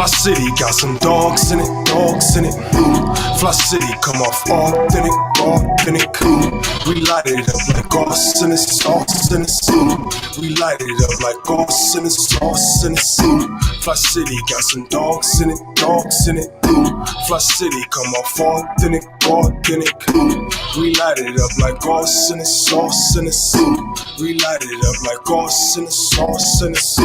Fli-City got some dogs in it, dogs in it. Fli-City come off authentic, authentic. We light it up like arsonist, arsonist. We light it up like arsonist, arsonist. Fli-City got some dogs in it, dogs in it. Fli-City come off authentic, authentic. We light it up like arsonist, arsonist. We light it up like arsonist, arsonist.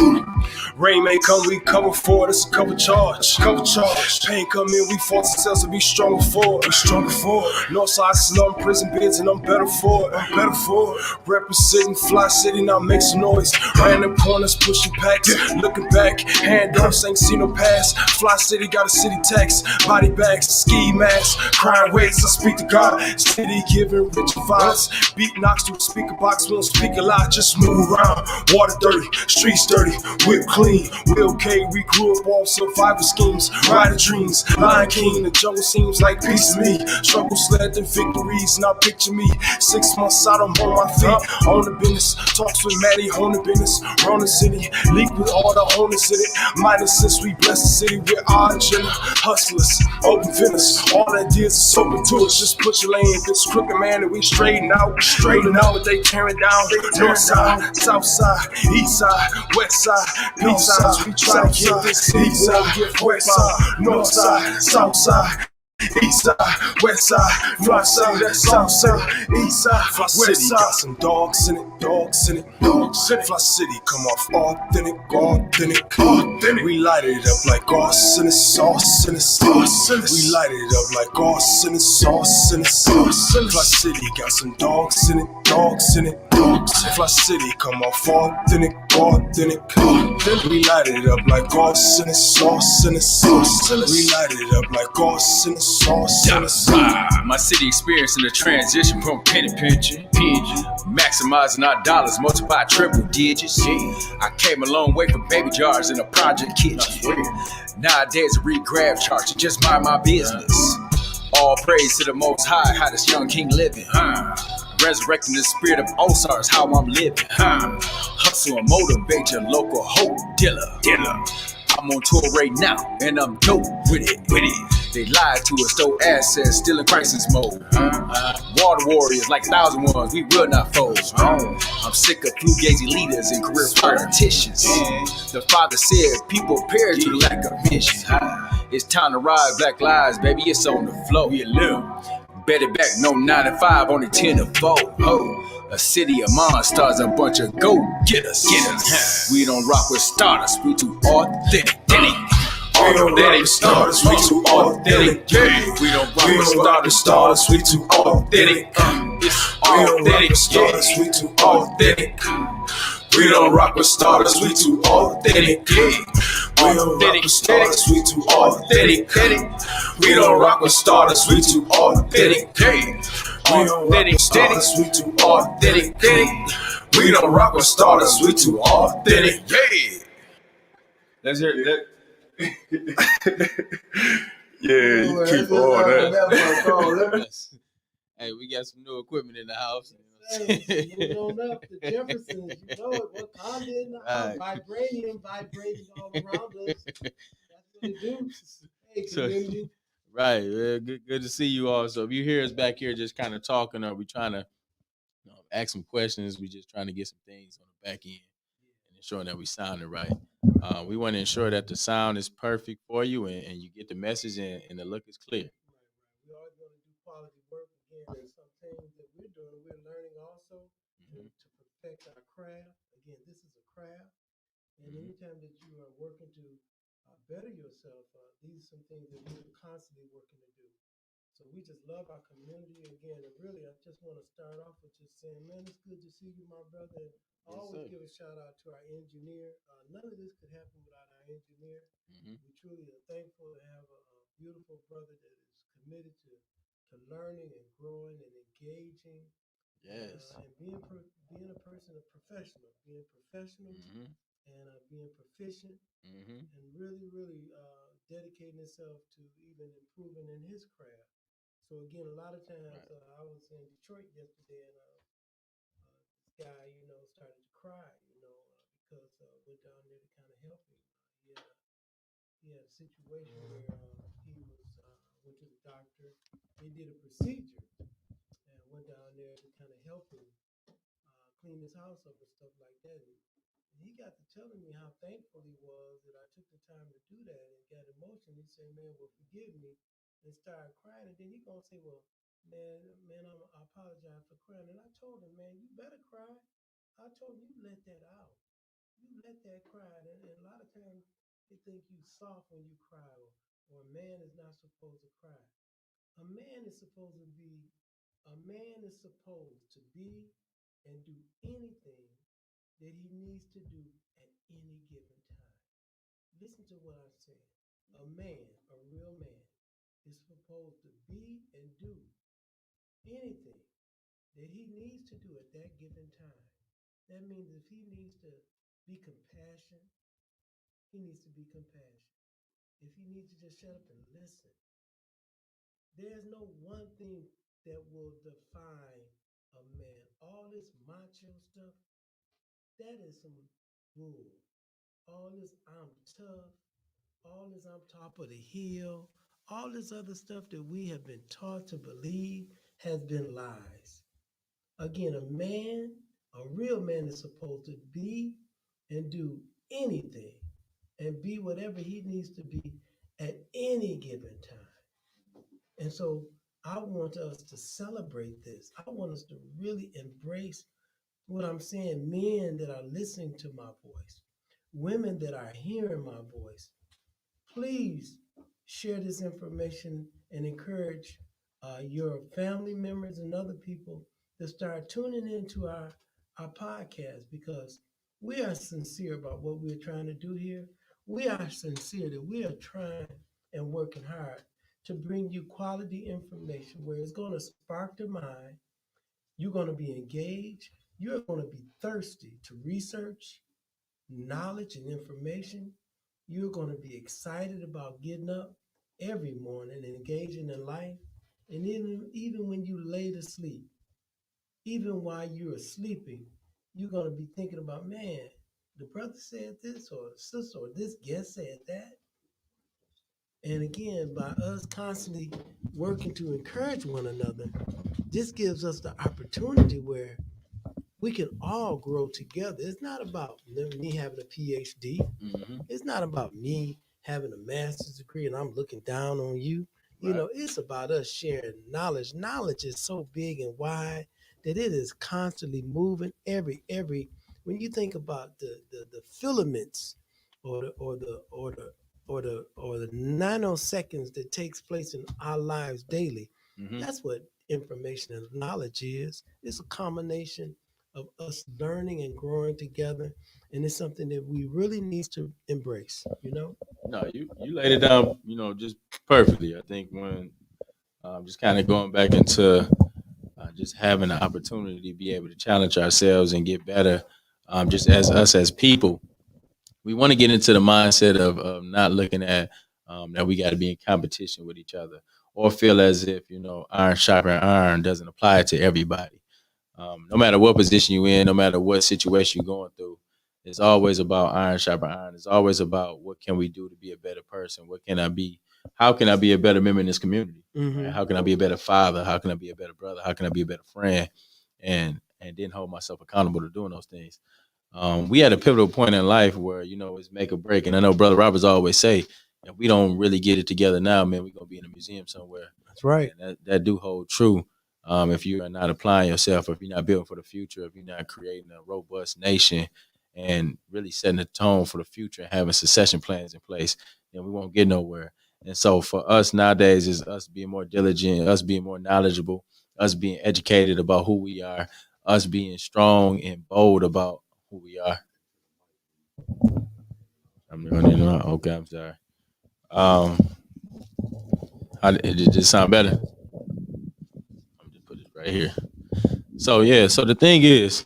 Rain may come, we cover for it, it's a cover charge. Cover charge. Pain come in, we force ourselves to be stronger for it. Be stronger for it. Northside slum, prison bids, and I'm better for it. I'm better for it. Representing Fli-City, now make some noise. Random corners, pushing packs, looking back, hand ups, ain't seen no pass. Fli-City got a city tax, body bags, ski masks, crying waves. I speak to God, city giving rich vibes. Beat knocks through the speaker box, we don't speak a lot, just move around. Water dirty, streets dirty, whip clean. We okay, we grew up off survival schemes, riding dreams, Lion King. The jungle seems like peace to me. Struggle sled and victories, now picture me 6 months out, I'm on my feet, on the business. Talks with Maddie, on the business. Run the city, leak with all the owners in it. Minus since we bless the city with our agenda. Hustlers, open finish, all that deals is open to us. Just put your lane in this crooked man and we straighten out. Straighten out what they tearing down. North side, south side, east side, west side, peace signs. We try to get this city won't get west side, north side, south side, east side, west side, north side, south side, east side, Fli-City got some dogs in it, dogs in it, dogs in it. Fli-City come off authentic, authentic, authentic. We light it up like arsonist, arsonist, arsonist. We light it up like arsonist, arsonist, arsonist. Fli-City got some dogs in it, dogs in it, dogs. Fli-City come off authentic, authentic, authentic. We light it up like arsonist, arsonist, arsonist. We light it up like arsonist, arsonist. My city experiencing the transition from penny pinching, maximizing our dollars, multiply triple digits. I came a long way from baby jars in a project kitchen. Nowadays, a re-grab charge to just mind my business. All praise to the Most High, how this young king living. Resurrecting the spirit of Osiris, how I'm living. Hustle and motivate your local hope dealer. I'm on tour right now, and I'm dope with it. They lied to us, stole assets, still in crisis mode. Water warriors like 1,000 we will not fold. I'm sick of fugazi leaders and career politicians. The father said people perish due to lack of vision. It's time to rise, black lives, baby, it's on the flow. Bet it back, no 9 to 5, only 10 to 4. A city of monsters, a bunch of go-getters. We don't rock with starters, we too authentic. We don't rock with starters, we too authentic. We don't rock with starters, we too authentic. We don't rock with starters, we too authentic. We don't rock with starters, we too authentic. We don't rock with starters, we too authentic. We don't rock with starters, we too authentic. We don't rock with starters, we too authentic. We don't rock with starters, we too authentic. Let's hear that. Yeah, you keep all that. Hey, we got some new equipment in the house. Moving on up to Jefferson, you know it. Wakanda in the house, vibranium vibrating all around us. That's what it do. Hey, community. Right, good to see you all. So if you hear us back here just kind of talking, or we trying to ask some questions, we just trying to get some things on the back end and ensuring that we sounding right. We want to ensure that the sound is perfect for you and you get the message and the look is clear. We always want to do quality work again, and some things that we're doing, we're learning also to perfect our craft. Again, this is a craft, and anytime that you are working to better yourself, these are some things that we're constantly working to do. So we just love our community again, and really, I just want to start off with just saying, man, it's good to see you, my brother. Always give a shout out to our engineer. None of this could happen without our engineer. We truly are thankful to have a beautiful brother that is committed to learning and growing and engaging. Yes. And being a person, a professional, being professional and being proficient and really dedicating himself to even improving in his craft. So again, a lot of times I was in Detroit yesterday and this guy, started to cry, because I went down there to kind of help him. he had a situation where he was went to the doctor. They did a procedure and went down there to kind of help him clean his house up and stuff like that. And he got to telling me how thankful he was that I took the time to do that and got emotional. He said, "Man, well, forgive me," and started crying. And then he gonna say, "Well, man, I apologize for crying." And I told him, "Man, you better cry." I told him, "You let that out. You let that cry." And a lot of times they think you soft when you cry, or a man is not supposed to cry. A man is supposed to be, a man is supposed to be and do anything that he needs to do at any given time. Listen to what I'm saying. A man, a real man, is supposed to be and do anything that he needs to do at that given time. That means if he needs to be compassionate, he needs to be compassionate. If he needs to just shut up and listen, there's no one thing that will define a man. All this macho stuff, that is some bull. All this I'm tough, all this I'm top of the hill, all this other stuff that we have been taught to believe has been lies. Again, a man, a real man is supposed to be and do anything and be whatever he needs to be at any given time. And so I want us to celebrate this. I want us to really embrace what I'm saying, men that are listening to my voice, women that are hearing my voice. Please share this information and encourage your family members and other people to start tuning into our podcast, because we are sincere about what we're trying to do here. We are sincere that we are trying and working hard to bring you quality information where it's going to spark the mind. You're going to be engaged. You're going to be thirsty to research knowledge and information. You're going to be excited about getting up every morning and engaging in life. And even when you lay to sleep, even while you're sleeping, you're going to be thinking about, man, the brother said this, or the sister, or this guest said that. And again, by us constantly working to encourage one another, this gives us the opportunity where we can all grow together. It's not about me having a PhD. Mm-hmm. It's not about me having a master's degree and I'm looking down on you. You Right. know, it's about us sharing knowledge. Knowledge is so big and wide that it is constantly moving. When you think about the filaments or the nanoseconds that takes place in our lives daily, Mm-hmm. that's what information and knowledge is. It's a combination of us learning and growing together, and it's something that we really need to embrace. No, you laid it down, just perfectly. I think when just kind of going back into just having the opportunity to be able to challenge ourselves and get better, just as us as people, we want to get into the mindset of not looking at that we got to be in competition with each other, or feel as if iron sharpening iron doesn't apply to everybody. No matter what position you're in, no matter what situation you're going through, it's always about iron sharpening iron. It's always about what can we do to be a better person. What can I be? How can I be a better member in this community? Mm-hmm. Right? How can I be a better father? How can I be a better brother? How can I be a better friend? And then hold myself accountable to doing those things. We had a pivotal point in life where it's make or break. And I know Brother Roberts always say, if we don't really get it together now, man, we're gonna be in a museum somewhere. That's right. And that do hold true. If you are not applying yourself, if you're not building for the future, if you're not creating a robust nation and really setting the tone for the future and having succession plans in place, then we won't get nowhere. And so for us nowadays is us being more diligent, us being more knowledgeable, us being educated about who we are, us being strong and bold about who we are. Okay, I'm sorry. Did this sound better? I'm just put it right here. So yeah, so the thing is,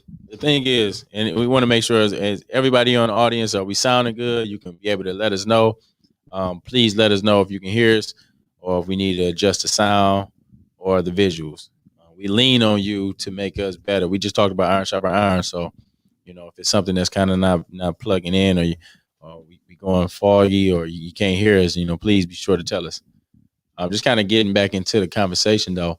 and we want to make sure as everybody on the audience, are we sounding good? You can be able to let us know. Please let us know if you can hear us, or if we need to adjust the sound or the visuals. We lean on you to make us better. We just talked about iron sharper iron, so if it's something that's kind of not plugging in, or we you're going foggy or you can't hear us, please be sure to tell us. Just kind of getting back into the conversation though.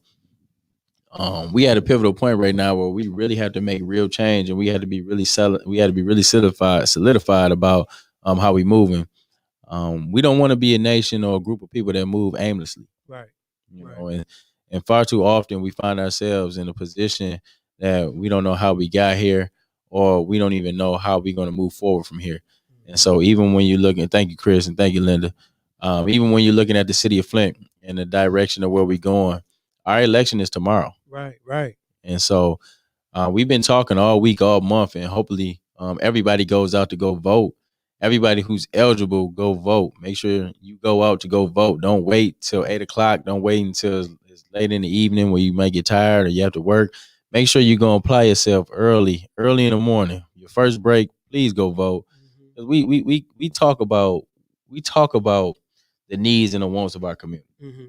We at a pivotal point right now where we really have to make real change, and we had to be really solidified about how we moving. We don't want to be a nation or a group of people that move aimlessly. Right. And far too often we find ourselves in a position that we don't know how we got here, or we don't even know how we're going to move forward from here. Mm-hmm. And so even when you're looking, thank you, Chris, and thank you, Linda. Even when you're looking at the city of Flint and the direction of where we're going, our election is tomorrow. Right. And so we've been talking all week, all month, and hopefully everybody goes out to go vote. Everybody who's eligible, go vote. Make sure you go out to go vote. Don't wait till 8 o'clock. Don't wait until it's late in the evening where you might get tired or you have to work. Make sure you go apply yourself early in the morning. Your first break, please go vote. Mm-hmm. We talk about the needs and the wants of our community. Mm-hmm.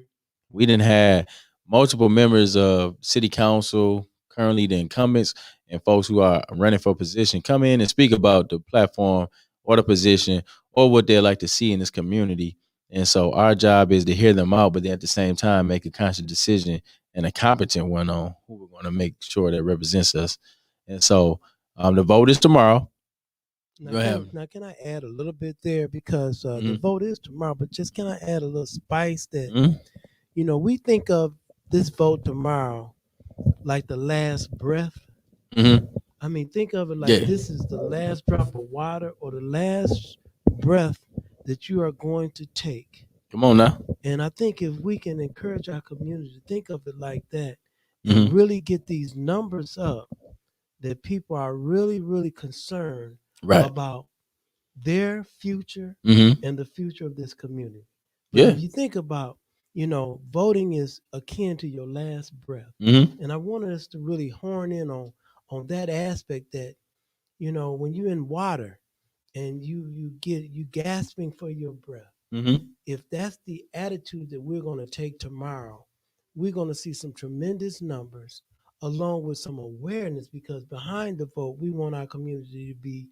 We didn't have multiple members of city council, currently the incumbents, and folks who are running for position come in and speak about the platform or the position or what they'd like to see in this community. And so our job is to hear them out, but then at the same time make a conscious decision and a competent one on who we're going to make sure that represents us. And so the vote is tomorrow. Now, can I add a little bit there? Because the vote is tomorrow, but just can I add a little spice that, we think of this vote tomorrow like the last breath. Mm-hmm. I mean, think of it like this is the last drop of water or the last breath that you are going to take. Come on now. And I think if we can encourage our community to think of it like that and really get these numbers up, that people are really, really concerned about their future and the future of this community. But if you think about, voting is akin to your last breath. Mm-hmm. And I wanted us to really horn in on that aspect that, when you're in water and you gasping for your breath, if that's the attitude that we're going to take tomorrow, we're going to see some tremendous numbers along with some awareness, because behind the vote, we want our community to be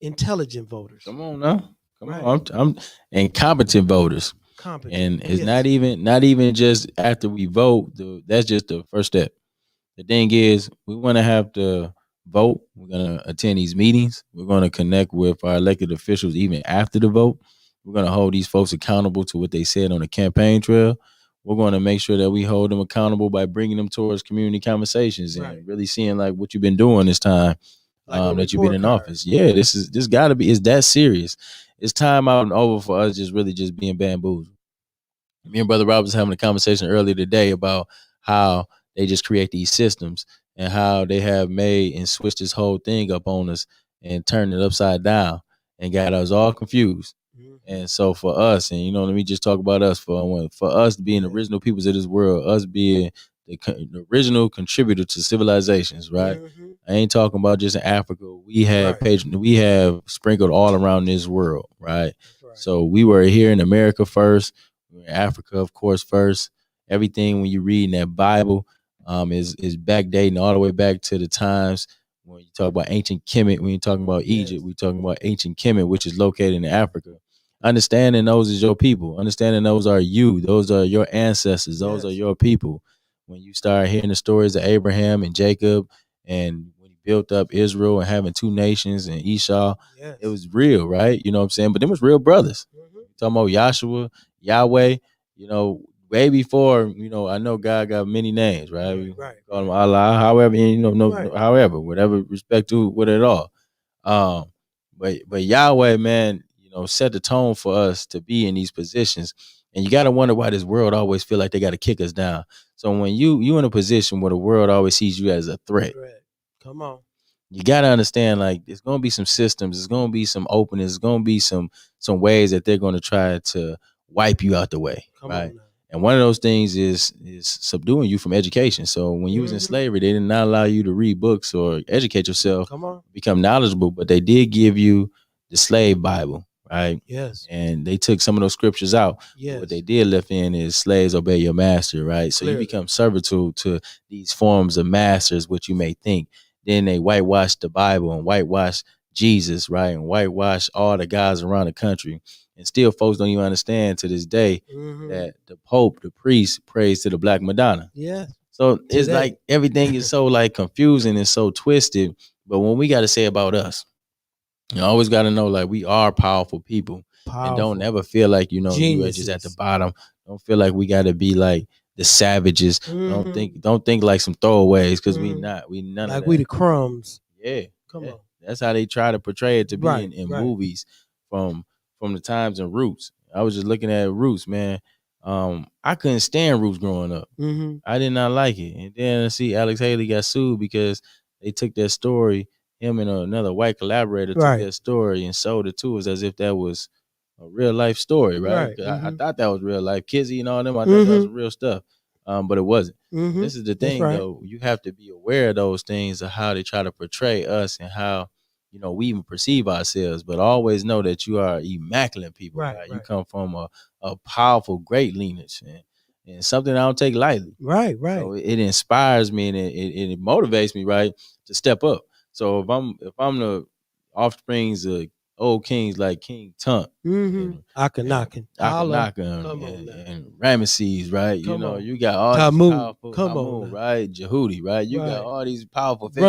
intelligent voters. Come on now. Come on. I'm and competent voters. And it's not even just after we vote. That's just the first step. The thing is, we want to have to vote. We're going to attend these meetings. We're going to connect with our elected officials even after the vote. We're going to hold these folks accountable to what they said on the campaign trail. We're going to make sure that we hold them accountable by bringing them towards community conversations and really seeing like what you've been doing this time that you've been in office. Yeah, this got to be. It's that serious. It's time out and over for us just being bamboozled. Me and Brother Rob was having a conversation earlier today about how they just create these systems and how they have made and switched this whole thing up on us and turned it upside down and got us all confused. And so for us, and let me just talk about us for us being original peoples of this world, us being the original contributor to civilizations, right? I ain't talking about just in Africa. We have we have sprinkled all around this world, right? So we were here in America first. We were in Africa, of course, first. Everything when you read in that Bible is backdating all the way back to the times when you talk about ancient Kemet. When you're talking about Egypt, we're talking about ancient Kemet, which is located in Africa. Understanding those is your people. Understanding those are you. Those are your ancestors. Those are your people. When you start hearing the stories of Abraham and Jacob, and when he built up Israel and having two nations and Esau, it was real, right? You know what I'm saying? But them was real brothers. Talking about Joshua, Yahweh, way before, I know God got many names, right? We call him Allah, however, however, whatever respect to with it all. But Yahweh, man, set the tone for us to be in these positions. And you got to wonder why this world always feel like they got to kick us down. So when you in a position where the world always sees you as a threat, come on, you got to understand, like, there's going to be some systems, there's going to be some openness, there's going to be some ways that they're going to try to wipe you out the way, right? And one of those things is subduing you from education. So when you was in slavery, they did not allow you to read books or educate yourself, become knowledgeable, but they did give you the slave Bible, right? Yes. And they took some of those scriptures out. Yes. What they did left in is slaves obey your master, right? So you become servitude to these forms of masters, what you may think. Then they whitewash the Bible and whitewash Jesus, right, and whitewash all the guys around the country, and still folks don't even understand to this day that the Pope, the priest, prays to the Black Madonna. Yeah. So it's Today. like everything is so like confusing and so twisted. But when we got to say about us, you always got to know like we are powerful people, and don't ever feel like you are just at the bottom. Don't feel like we got to be like the savages. Don't think like some throwaways, because we not. We none like of that. We the crumbs. Yeah, Come on. That's how they try to portray it to be in right. movies from the times in Roots. I was just looking at Roots, man. I couldn't stand Roots growing up. I did not like it. And then see Alex Haley got sued because they took that story, him and another white collaborator took that story and sold it to us as if that was a real life story, right? I thought that was real life. Kizzy and all them, I thought that was real stuff. But it wasn't. This is the thing, though. You have to be aware of those things, of how they try to portray us and how, we even perceive ourselves. But always know that you are immaculate people. Right? You come from a powerful, great lineage, and something I don't take lightly. Right. So it inspires me and it motivates me, right, to step up. So if I'm the offsprings of old kings like King Tut, Akhenaten, and Ramesses, right? You got all these powerful Hamun, right? Jehudi, right? You got all these powerful figures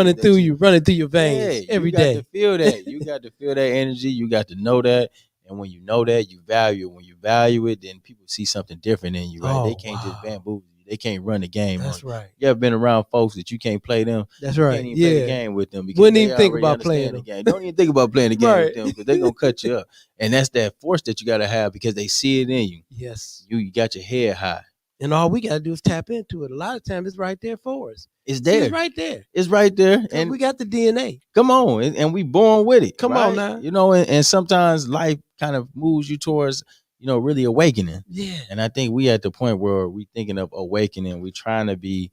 running through your veins every day. You got to feel that. You got to feel that energy. You got to know that. And when you know that, you value it. When you value it, then people see something different in you, right? They can't just bamboozle you. They can't run the game. That's right. You ever been around folks that you can't play them? That's right. You can't even play the game with them because wouldn't they even think already about understand playing the them. game. Don't even think about playing the game with them because they're going to cut you up. And that's that force that you got to have because they see it in you. Yes. You got your head high. And all we got to do is tap into it. A lot of times it's right there for us. It's there. It's right there. It's right there. And we got the DNA. Come on. And we born with it. Come on now. And sometimes life kind of moves you towards, really awakening. Yeah. And I think we at the point where we thinking of awakening. We trying to be,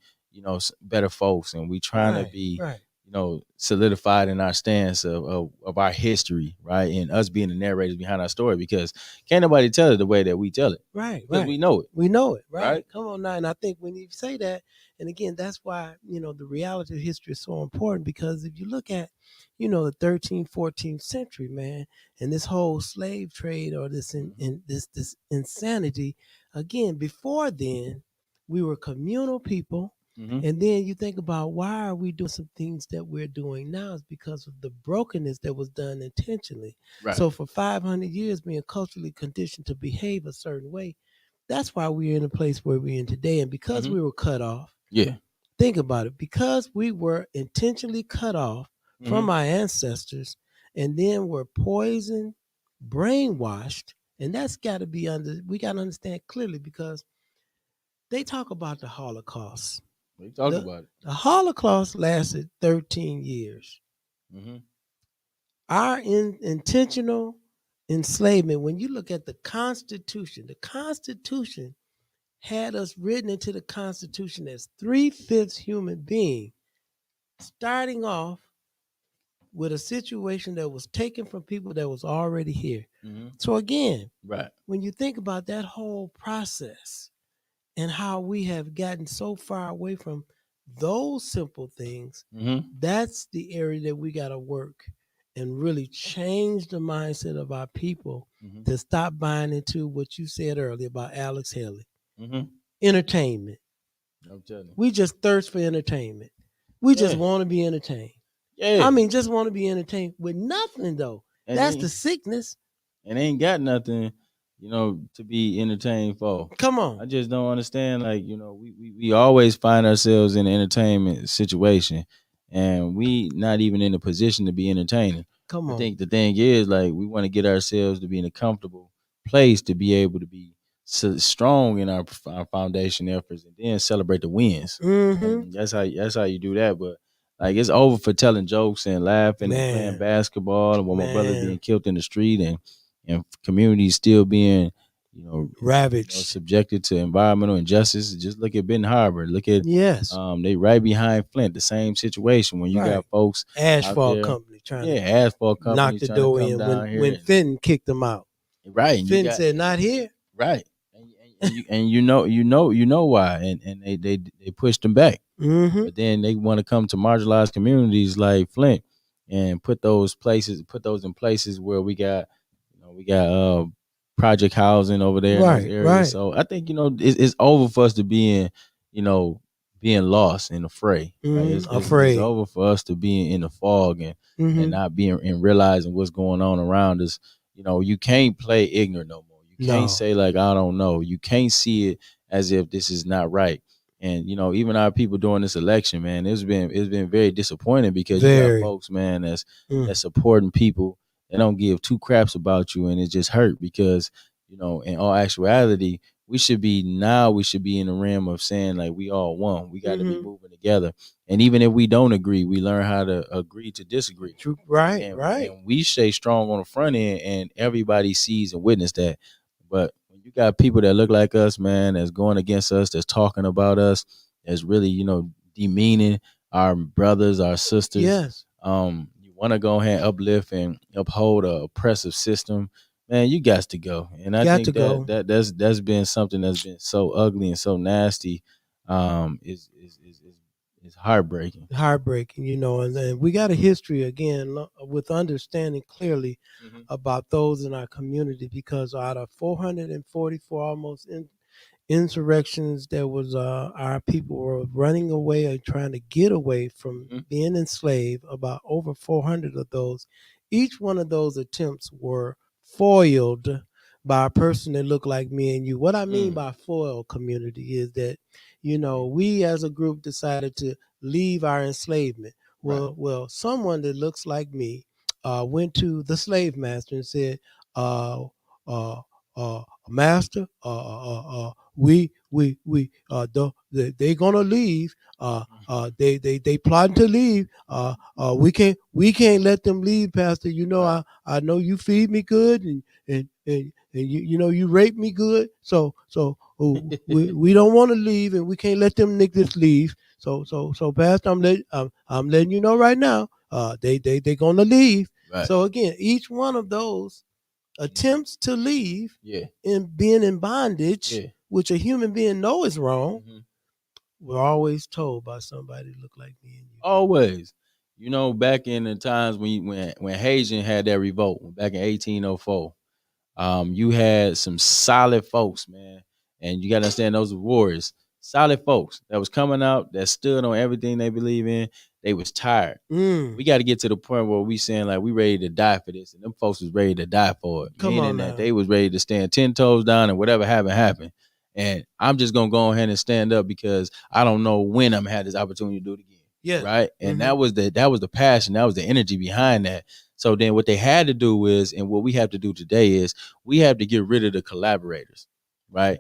better folks, and we trying to be, solidified in our stance of our history, right? And us being the narrators behind our story, because can't nobody tell it the way that we tell it. Right. Because we know it. We know it, right? Come on now. And I think when you say that, and again, that's why, the reality of history is so important, because if you look at, the 13th, 14th century, man, and this whole slave trade or this this insanity, again, before then, we were communal people. And then you think about, why are we doing some things that we're doing now? Is because of the brokenness that was done intentionally. Right. So for 500 years, being culturally conditioned to behave a certain way, that's why we're in a place where we're in today. And because we were cut off. Yeah. Think about it. Because we were intentionally cut off from our ancestors, and then were poisoned, brainwashed, and that's got to be we got to understand clearly, because they talk about the Holocaust. We talk about it. The Holocaust lasted 13 years. Our intentional enslavement, when you look at the Constitution had us written into the Constitution as 3/5 human being, starting off with a situation that was taken from people that was already here. So again, when you think about that whole process, and how we have gotten so far away from those simple things, that's the area that we got to work and really change the mindset of our people to stop buying into what you said earlier about Alex Haley. Entertainment. I'm telling you. We just thirst for entertainment. We just want to be entertained. Yeah. I mean, just want to be entertained with nothing, though. And that's the sickness. And they ain't got nothing, to be entertained for. Come on. I just don't understand. Like, we always find ourselves in an entertainment situation, and we not even in a position to be entertaining. Come on. I think the thing is, like, we want to get ourselves to be in a comfortable place to be able to be strong in our foundation efforts, and then celebrate the wins. That's how you do that. But like, it's over for telling jokes and laughing and playing basketball, and when my brother being killed in the street, and communities still being, ravaged, subjected to environmental injustice. Just look at Benton Harbor. Look at they right behind Flint. The same situation when you got folks asphalt company trying to asphalt company knock the door in when Fenton kicked them out. Right, Fenton said not here. Right, and you know why, and they pushed them back. But then they want to come to marginalized communities like Flint and put those in places where we got project housing over there in those Right, areas. right. So I think it's over for us to being lost in the fray. Right? It's Afraid. over for us to be in the fog and not being and realizing what's going on around us. You can't play ignorant no more. You can't No. say like I don't know. You can't see it as if this is not right. And even our people during this election, man, it's been very disappointing because you got folks, man, that's supporting people that don't give two craps about you, and it just hurt because in all actuality, we should be in the realm of saying like we all one. We got to be moving together, and even if we don't agree, we learn how to agree to disagree. True. Right, And we stay strong on the front end, and everybody sees and witness that. But when you got people that look like us, man, that's going against us, that's talking about us, that's really demeaning our brothers, our sisters. Yes. You want to go ahead and uplift and uphold a oppressive system, man, you got to go. And I think that's been something that's been so ugly and so nasty. Is heartbreaking. Heartbreaking, and we got a history again with understanding clearly about those in our community, because out of 444 almost insurrections, there was our people were running away or trying to get away from being enslaved. About over 400 of those. Each one of those attempts were foiled by a person that looked like me and you. What I mean by foil, community, is that we as a group decided to leave our enslavement. Well, someone that looks like me went to the slave master and said, "Master, they gonna leave. They plotting to leave. We can't let them leave, Pastor. I know you feed me good and you rape me good. So we don't want to leave, and we can't let them niggas leave. So Pastor, I'm letting you know right now. They gonna leave. Right. So again, each one of those attempts to leave and being in bondage, which a human being know is wrong, we're always told by somebody that look like me and you. Always. Back in the times when Haitian had that revolt, back in 1804, you had some solid folks, man. And you got to understand those were warriors. Solid folks that was coming out, that stood on everything they believe in. They was tired. We got to get to the point where we saying like we ready to die for this, and them folks was ready to die for it. Meaning that they was ready to stand 10 toes down and whatever happened. And I'm just gonna go ahead and stand up because I don't know when I'm gonna have this opportunity to do it again. Yeah. Right. And that was the passion, that was the energy behind that. So then what they had to do is, and what we have to do today is, we have to get rid of the collaborators. Right.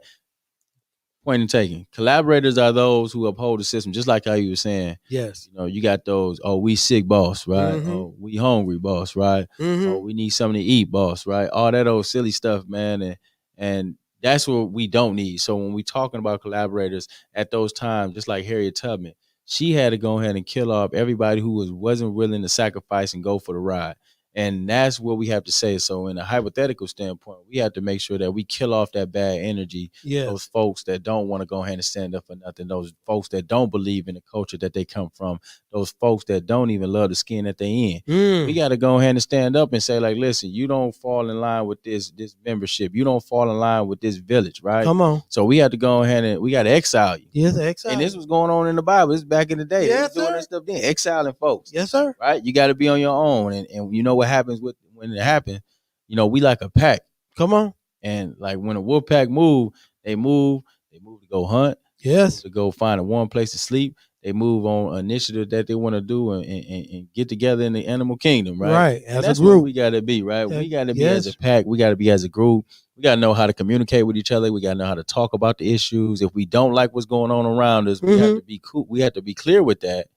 Point and taken. Collaborators are those who uphold the system, just like how you were saying. Yes. You got those, we sick, boss, right? Oh, we hungry, boss, right? Oh, we need something to eat, boss, right? All that old silly stuff, man. And that's what we don't need. So when we talking about collaborators at those times, just like Harriet Tubman, she had to go ahead and kill off everybody who wasn't willing to sacrifice and go for the ride. And that's what we have to say. So in a hypothetical standpoint, we have to make sure that we kill off that bad energy. Yes. Those folks that don't want to go ahead and stand up for nothing. Those folks that don't believe in the culture that they come from. Those folks that don't even love the skin that they in. We got to go ahead and stand up and say like, listen, you don't fall in line with this membership. You don't fall in line with this village, right? Come on. So we have to go ahead and we got to exile you. Yes, exile. And this was going on in the Bible. This back in the day. Yes, they was doing that stuff then, exiling folks. Yes, sir. Right? You got to be on your own. And you know what happens when it happens? We like a pack. Come on. And like when a wolf pack move to go hunt. Yes. To go find a warm place to sleep. They move on an initiative that they want to do and get together in the animal kingdom, right? Right. And that's what we got to be, right? We got to be as a pack. We got to be as a group. We got to know how to communicate with each other. We got to know how to talk about the issues. If we don't like what's going on around us, we have to be cool. We have to be clear with that.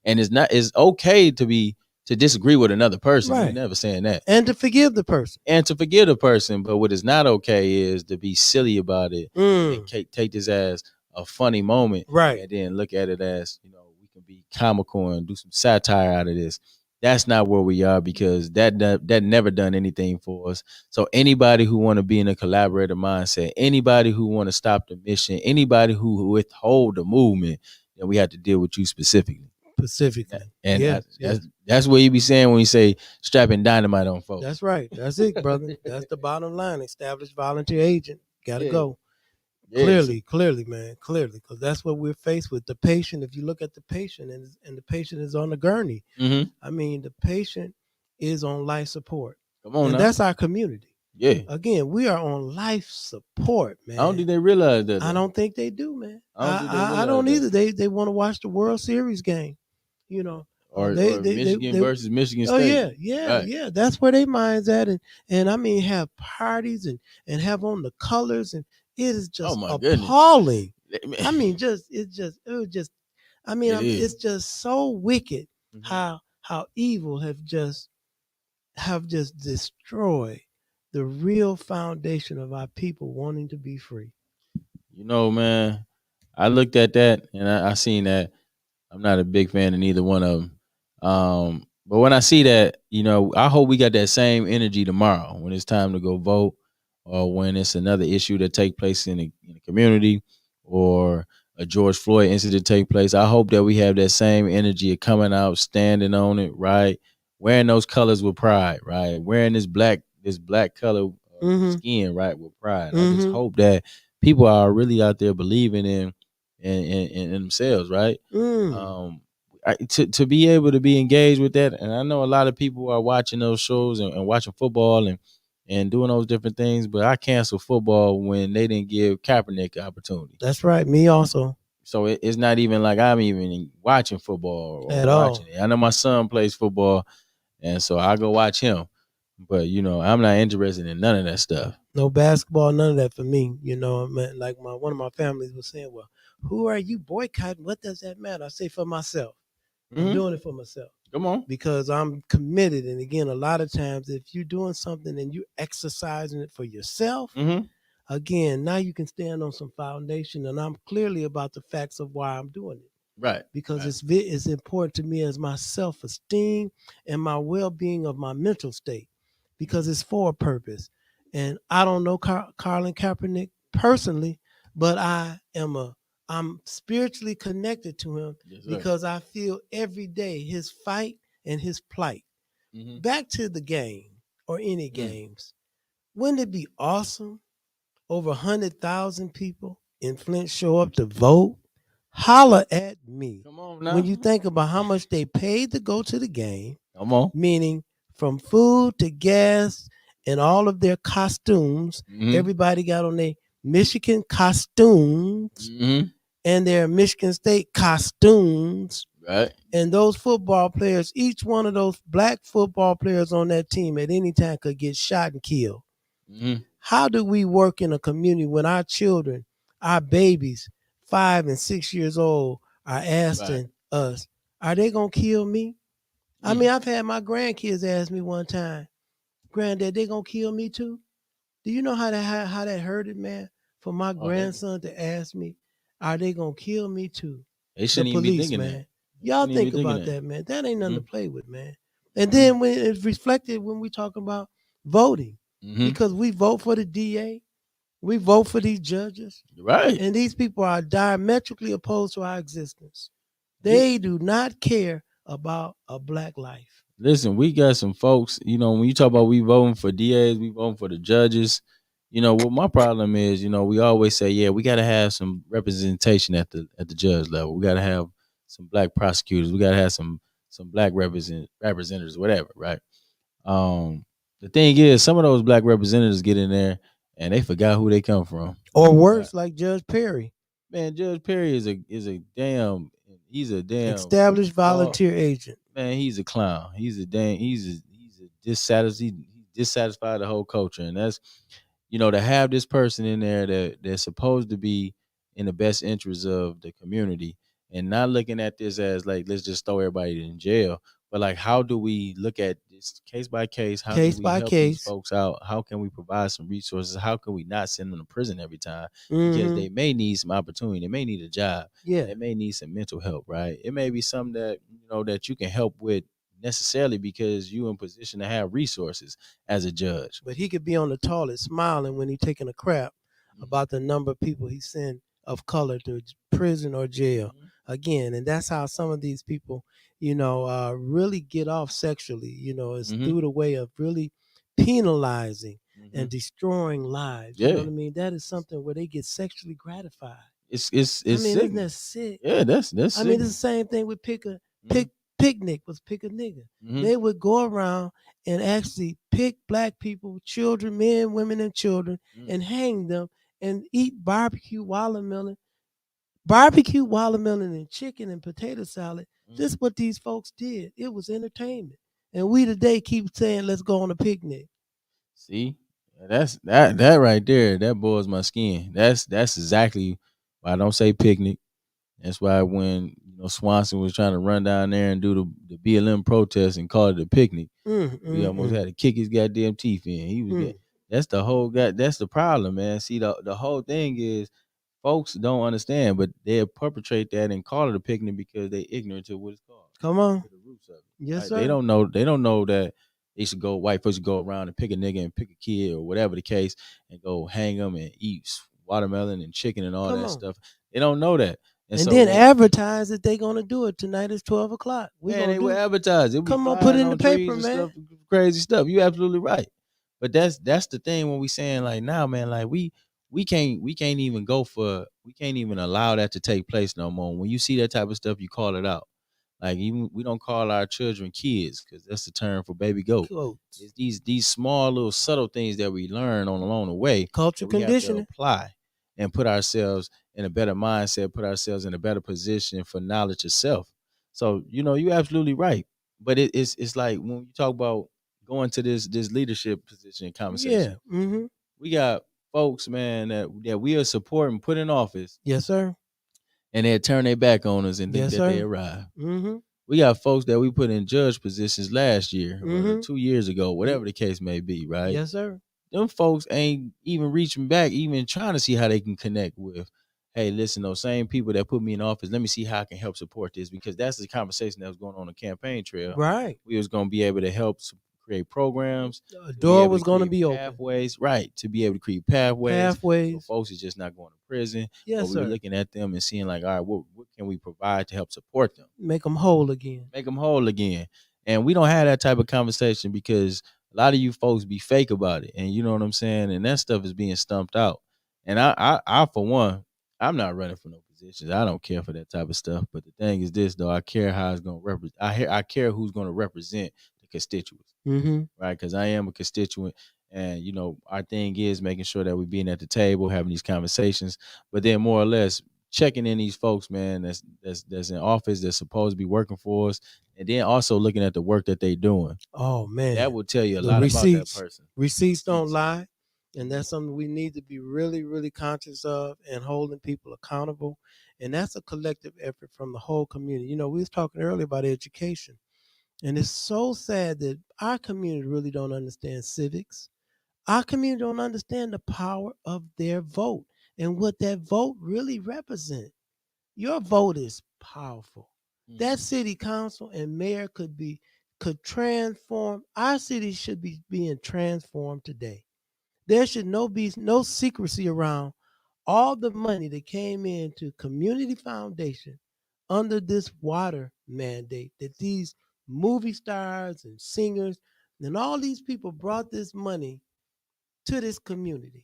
And it's okay to disagree with another person. Right. We're never saying that. And to forgive the person. But what is not okay is to be silly about it and take this as a funny moment. Right. And then look at it as, we can be comical and do some satire out of this. That's not where we are, because that never done anything for us. So anybody who want to be in a collaborative mindset, anybody who want to stop the mission, anybody who withhold the movement, then we have to deal with you specifically. specifically. And that's what you be saying when you say strapping dynamite on folks. That's right. That's it, brother. That's the bottom line. Established volunteer agent. Got to go. Clearly, man. Clearly, because that's what we're faced with. The patient, if you look at the patient and the patient is on the gurney, I mean, the patient is on life support. Come on, and now. That's our community. Yeah. Again, we are on life support, man. I don't think they realize that. I don't think they do, man. I don't either. They want to watch the World Series game, you know. Or Michigan versus Michigan State. Oh yeah. That's where their minds at, and I mean have parties and have on the colors, and it is just appalling. Goodness. I mean, it's just so wicked how evil have just destroyed the real foundation of our people wanting to be free. You know, man, I looked at that and I seen that. I'm not a big fan of neither one of them. But when I see that, you know, I hope we got that same energy tomorrow when it's time to go vote, or when it's another issue that take place in the community, or a George Floyd incident take place. I hope that we have that same energy of coming out, standing on it, right? Wearing those colors with pride, right? Wearing this black color skin, right, with pride. I just hope that people are really out there believing in themselves, right? To be able to be engaged with that, and I know a lot of people are watching those shows and watching football and doing those different things, but I canceled football when they didn't give Kaepernick an opportunity. That's right, me also. So it's not even like I'm even watching football or at watching all. it. I know my son plays football, and so I go watch him. But you know, I'm not interested in none of that stuff. No basketball, none of that for me. You know, man, like one of my families was saying, "Well, who are you boycotting? What does that matter?" I say for myself. I'm doing it for myself. Come on. Because I'm committed. And again, a lot of times if you're doing something and you're exercising it for yourself, again, now you can stand on some foundation. And I'm clearly about the facts of why I'm doing it. Right. Because it's important to me as my self-esteem and my well-being of my mental state. Because it's for a purpose. And I don't know Colin Kaepernick personally, but I'm spiritually connected to him because I feel every day his fight and his plight. Back to the game or any games. Wouldn't it be awesome? Over 100,000 people in Flint show up to vote. Holler at me. Come on now. When you think about how much they paid to go to the game. Come on. Meaning from food to gas and all of their costumes. Everybody got on their Michigan costumes. And their Michigan State costumes. Right. And those football players, each one of those black football players on that team at any time could get shot and killed. How do we work in a community when our children, our babies, 5 and 6 years old, are asking us, are they going to kill me? I mean, I've had my grandkids ask me one time, Granddad, they going to kill me too? Do you know how that hurted, man? For my grandson to ask me, are they going to kill me too? They shouldn't even be thinking that. Y'all think about that, man. That ain't nothing to play with, man. And then when it's reflected when we talk about voting, because we vote for the DA, we vote for these judges, right? And these people are diametrically opposed to our existence. They do not care about a black life. Listen, we got some folks. You know, when you talk about we voting for DAs, we voting for the judges. You know what my problem is? You know, we always say, yeah, we got to have some representation at the judge level. We got to have some black prosecutors. We got to have some black representatives, whatever, right? The thing is, some of those black representatives get in there and they forgot who they come from. Or worse, like Judge Perry. Man, Judge Perry is a damn established volunteer agent. Man, he's a clown. He's dissatisfied the whole culture, and that's, you know, to have this person in there that's supposed to be in the best interest of the community, and not looking at this as like, let's just throw everybody in jail, but like, how do we look at this case by case? How can we help these folks out? How can we provide some resources? How can we not send them to prison every time? Because they may need some opportunity. They may need a job. Yeah. They may need some mental help, right? It may be something that, you know, that you can help with necessarily because you're in position to have resources as a judge. But he could be on the toilet smiling when he's taking a crap about the number of people he sent of color to prison or jail. again, and that's how some of these people, really get off sexually. It's through the way of really penalizing and destroying lives. You know what I mean? That is something where they get sexually gratified. It's I mean, sick. isn't that sick? Yeah, that's I mean, sick. it's the same thing with picnic was pick a nigga. They would go around and actually pick black people, children, men, women, and children, and hang them and eat barbecue watermelon and chicken and potato salad. This is what these folks did. It was entertainment. And we today keep saying, let's go on a picnic. See, that's that right there. That boils my skin. That's exactly why I don't say picnic. That's why when Swanson was trying to run down there and do the BLM protest and call it a picnic, we almost had to kick his goddamn teeth in. He was that's the whole that's the problem, man. See, the whole thing is folks don't understand, but they'll perpetrate that and call it a picnic because they ignorant to what it's called. Come on. To the roots of it. Yes, right? sir. They don't know that white folks should go around and pick a nigga and pick a kid or whatever the case and go hang them and eat watermelon and chicken and all that stuff. They don't know that. And so then advertise that they're gonna do it tonight. It's 12 o'clock. They will advertise. It come on, put it in the paper, man. Stuff, crazy stuff. You absolutely right. But that's the thing when we saying like now, man, like we can't even allow that to take place no more. When you see that type of stuff, you call it out. Like even we don't call our children kids because that's the term for baby goat. It's these small little subtle things that we learn along the way. Culture conditioning. Apply and put ourselves in a better mindset, put ourselves in a better position for knowledge of self. So, you're absolutely right. But it's like when you talk about going to this leadership position conversation. Yeah. We got folks, man, that we are supporting, put in office. Yes, sir. And they turn their back on us and think that they arrive. We got folks that we put in judge positions last year, or 2 years ago, whatever the case may be, right? Yes, sir. Them folks ain't even reaching back, even trying to see how they can connect with, hey, listen, those same people that put me in office, let me see how I can help support this, because that's the conversation that was going on the campaign trail. Right. We was going to be able to help create programs. A door was going to be open. Pathways, right, to be able to create pathways. So folks is just not going to prison. Yes, sir. We're looking at them and seeing like, all right, what can we provide to help support them? Make them whole again. And we don't have that type of conversation because a lot of you folks be fake about it. And you know what I'm saying? And that stuff is being stumped out. And I for one, I'm not running for no positions. I don't care for that type of stuff. But the thing is this, though, I care how it's going to represent. I care who's going to represent the constituents, right? Because I am a constituent. And, our thing is making sure that we're being at the table, having these conversations, but then more or less checking in these folks, man, that's in office, that's supposed to be working for us, and then also looking at the work that they're doing. Oh, man. That will tell you a lot about that person. Receipts don't lie. And that's something we need to be really, really conscious of and holding people accountable. And that's a collective effort from the whole community. We was talking earlier about education. And it's so sad that our community really don't understand civics. Our community don't understand the power of their vote and what that vote really represents. Your vote is powerful. That city council and mayor could transform. Our city should be being transformed today. There should be no secrecy around all the money that came into community foundation under this water mandate that these movie stars and singers and all these people brought this money to this community.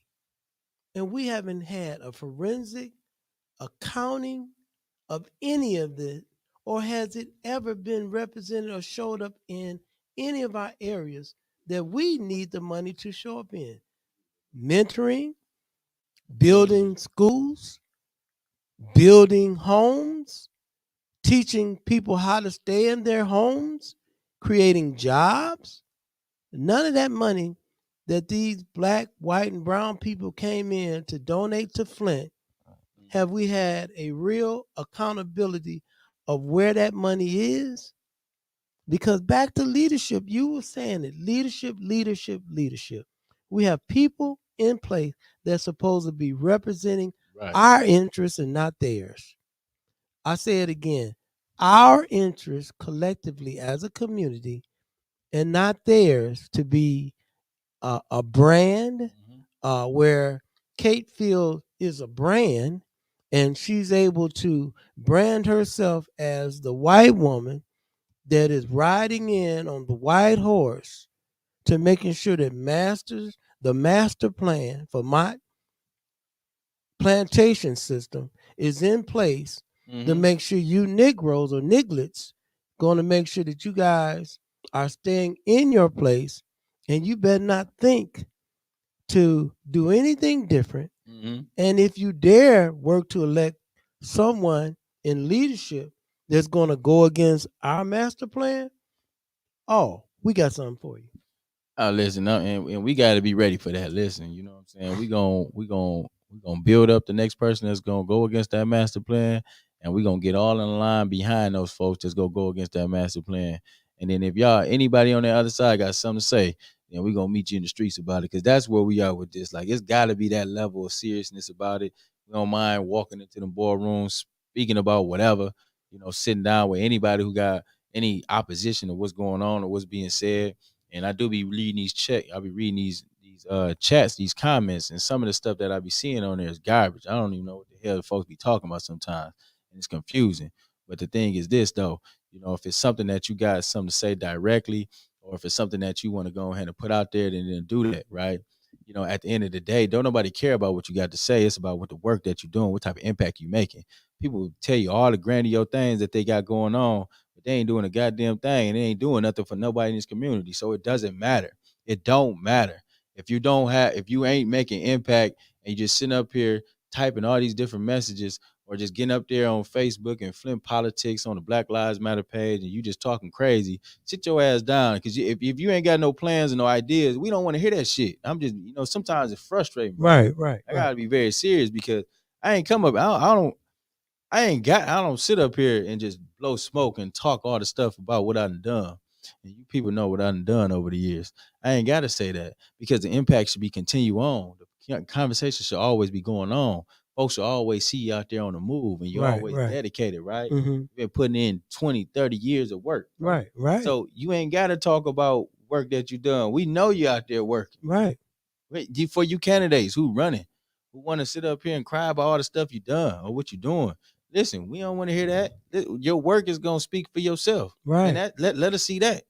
And we haven't had a forensic accounting of any of this, or has it ever been represented or showed up in any of our areas that we need the money to show up in? Mentoring, building schools, building homes, teaching people how to stay in their homes, creating jobs. None of that money that these black, white, and brown people came in to donate to Flint have we had a real accountability of where that money is. Because back to leadership, you were saying it, leadership. We have people in place that's supposed to be representing our interests and not theirs. I say it again, our interests collectively as a community and not theirs to be a brand where Kate Field is a brand and she's able to brand herself as the white woman that is riding in on the white horse to making sure that the master plan for my plantation system is in place to make sure you Negroes or Niglets going to make sure that you guys are staying in your place, and you better not think to do anything different. And if you dare work to elect someone in leadership that's going to go against our master plan, oh, we got something for you. Listen, and we got to be ready for that. Listen, you know what I'm saying? We gonna build up the next person that's gonna go against that master plan, and we gonna get all in line behind those folks that's gonna go against that master plan. And then if anybody on the other side got something to say, then we gonna meet you in the streets about it, because that's where we are with this. Like, it's got to be that level of seriousness about it. We don't mind walking into the boardrooms, speaking about whatever, sitting down with anybody who got any opposition to what's going on or what's being said. And I do be reading I'll be reading these chats, these comments, and some of the stuff that I be seeing on there is garbage. I don't even know what the hell the folks be talking about sometimes, and it's confusing. But the thing is this, though, if it's something that you got something to say directly, or if it's something that you want to go ahead and put out there, then do that, right? At the end of the day, don't nobody care about what you got to say. It's about what the work that you're doing, what type of impact you're making. People will tell you all the grandiose things that they got going on, but they ain't doing a goddamn thing, and they ain't doing nothing for nobody in this community. So it doesn't matter. It don't matter. If you ain't making impact and you just sitting up here typing all these different messages, or just getting up there on Facebook and Flint politics on the Black Lives Matter page, and you just talking crazy, sit your ass down. Because if you ain't got no plans and no ideas, we don't want to hear that shit. I'm just, sometimes it's frustrating, bro. Right. I gotta be very serious, because I ain't come up. I don't sit up here and just blow smoke and talk all the stuff about what I done. And you people know what I done over the years. I ain't got to say that, because the impact should be continue on. The conversation should always be going on. Folks should always see you out there on the move, and you're always dedicated, right? You've been putting in 20, 30 years of work. Right. So you ain't got to talk about work that you done. We know you out there working. Right. For you candidates who running, who want to sit up here and cry about all the stuff you done or what you doing. Listen, we don't want to hear that. Your work is gonna speak for yourself, right? And let us see that.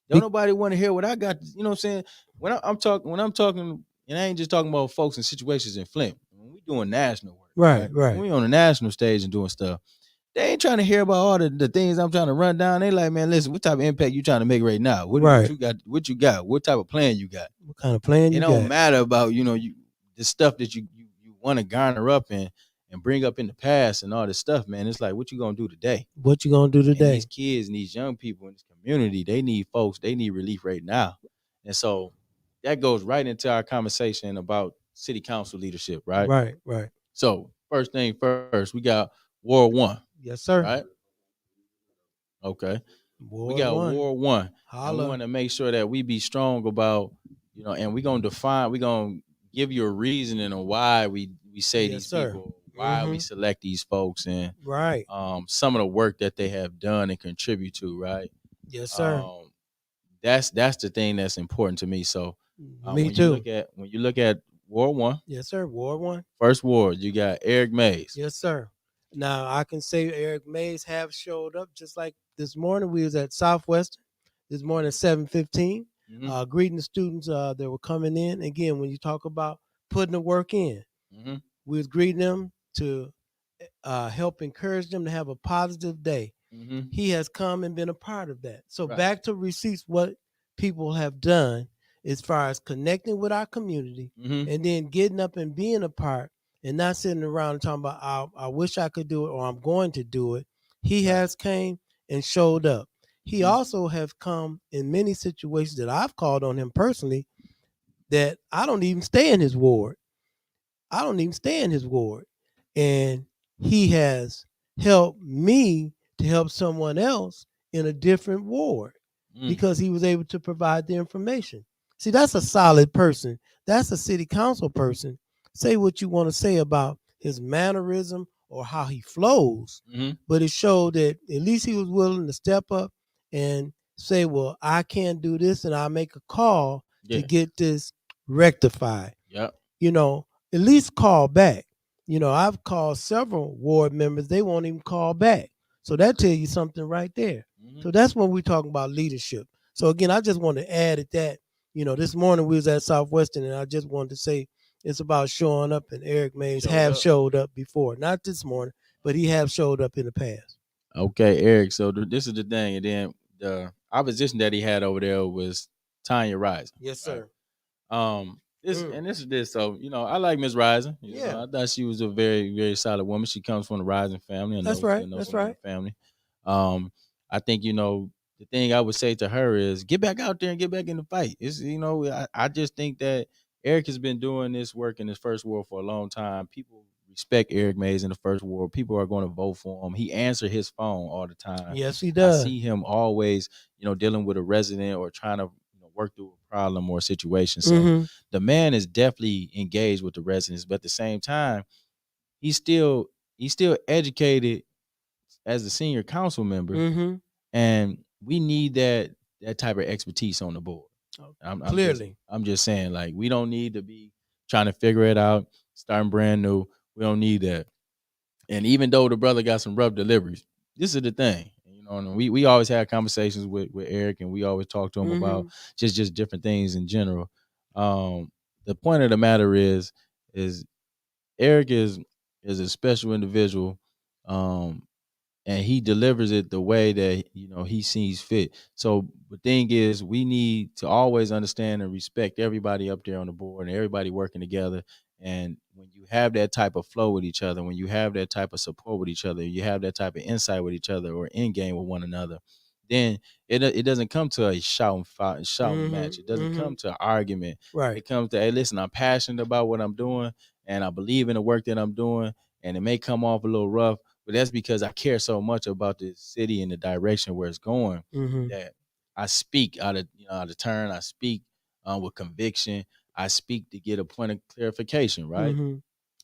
Don't nobody want to hear what I got. You know what I'm saying? When I'm talking, and I ain't just talking about folks in situations in Flint. When we doing national work, right? When we on the national stage and doing stuff, they ain't trying to hear about all the things I'm trying to run down. They like, man, listen, what type of impact you trying to make right now? What you got? What you got? What type of plan you got? What kind of plan you got? It don't matter about the stuff that you want to garner up and bring up in the past and all this stuff, man. It's like, what you gonna do today? What you gonna do today? And these kids and these young people in this community, they need relief right now. And so that goes right into our conversation about city council leadership, right? Right. So first thing first, we got Ward 1. Yes, sir. Right? Okay. Ward we got 1. Ward 1. Holla. And we want to make sure that we be strong about, and we're going to give you a reasoning on why we say these people, why we select these folks, and some of the work that they have done and contribute to, right? Yes, sir. That's the thing that's important to me. So me too. When you look at Ward 1. Yes, sir. Ward 1. First ward, you got Eric Mays. Yes, sir. Now I can say Eric Mays have showed up, just like this morning. We was at Southwestern this morning at 7:15, greeting the students that were coming in. Again, when you talk about putting the work in, we was greeting them to help encourage them to have a positive day. He has come and been a part of that. So back to receipts, what people have done as far as connecting with our community, and then getting up and being a part, and not sitting around and talking about, I wish I could do it, or I'm going to do it. He has came and showed up. He also have come in many situations that I've called on him personally, that I don't even stay in his ward. And he has helped me to help someone else in a different ward because he was able to provide the information. See, that's a solid person. That's a city council person. Say what you want to say about his mannerism or how he flows, but it showed that at least he was willing to step up and say, well, I can't do this, and I'll make a call to get this rectified. Yep. At least call back. I've called several ward members. They won't even call back. So that tell you something right there. Mhm. So that's when we're talking about leadership. So again, I just want to add at that, this morning we was at Southwestern, and I just wanted to say it's about showing up, and Eric Mays showed up before. Not this morning, but he have showed up in the past. Okay, Eric. So this is the thing, and then the opposition that he had over there was Tanya Rising. Yes, sir. This is this. So I like Miss Rising. I thought she was a very, very solid woman. She comes from the Rising family. That's right. That's right. Family. I think the thing I would say to her is get back out there and get back in the fight. It's I just think that Eric has been doing this work in his first ward for a long time. People respect Eric Mays in the first ward. People are going to vote for him. He answers his phone all the time. Yes, he does. I see him always, dealing with a resident or trying to work through a problem or a situation. So the man is definitely engaged with the residents, but at the same time, he's still educated as a senior council member, and we need that type of expertise on the board. Clearly, I'm just saying, like, we don't need to be trying to figure it out, starting brand new. We don't need that. And even though the brother got some rough deliveries, this is the thing. And we always have conversations with Eric, and we always talk to him about just different things in general. The point of the matter is Eric is a special individual, and he delivers it the way that he sees fit. So the thing is, we need to always understand and respect everybody up there on the board and everybody working together. And when you have that type of flow with each other, when you have that type of support with each other, you have that type of insight with each other or in game with one another, then it doesn't come to a shouting match. It doesn't come to an argument. Right. It comes to, hey, listen, I'm passionate about what I'm doing, and I believe in the work that I'm doing, and it may come off a little rough, but that's because I care so much about this city and the direction where it's going that I speak out of turn. I speak with conviction. I speak to get a point of clarification, right?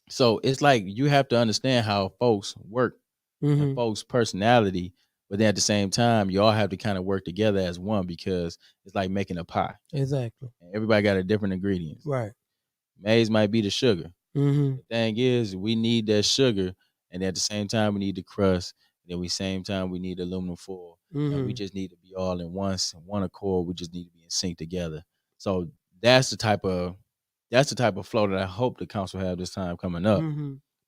So it's like you have to understand how folks work and folks' personality, but then at the same time, you all have to kind of work together as one, because it's like making a pie. Exactly. Everybody got a different ingredients. Right. Maize might be the sugar. The thing is, we need that sugar, and at the same time, we need the crust. And then same time, we need aluminum foil. And we just need to be all in one accord. We just need to be in sync together. So that's the type of flow that I hope the council have this time coming up.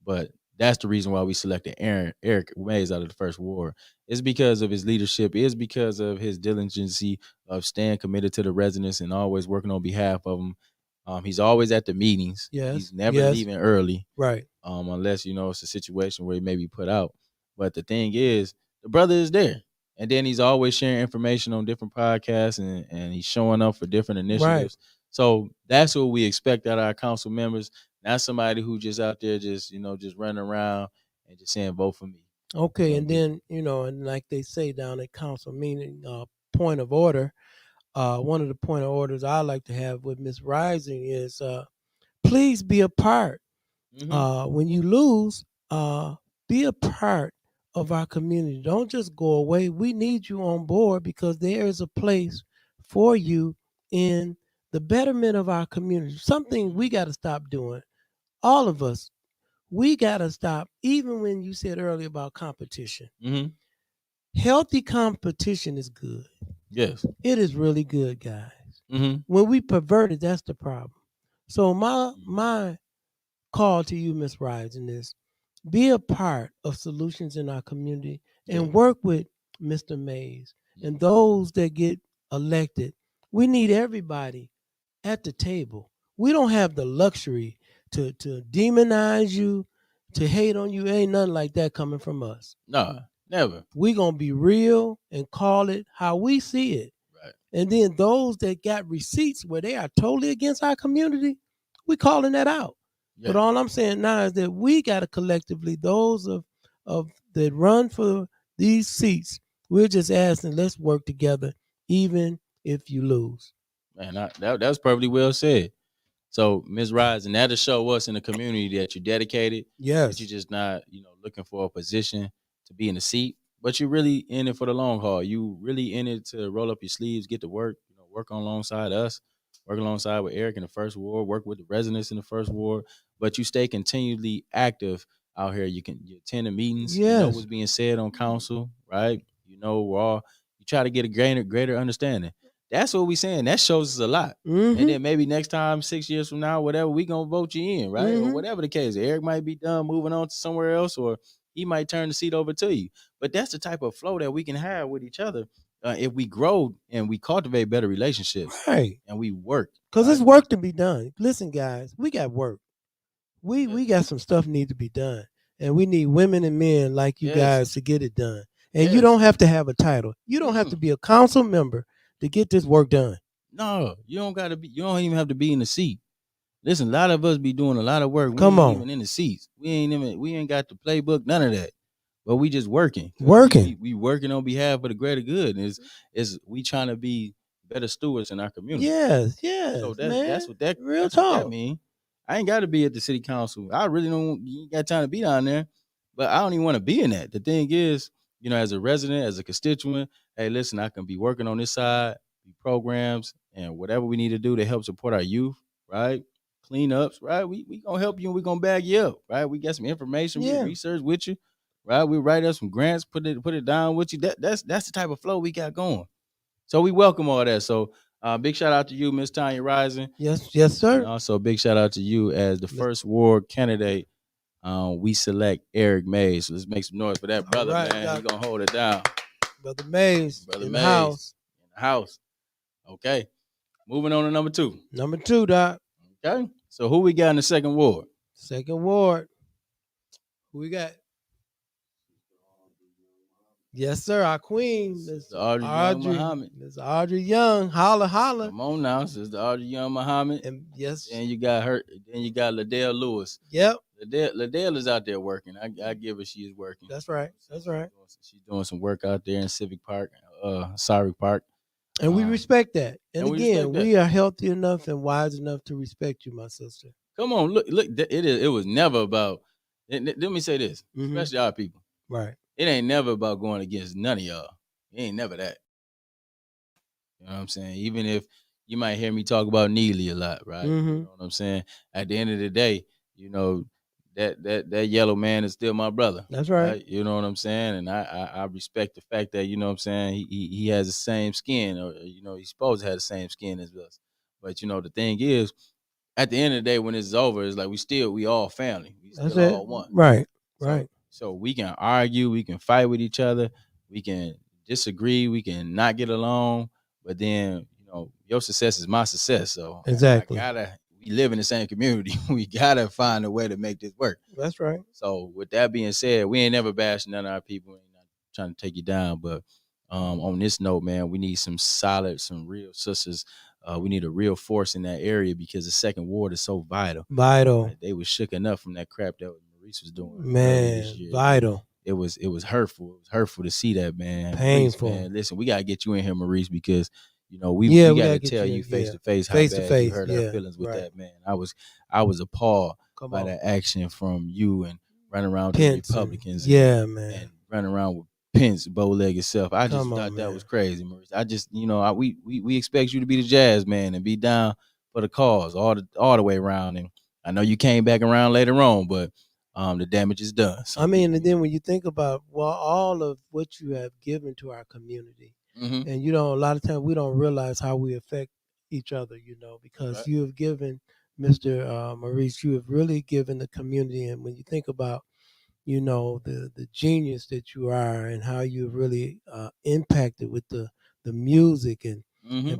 But that's the reason why we selected Eric Mays out of the first ward. It's because of his leadership. It's because of his diligence of staying committed to the residents and always working on behalf of them. He's always at the meetings. Yes. He's never leaving early. Right. Unless, it's a situation where he may be put out. But the thing is, the brother is there. And then he's always sharing information on different podcasts, and he's showing up for different initiatives. Right. So that's what we expect out of our council members. Not somebody who just out there just running around and just saying, vote for me. Okay. And then, and like they say down at council meeting, point of order. One of the point of orders I like to have with Ms. Rising is please be a part. When you lose, be a part of our community. Don't just go away. We need you on board, because there is a place for you in the betterment of our community. Something we got to stop doing. All of us, we got to stop. Even when you said earlier about competition, healthy competition is good. Yes. It is really good, guys. When we pervert it, that's the problem. So my call to you, Ms. Rising, is be a part of solutions in our community and work with Mr. Mays and those that get elected. We need everybody at the table. We don't have the luxury to demonize you, to hate on you. Ain't nothing like that coming from us. No, never. We're going to be real and call it how we see it. Right. And then those that got receipts where they are totally against our community, we calling that out. Yeah. But all I'm saying now is that we got to collectively, those of that run for these seats, we're just asking, let's work together, even if you lose. Man, that was perfectly well said. So, Ms. Rising, that'll show us in the community that you're dedicated. Yes. That you're just not, looking for a position to be in the seat, but you're really in it for the long haul. You really in it to roll up your sleeves, get to work, work alongside us. work alongside with Eric in the first ward, work with the residents in the first ward, but you stay continually active out here. You attend the meetings, you know Yes. what's being said on council, right? You know, you try to get a greater understanding. That's what we saying. That shows us a lot. Mm-hmm. And then maybe next time, 6 years from now, whatever, we gonna vote you in, right? Or Mhm. whatever the case. Eric might be done moving on to somewhere else, or he might turn the seat over to you. But that's the type of flow that we can have with each other if we grow and we cultivate better relationships Right. and we work. Because right? there's work to be done. Listen, guys, we got work. We Yes. got some stuff need to be done. And we need women and men like you Yes. guys to get it done. And you Yes. don't have to have a title. You don't have to be a council member to get this work done. No, you don't gotta be. You don't even have to be in the seat. Listen, a lot of us be doing a lot of work. We Come ain't on. even in the seats. We ain't got the playbook. None of that. But we just working. Working. We working on behalf of the greater good. And is we trying to be better stewards in our community. Yes. So man. that's what that Real that's talk. what that mean. I ain't got to be at the city council. I really don't. You ain't got time to be down there. But I don't even want to be in that. The thing is, you know, as a resident, as a constituent, hey, listen, I can be working on this side, programs, and whatever we need to do to help support our youth, right? Cleanups, right? We gonna help you and we gonna bag you up, right? We got some information, we research with you, right? We write up some grants, put it down with you. That's the type of flow we got going. So we welcome all that. So big shout out to you, Miss Tanya Rising. Yes, sir. And also big shout out to you as the first ward candidate. We select Eric Mays. So let's make some noise for that brother, right, man. He gonna hold it down. Brother Mays. Brother in Mays. The house. In the house. Okay. Moving on to number 2. Number 2, Doc. Okay. So who we got in the second ward? Second ward. Who we got? Yes, sir. Our queen, Miss Audrey Young Muhammad. Miss Audrey Young. Holla. Come on now, Sister Audrey Young Muhammad. And yes. Then you got her. Then you got Ladell Lewis. Yep. Ladell is out there working. I give her she is working. That's right. That's right. She's doing some work out there in Civic Park, Cyric Park. And we respect that. And again, we are healthy enough and wise enough to respect you, my sister. Come on, look. It was never about. Let me say this, especially our people. Right. It ain't never about going against none of y'all. It ain't never that. You know what I'm saying? Even if you might hear me talk about Neely a lot, right? You know what I'm saying? At the end of the day, you know, that yellow man is still my brother. That's right. You know what I'm saying? And I respect the fact that, you know what I'm saying, he has the same skin, or, you know, he's supposed to have the same skin as us. But, you know, the thing is, at the end of the day, when it's over, it's like we all family. We still all one. Right. Right. So we can argue, we can fight with each other, we can disagree, we can not get along, but then, you know, your success is my success. So exactly, we live in the same community. We gotta find a way to make this work. That's right. So with that being said, we ain't never bashing none of our people. We ain't not trying to take you down, but on this note, man, we need some solid, some real sisters. We need a real force in that area because the second ward is so vital. Right? They was shook enough from that crap that Maurice was doing. Man, this year. vital. It was hurtful. It was hurtful to see that, man. Painful. Maurice, man, listen, we gotta get you in here, Maurice, because you know we gotta tell you face to face how bad you hurt our feelings with that, man. I was appalled by that action from you and running around with the Republicans. Man. And running around with Pence, bow-legged self. I just thought that was crazy, Maurice. I just, you know, we expect you to be the jazz man and be down for the cause all the way around. And I know you came back around later on, but the damage is done. So, I mean, and then when you think about all of what you have given to our community, and you know, a lot of times we don't realize how we affect each other, you know, because you have given Mr. Maurice, you have really given the community, and when you think about, you know, the genius that you are and how you've really impacted with the music and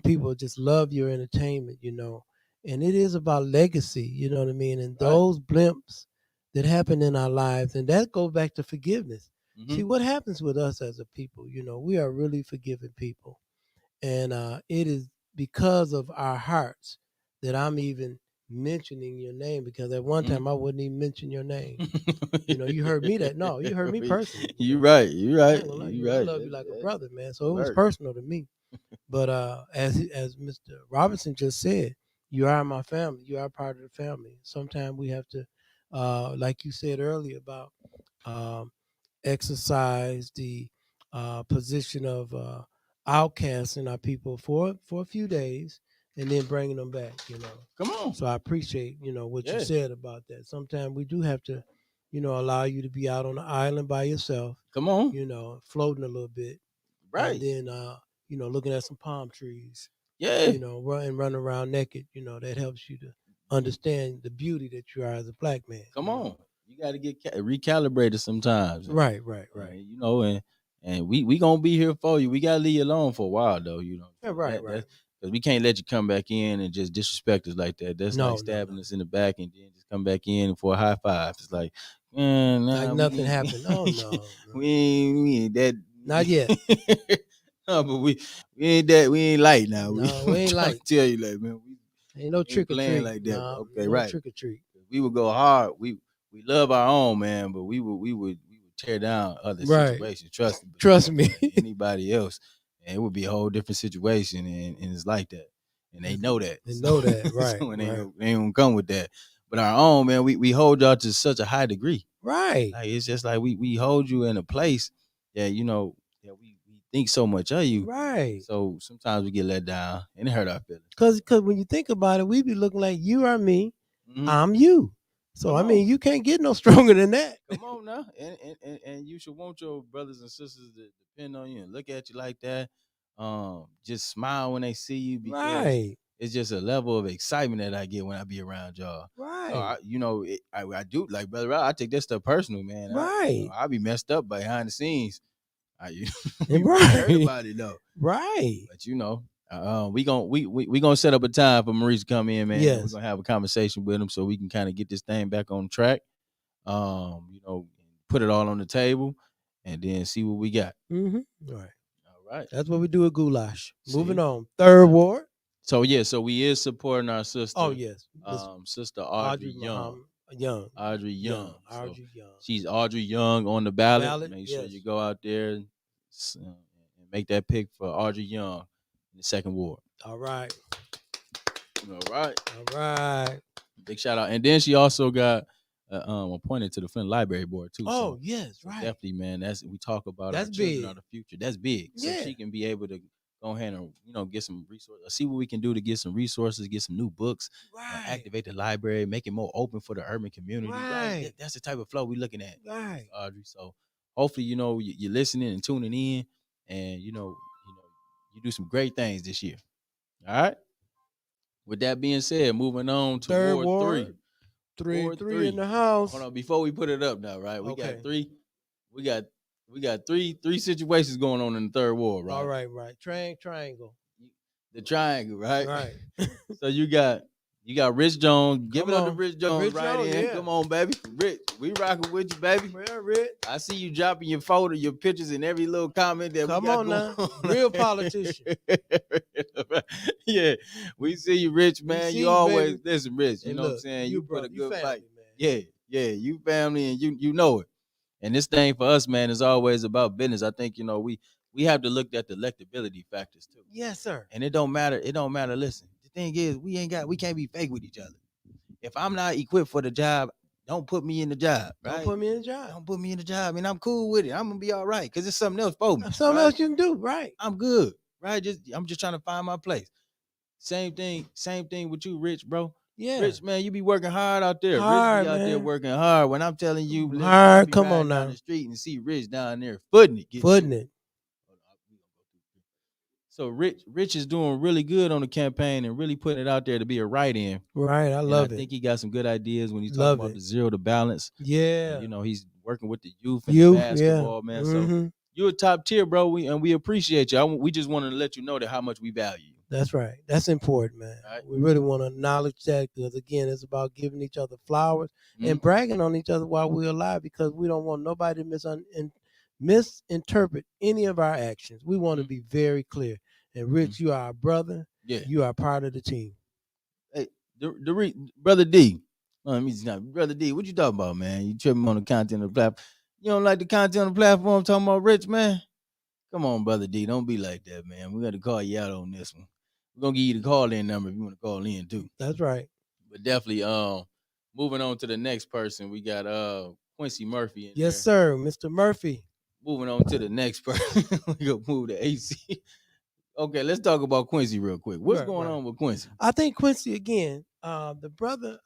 people just love your entertainment, you know, and it is about legacy, you know what I mean, and those blimps that happen in our lives, and that goes back to forgiveness. See, what happens with us as a people, you know, we are really forgiving people, and it is because of our hearts that I'm even mentioning your name, because at one time I wouldn't even mention your name. You know, you heard me you heard me personally. You're right. I love you like a brother, man. So it was personal to me. But as Mr. Robinson just said, you are my family. You are part of the family. Sometimes we have to, like you said earlier, about exercise the position of outcasts in our people for a few days, and then bringing them back. Come on. So I appreciate what Yeah. you said about that. Sometimes we do have to allow you to be out on the island by yourself. Come on. Floating a little bit, Right. and then looking at some palm trees. Yeah. Run around naked. That helps you to understand the beauty that you are as a black man. Come on. You got to get recalibrated sometimes. Right. And we gonna be here for you. We gotta leave you alone for a while though. Yeah, right. Because we can't let you come back in and just disrespect us like that. That's like stabbing us in the back and then just come back in for a high five. It's like, like nothing happened. Oh no, we ain't that. Not yet. No, but we ain't that. We ain't light now. No, we ain't light. Tell you like, man, we ain't no trick or treat like that. Nah, okay, no right. Trick or treat. We would go hard. We love our own, man, but we would tear down other situations. Trust me. Anybody else, and it would be a whole different situation, and it's like that, and they know that. They know that, right? So they ain't gonna come with that. But our own, man, we hold y'all to such a high degree, right? Like it's just like we hold you in a place that that we think so much of you, right? So sometimes we get let down, and it hurt our feelings. Cause when you think about it, we be looking like you are me, I'm you. So I mean, you can't get no stronger than that. Come on now, and you should want your brothers and sisters to depend on you and look at you like that. Just smile when they see you because it's just a level of excitement that I get when I be around y'all. Right. So I do like brother. I take that stuff personal, man. Right. I be messed up behind the scenes. Right. Hurt about it though. Right. But we gonna set up a time for Maurice to come in, man. Yes. We're gonna have a conversation with him so we can kind of get this thing back on track. Put it all on the table and then see what we got. Mm-hmm. All right. That's what we do at Goulash. Moving on. Third Ward. So we is supporting our sister. Oh yes. Sister Audrey Young. Audrey Young. Audrey Young. She's Audrey Young on the ballot. Make sure you go out there and make that pick for Audrey Young in the second ward. All right. All right. Big shout out. And then she also got appointed to the Flint Library Board too. Oh, so, yes, right. Definitely, man. We talk about that's our children big. Are the future. That's big. So she can be able to go ahead and get some resources. See what we can do to get some resources, get some new books, activate the library, make it more open for the urban community. Right. That's the type of flow we're looking at. Right. Audrey. So hopefully, you're listening and tuning in, and you do some great things this year. All right. With that being said, moving on to Third Ward 3. Ward 3 in the house. Hold on, before we put it up now, right? We got three. We got three situations going on in the third ward, right? All right. Triangle. The triangle, right? Right. So you got Rich Jones. Give it up to Rich Jones Jones, in. Yeah. Come on, baby. Rich, we rocking with you, baby. Well, Rich. I see you dropping your photo, your pictures, and every little comment that Come we got on now. Real politician. Yeah. We see you, Rich, man. You always listen, Rich. You know what I'm saying? You put a good family, fight. Man. Yeah. You family, and you know it. And this thing for us, man, is always about business. I think, we have to look at the electability factors too. Yes, sir. And it don't matter. Listen, the thing is, we can't be fake with each other. If I'm not equipped for the job, don't put me in the job. Right? Don't put me in the job. Don't put me in the job. And I'm cool with it. I'm gonna be all right because it's something else for me. Something else you can do, right? I'm good, right? I'm just trying to find my place. Same thing with you, Rich, bro. Yeah. Rich, man, you be working hard out there. Hard, Rich be out there working hard. When I'm telling you, hard, come on now. Down the street and see Rich down there footing it. So Rich is doing really good on the campaign and really putting it out there to be a write-in. Right, I love it. I think he got some good ideas when he's talking about the zero to balance. Yeah. And, he's working with the youth and the basketball, man. Mm-hmm. So you're a top tier, bro. We appreciate you. We just wanted to let you know that how much we value you. That's right. That's important, man. Right. We really want to acknowledge that because, again, it's about giving each other flowers and bragging on each other while we're alive because we don't want nobody to misinterpret any of our actions. We want to be very clear. And Rich, you are our brother. Yeah. You are part of the team. Hey, Brother D. Brother D, what you talking about, man? You tripping on the content of the platform. You don't like the content on the platform talking about Rich, man? Come on, Brother D. Don't be like that, man. We got to call you out on this one. We're going to give you the call-in number if you want to call in, too. That's right. But definitely, moving on to the next person, we got Quincy Murphy. Yes, sir, Mr. Murphy. Moving on to the next person, we gonna move to AC. Okay, let's talk about Quincy real quick. What's Right, going right. on with Quincy? I think Quincy again, the brother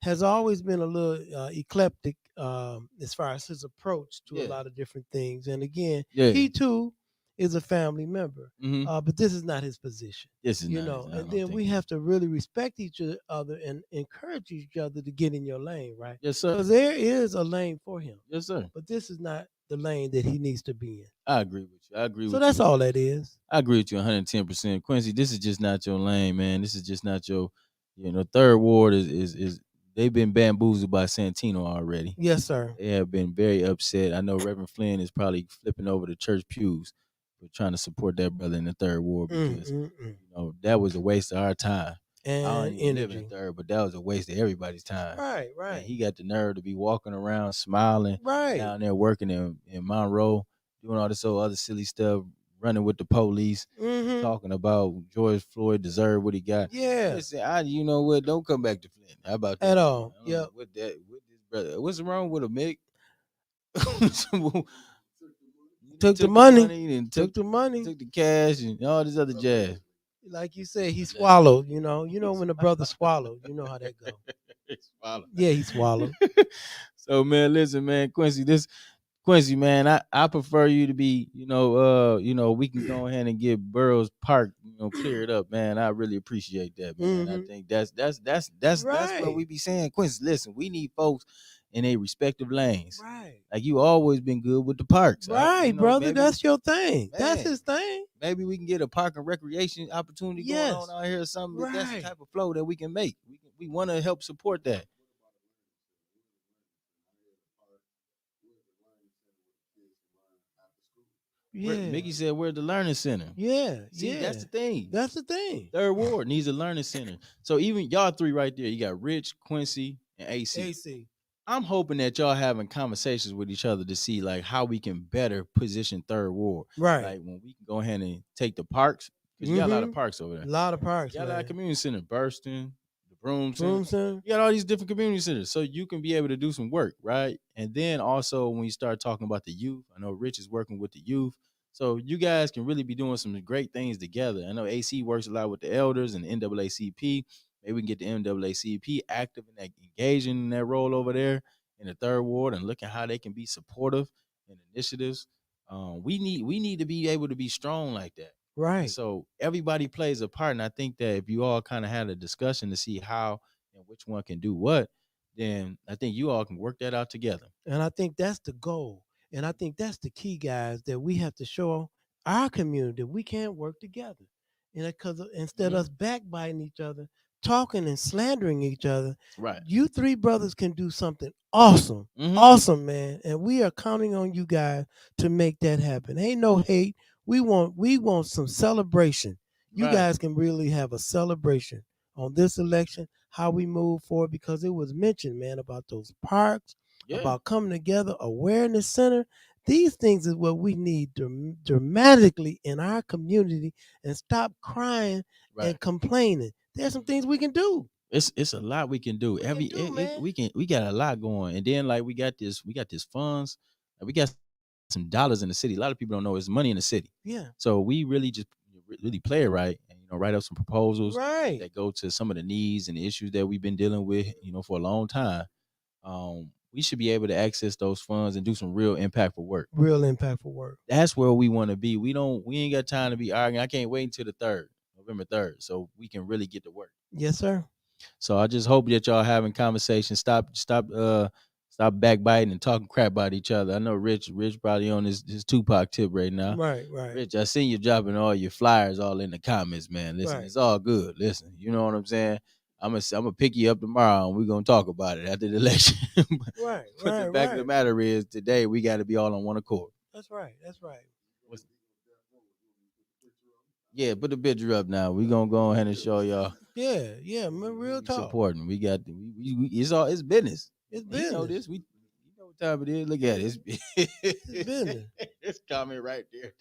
has always been a little eclectic as far as his approach to a Yeah. lot of different things. And again, Yeah. he too is a family member, Mm-hmm. but this is not his position. This is You not. know, I and don't then think we it have is. to really respect each other and encourage each other to get in your lane, right? Yes, sir. Because there is a lane for him, Yes, sir. but this is not the lane that he needs to be in. I agree with you. I agree So with that's you. all that is. I agree with you 110%. Quincy, this is just not your lane, man. This is just not your, third ward is they've been bamboozled by Santino already. Yes, sir. They have been very upset. I know Reverend Flynn is probably flipping over the church pews for trying to support that brother in the third ward because that was a waste of our time. I don't And even live in energy. the third, but that was a waste of everybody's time. Right, And right. he got the nerve to be walking around smiling Right. down there working in Monroe, doing all this other silly stuff, running with the police, talking about George Floyd deserved what he got. Yeah. Listen, you know what? Don't come back to Flint. How about that? At all. I don't know what this brother. What's wrong with him, Mick? Took the the money. and Took the money. took the cash and all this other jazz. Like you said, he swallowed. You know when the brother swallowed. You know how that go. Yeah, he swallowed. So man, listen, man, Quincy, man, I prefer you to be, we can go ahead and get Burroughs Park, cleared up, man. I really appreciate that, man. I think that's what Right. we be saying. Quincy, listen, we need folks in their respective lanes. Right. Like you always been good with the parks. Right, brother. Maybe, That's your thing. That's man, his thing. maybe we can get a park and recreation opportunity Yes. going on out here or something. That's the Right. type of flow that we can make. We want to help support that. Yeah. Mickey said, "Where's the learning center?" Yeah. See, yeah. that's the thing. That's the thing. Third ward needs a learning center. So even y'all three right there, you got Rich, Quincy, and AC. AC. I'm hoping that y'all having conversations with each other to see like how we can better position third ward. Right. Like when we can go ahead and take the parks, because you got a lot of parks over there. A lot of parks. You got a lot man. of community center, Burston, the Broom Center. Broom Center. You got all these different community centers, so you can be able to do some work, right? And then also when you start talking about the youth, I know Rich is working with the youth. So you guys can really be doing some great things together. I know AC works a lot with the elders and the NAACP. Maybe we can get the NAACP active and engaging in that role over there in the third ward and look at how they can be supportive in initiatives. We need to be able to be strong like that. Right. And so everybody plays a part. And I think that if you all kind of had a discussion to see how and which one can do what, then I think you all can work that out together. And I think that's the goal. And I think that's the key, guys, that we have to show our community we can't work together. And because instead of us backbiting each other, talking and slandering each other, Right. you three brothers can do something awesome. Awesome, man. And we are counting on you guys to make that happen. Ain't no hate. We want some celebration. You Right. guys can really have a celebration on this election, how we move forward, because it was mentioned, man, about those parks, about coming together, awareness center. These things is what we need dramatically in our community, and stop crying and complaining. There's some things we can do. It's a lot we can do. We got a lot going. And then like we got this funds. We got some dollars in the city. A lot of people don't know it's money in the city. Yeah. So we really just really play it right and write up some proposals Right. that go to some of the needs and the issues that we've been dealing with, for a long time. We should be able to access those funds and do some real impactful work. Real impactful work. That's where we want to be. We ain't got time to be arguing. I can't wait until the November 3rd, so we can really get to work. Yes, sir. So I just hope that y'all having conversations. Stop backbiting and talking crap about each other. I know Rich probably on his Tupac tip right now. Right. Rich, I seen you dropping all your flyers all in the comments, man. Listen, It's all good. Listen, you know what I'm saying? I'm gonna pick you up tomorrow and we're gonna talk about it after the election. Right. But the fact of the matter is today we gotta be all on one accord. That's right. Yeah, put the picture up now. We're gonna go ahead and show y'all. Yeah, man, real talk. Supporting. We got it's business. It's business. You know this. You know what time it is. Look at it. It's business. It's comment right there.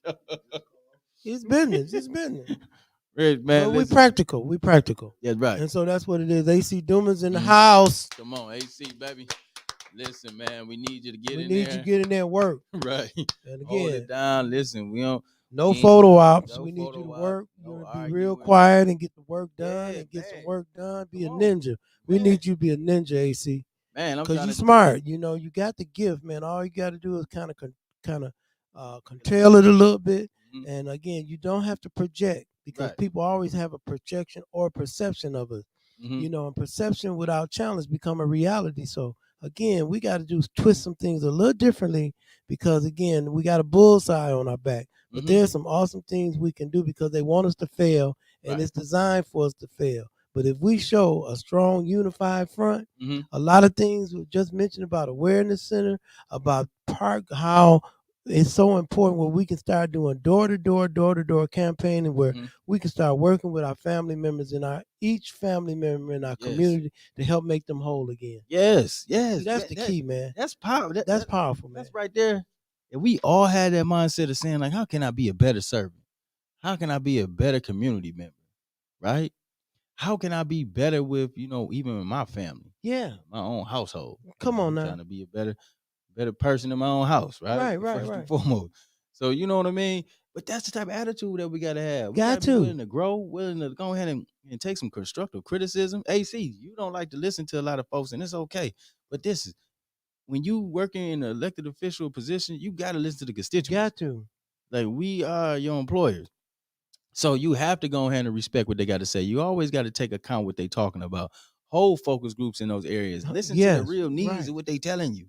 It's business. Rich, man. Well, we practical. Yeah, right. And so that's what it is. AC Dumas in the house. Come on, AC, baby. Listen, man, we need you to get in there. We need you to get in there and work. Right. And again, hold it down. Listen, we No We ain't photo doing ops. no We need you to photo op, work. You no to be real arguing. quiet and get the work done Yeah, and get some man. work done. Be Come a on, ninja. We man. need you to be a ninja, AC. Man, I'm Cause trying you to smart. You know, you got the gift, man. All you got to do is kind of control it a little bit. Mhm. And again, you don't have to project because Right. people always have a projection or perception of us. Mhm. You know, and perception without challenge become a reality. So again, we got to do twist some things a little differently because again, we got a bullseye on our back. But Mhm. there's some awesome things we can do because they want us to fail, and Right. it's designed for us to fail. But if we show a strong, unified front, Mhm. a lot of things we just mentioned about awareness center, about park, how it's so important where we can start doing door-to-door campaigning where Mhm. we can start working with our family members in our each family member in our Yes. community to help make them whole again. Yes. See, Yes. that's the key, man. That's power. That's powerful, man. That's right there. If we all had that mindset of saying, like, how can I be a better servant? How can I be a better community member? Right? How can I be better with, even my family, Yeah. my own household? Come on I'm now. trying to be a better person in my own house, right? Right. First and foremost. So you know what I mean? But that's the type of attitude that we gotta have. We Got gotta be to. willing to grow, willing to go ahead and take some constructive criticism. AC, you don't like to listen to a lot of folks, and it's okay. But this is when you working in an elected official position, you gotta listen to the constituents. Got to. Like we are your employers. So you have to go ahead and respect what they got to say. You always got to take account what they talking about. Hold focus groups in those areas. Listen to the Yes. real needs Right. of what they telling you.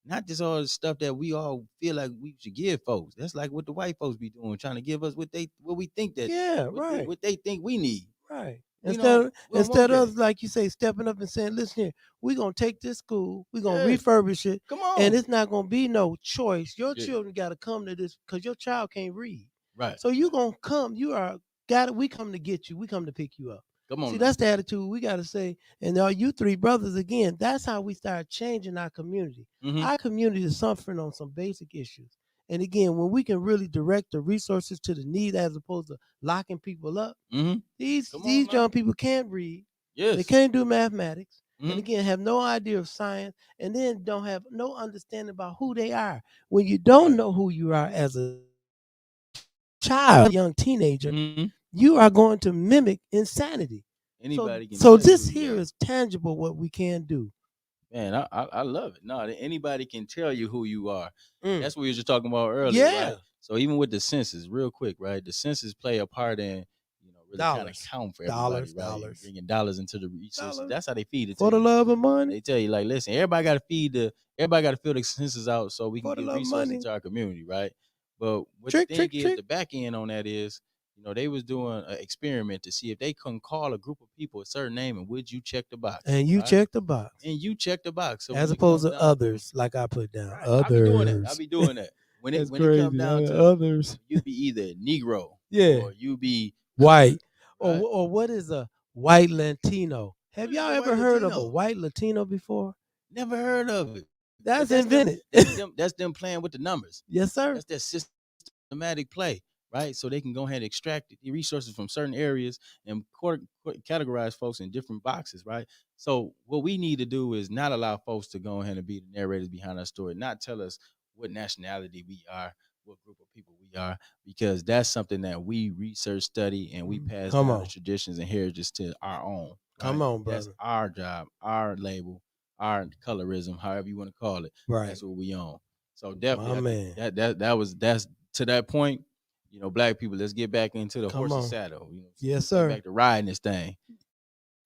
Not just all the stuff that we all feel like we should give folks. That's like what the white folks be doing, trying to give us what we think that Yeah. Right. what they think we need. Right. We don't want Instead that. of like you say, stepping up and saying, "Listen here, we're gonna take this school, we're gonna Yes. refurbish it, Come and on. it's not gonna be no choice. Your Yeah. children got to come to this because your child can't read. Right. So you gonna come. You are got it. We come to get you. We come to pick you up. Come on See, now. that's the attitude we got to say. And all you three brothers again. That's how we start changing our community. Mm-hmm. Our community is suffering on some basic issues. And again, when we can really direct the resources to the need as opposed to locking people up, Mm-hmm. these Come on these now. young people can't read. They Yes. can't do mathematics. And Mm-hmm. again, have no idea of science, and then don't have no understanding about who they are. When you don't Right. know who you are as a child, young teenager, Mm-hmm. you are going to mimic insanity. Anybody can So tell you this who you here are. is tangible what we can do. Man, I love it. No, anybody can tell you who you are. Mm. That's what we were just talking about earlier, Yeah. right? So even with the census, real quick, right? The census play a part in, really kind of Dollars. count for Dollars, everybody, right? And dollars. bringing dollars into the resources. Dollars. That's how they feed it to For the you. love of money. They tell you, like, listen, everybody got to fill the census out so we can For the get love of resources money. to our community, right? But what the Trick, thing trick, is, trick. the back end on that is, they was doing an experiment to see if they couldn't call a group of people a certain name and would you check the box. And you right? check the box. And you check the box. So As when it opposed comes to down, others, like I put down. right, Others. I'll be doing that. When That's it comes crazy. down to Others. you be either Negro, Yeah. or you be White. colored, right? Or what is a white Latino? Have What is y'all a ever white heard of a Latino? white Latino before? Never heard of it. That's But invented. That's them playing with the numbers. Yes, sir. That's their systematic play, right? So they can go ahead and extract the resources from certain areas and categorize folks in different boxes, right? So what we need to do is not allow folks to go ahead and be the narrators behind our story, not tell us what nationality we are, what group of people we are, because that's something that we research, study, and we pass Come down on. the traditions and heritages to our own. Come right? on, That's brother. our job, our label, our colorism, however you want to call it. Right. That's what we own. So My definitely, I man. think that's to that point. Black people, let's get back into the Come horse's on. saddle. Yes, Let's sir. get back to riding this thing,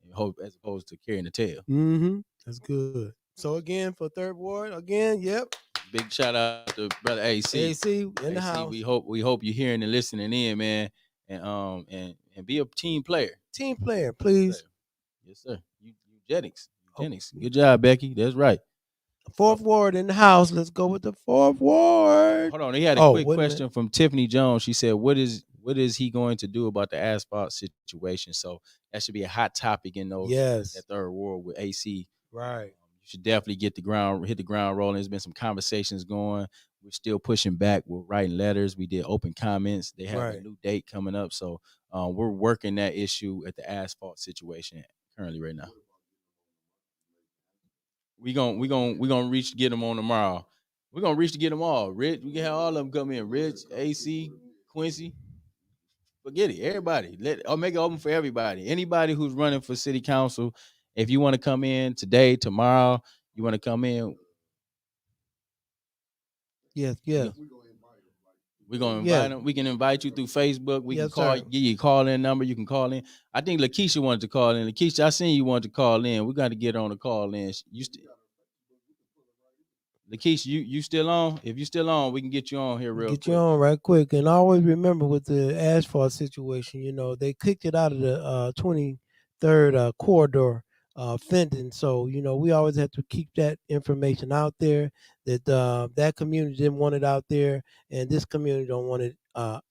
and hope as opposed to carrying the tail. Mm-hmm. That's good. So again, for Third Ward, yep. Big shout out to brother AC. AC in the house. We hope you're hearing and listening in, man, and be a team player. Team player, please. Yes, sir. Eugenics. Good job, Becky. That's right. Fourth Ward in the house. Let's go with the Fourth Ward. Hold on. He had a quick question from Tiffany Jones. She said, what is he going to do about the asphalt situation? So that should be a hot topic in that Third Ward with AC. Right. You should definitely hit the ground rolling. There's been some conversations going. We're still pushing back. We're writing letters. We did open comments. They have a new date coming up. So we're working that issue at the asphalt situation currently right now. We're gonna reach to get them on tomorrow. We're gonna reach to get them all. Rich, we can have all of them come in. Rich, AC, Quincy. Forget it. Everybody. I'll make it open for everybody. Anybody who's running for city council, if you want to come in today, tomorrow, you want to come in. Yes. We're gonna invite them. We can invite you through Facebook. We can call, sir. give you a call-in number. You can call in. I think Lakeisha wanted to call in. Lakeisha, I seen you wanted to call in. We got to get on the call in. Lakeisha, you still on? If you still on, we can get you on here real quick. Get you on right quick. And always remember with the asphalt situation, they kicked it out of the 23rd corridor, Fenton. So, we always have to keep that information out there that that community didn't want it out there, and this community don't want it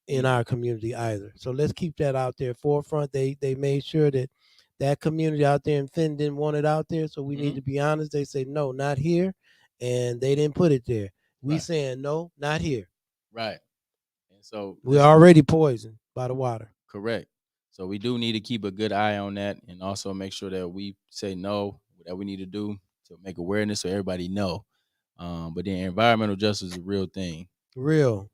in our community either. So let's keep that out there forefront. They made sure that community out there in Fenton didn't want it out there. So we need to be honest. They say, no, not here. And they didn't put it there. We saying no, not here. Right. And so we're already poisoned by the water. Correct. So we do need to keep a good eye on that, and also make sure that we say no, that we need to do to make awareness so everybody know. But then environmental justice is a real thing. Real.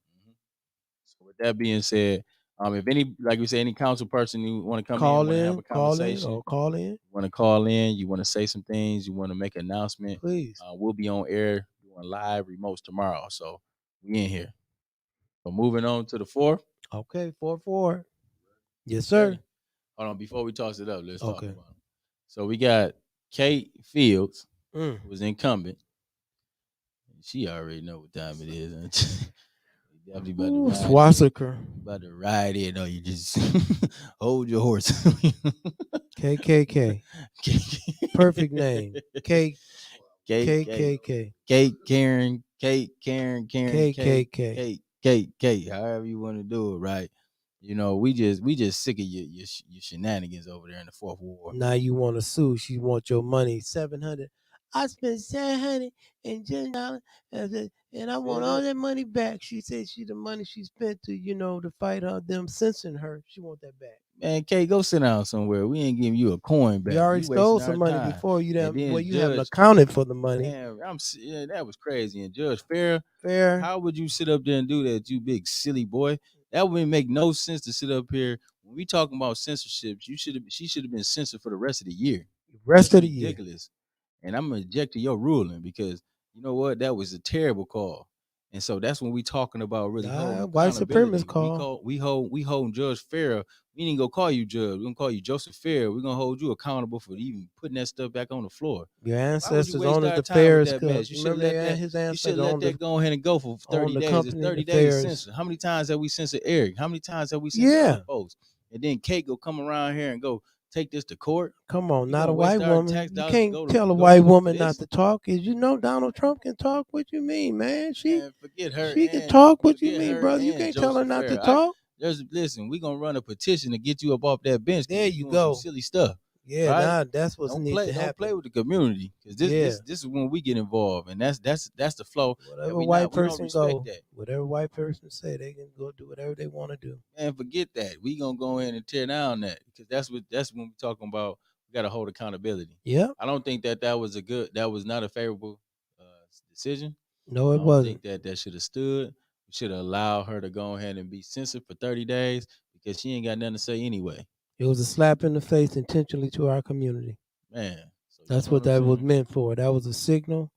So with that being said, if any, like we say, any council person you want to come in, want to have a conversation, call in. Want to call in, you want to say some things, you want to make an announcement, please. We'll be on air doing live remotes tomorrow. So we in here. So moving on to the 4th. Okay, 4-4. Yes, sir. Okay. Hold on, before we toss it up, let's talk about it. So we got Kate Fields, who was incumbent. She already know what time it is. Definitely Swastika. About to ride in. No, you just hold your horse. KKK. Perfect name. KKK. Kate Karen. KKK. Kate. However you want to do it, right? We just sick of your shenanigans over there in the 4th Ward. Now you want to sue? She want your money, $700. I spent $710, and I want all that money back. She said the money she spent to fight them censoring her. She want that back. Man, Kate, go sit down somewhere. We ain't giving you a coin back. You already stole some money before. You haven't accounted for the money. Man, that was crazy. And Judge Fair, how would you sit up there and do that, you big silly boy? That wouldn't make no sense to sit up here. When we talking about censorship, she should have been censored for the rest of the year. Ridiculous. And I'm gonna object to your ruling because you know what? That was a terrible call. And so that's when we talking about really white supremacist call. We hold Judge Fair. We ain't gonna call you judge. We're gonna call you Joseph Fair. We're gonna hold you accountable for even putting that stuff back on the floor. Your ancestors honored the Fairs Cup. You should let that go ahead and go for 30 days. It's 30 days censored. How many times have we censored Eric? How many times have we censored other folks? And then Kate go come around here and go take this to court. Come on, not a white woman. You can't tell a white woman not to talk. Is Donald Trump can talk? What you mean, man? Forget her. She can talk. What you mean, brother? You can't tell her not to talk. Listen, we're gonna run a petition to get you up off that bench. There you go. Silly stuff. Yeah, right? That's what's needs to happen. Don't play with the community because this is when we get involved, and that's the flow. Whatever white person go, whatever white person say, they can go do whatever they want to do. And forget that. We gonna go in and tear down that because that's when we're talking about. We got to hold accountability. Yeah, I don't think that was not a favorable decision. No, it wasn't. I think that should have stood. We should have allowed her to go ahead and be censored for 30 days because she ain't got nothing to say anyway. It was a slap in the face intentionally to our community. Man. So that's what that was meant for. That was a signal.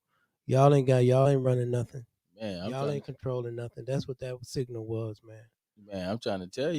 Y'all ain't running nothing. Man, y'all ain't controlling nothing. That's what that signal was, man. Man, I'm trying to tell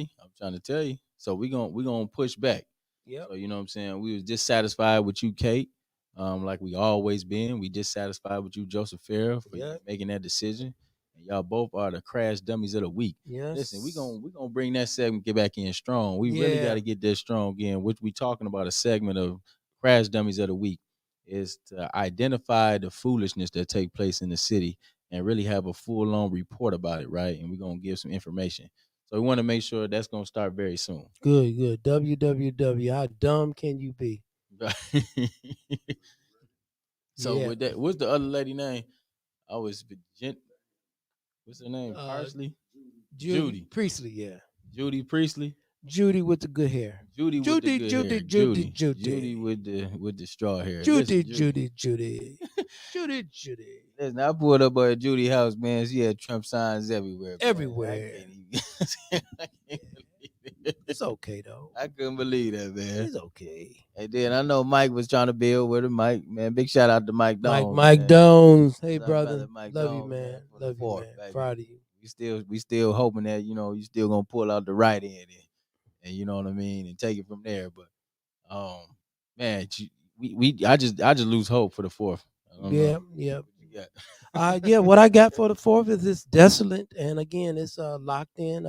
you. So we gonna push back. Yeah. So you know what I'm saying? We was dissatisfied with you, Kate. Like we always been. We dissatisfied with you, Joseph Fair, for making that decision. And y'all both are the crash dummies of the week. Yes. Listen, we gonna bring that segment, get back in strong. We really got to get that strong again. Which we talking about a segment of crash dummies of the week is to identify the foolishness that take place in the city and really have a full-on report about it, right? And we're gonna give some information. So we want to make sure that's gonna start very soon. Good. www. How dumb can you be? So with that, what's the other lady name? What's her name? Parsley? Judy Priestley, yeah. Judy Priestley? Judy with the good hair. Judy with the straw hair. Judy. Listen, I pulled up at Judy house, man. She had Trump signs everywhere. Everywhere. It's okay though. I couldn't believe that, man. It's okay. And then I know Mike was trying to build with him. Mike, man, big shout out to Mike Dones. Mike man. Dones. Hey, That's our brother. Mike Love Dones, you, man. for the Love you, fourth, man. baby. Proud of you. We still hoping that you still gonna pull out the right end and you know what I mean, and take it from there. But man, I just lose hope for the fourth. I don't know. Yeah. Yeah. Yeah, what I got for the fourth is it's desolate, and again, it's locked in.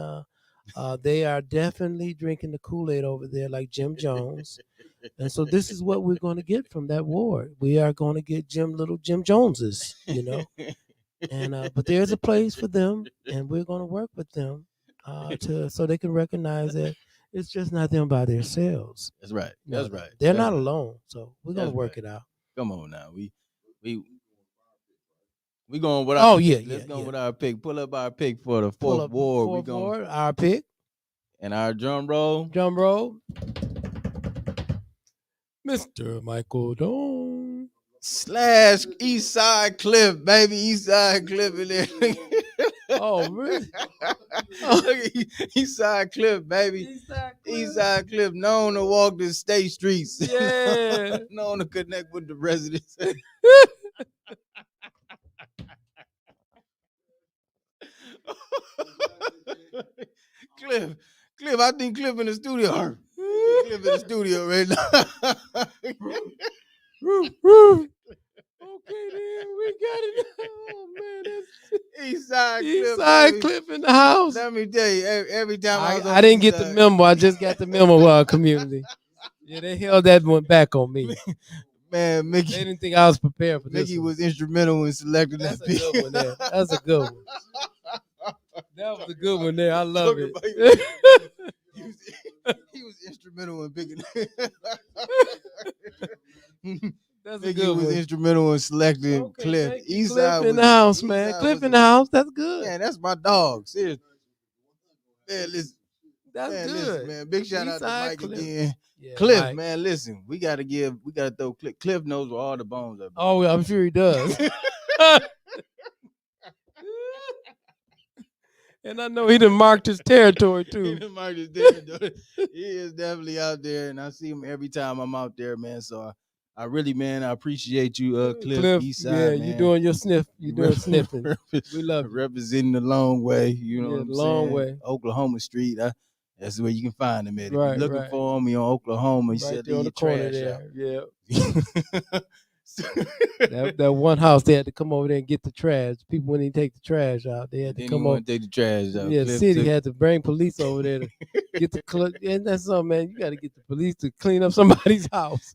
They are definitely drinking the Kool-Aid over there, like Jim Jones, and so this is what we're going to get from that ward. We are going to get little Jim Joneses, and but there's a place for them, and we're going to work with them so they can recognize that it's just not them by themselves. That's right. No, That's right. They're That's not right. alone, so we're going to work it out. Come on now, we going with our let's go with our pick. Pull up our pick for the fourth ward. Fourth ward, our pick. And our drum roll. Mr. Michael Doan / Eastside Cliff, baby. Eastside Cliff in there. Oh, really? Eastside Cliff, baby. Eastside Cliff, known to walk the state streets. Yeah. Known to connect with the residents. Cliff, I think Cliff in the studio. Cliff in the studio right now. Okay, then we got it. Oh man, that's Eastside Cliff in the house. Let me tell you, every time I didn't get the memo. I just got the memo. Community. Yeah, they held that one back on me. Man, Mickey. They didn't think I was prepared for this. Mickey was instrumental in selecting That's that a pick. good one there. That's a good one. That was a good one there. I love it. He was instrumental in picking. That's a Mickey good was one. instrumental in selecting Okay, Cliff. thank you, Eastside Cliff in the house, man. Cliff in the house. That's good. Man, that's my dog. Seriously. Man, listen. That's Man, good. listen, man. Big shout out to Eastside Mike Cliff. again. Yeah, Cliff, Mike. man, listen. We gotta throw Cliff. Cliff knows where all the bones are. Oh, I'm sure he does. And I know he done marked his territory too. He done marked his territory. He is definitely out there, and I see him every time I'm out there, man. So I really, man, I appreciate you, Cliff Eastside, yeah, man. you doing your sniff. You doing sniffing. We love you. Representing the long way, you know what I'm long saying? way. Oklahoma Street. That's where you can find him at. If Right, you're looking for him, you're on Oklahoma. You right said there on your the corner trash there. out. Yeah. that one house, they had to come over there and get the trash. People, when they take the trash out, they had to come over. Take the trash out. Yeah, the city had to bring police over there to get the and that's something, man. You got to get the police to clean up somebody's house.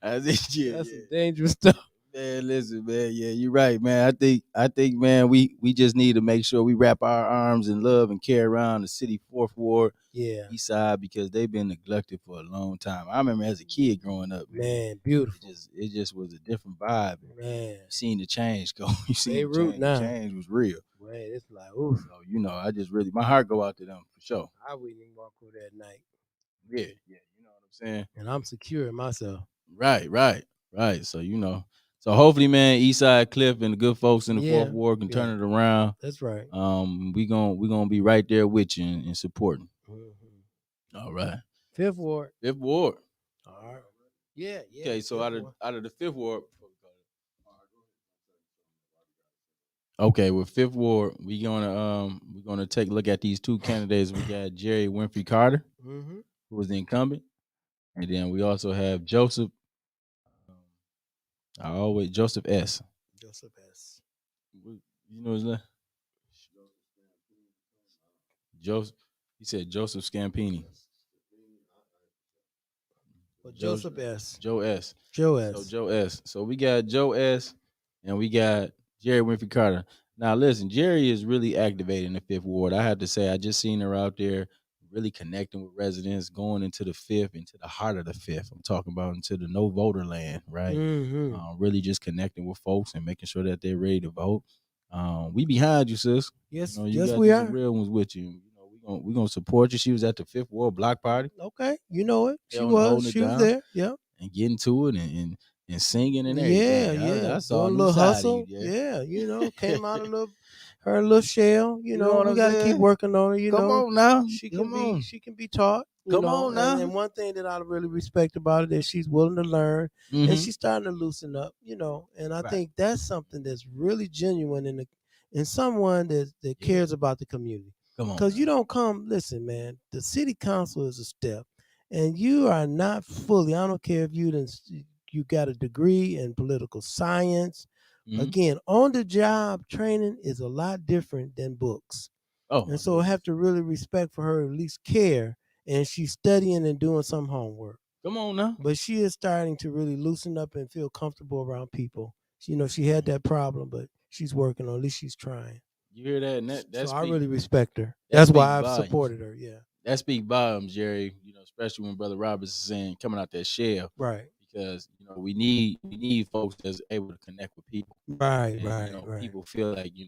That's some dangerous stuff. Man, listen, man. Yeah, you're right, man. I think, man, we just need to make sure we wrap our arms in love and care around the city fourth ward, east side, because they've been neglected for a long time. I remember as a kid growing up, man, beautiful. It just was a different vibe. Man, you seen the change go. You seen the change. Now. The change was real. Man, it's like, ooh. So, I just really, my heart go out to them for sure. I wouldn't even walk over that night. Yeah, you know what I'm saying. And I'm secure in myself. Right. So So hopefully, man, Eastside Cliff and the good folks in the fourth ward can turn it around. That's right. We gonna be right there with you and supporting. Mm-hmm. All right. Fifth ward. All right. Yeah. Okay, so out of the fifth ward. Okay, with fifth ward, we're gonna take a look at these two candidates. We got Jerry Winfrey Carter, who was the incumbent, and then we also have Joseph. Joseph S. You know his name? Joseph. He said Joseph Scampini. Joseph S. Joe S. So Joe S. So we got Joe S. and we got Jerry Winfrey Carter. Now listen, Jerry is really activated in the fifth ward. I have to say, I just seen her out there really connecting with residents, going into the fifth, into the heart of the fifth. I'm talking about into the no voter land, right? Really just connecting with folks and making sure that they're ready to vote. We behind you, sis. Yes, you got we are. Real ones with you. We're gonna support you. She was at the fifth ward block party. Okay, you know it. She was there. Yeah, and getting to it and singing and everything. Yeah. I saw a little hustle. Yeah, came out a little. her little shell. You know, what we I'm got to keep saying? working on her. You Come know, on now. she Come can on. be taught. You Come know, on now. and one thing that I really respect about it is she's willing to learn, and she's starting to loosen up. You know, and I Right. think that's something that's really genuine in someone that cares about the community. Come on. Because you don't come. Listen, man, the city council is a step, and you are not fully. I don't care if you got a degree in political science. Again, on the job training is a lot different than books. Oh, And so I have to really respect for her, at least care, and she's studying and doing some homework. come on now. But she is starting to really loosen up and feel comfortable around people. You know, she had that problem, but she's working on. At least she's trying. You hear that? And So I speak, really respect her. that That's speak why I've volumes. supported her. Yeah. That speak volumes, Jerry. You know, especially when Brother Roberts is saying coming out that shell. Right. Because you know we need folks that's able to connect with people. Right. And Right. you know, Right. people feel like you're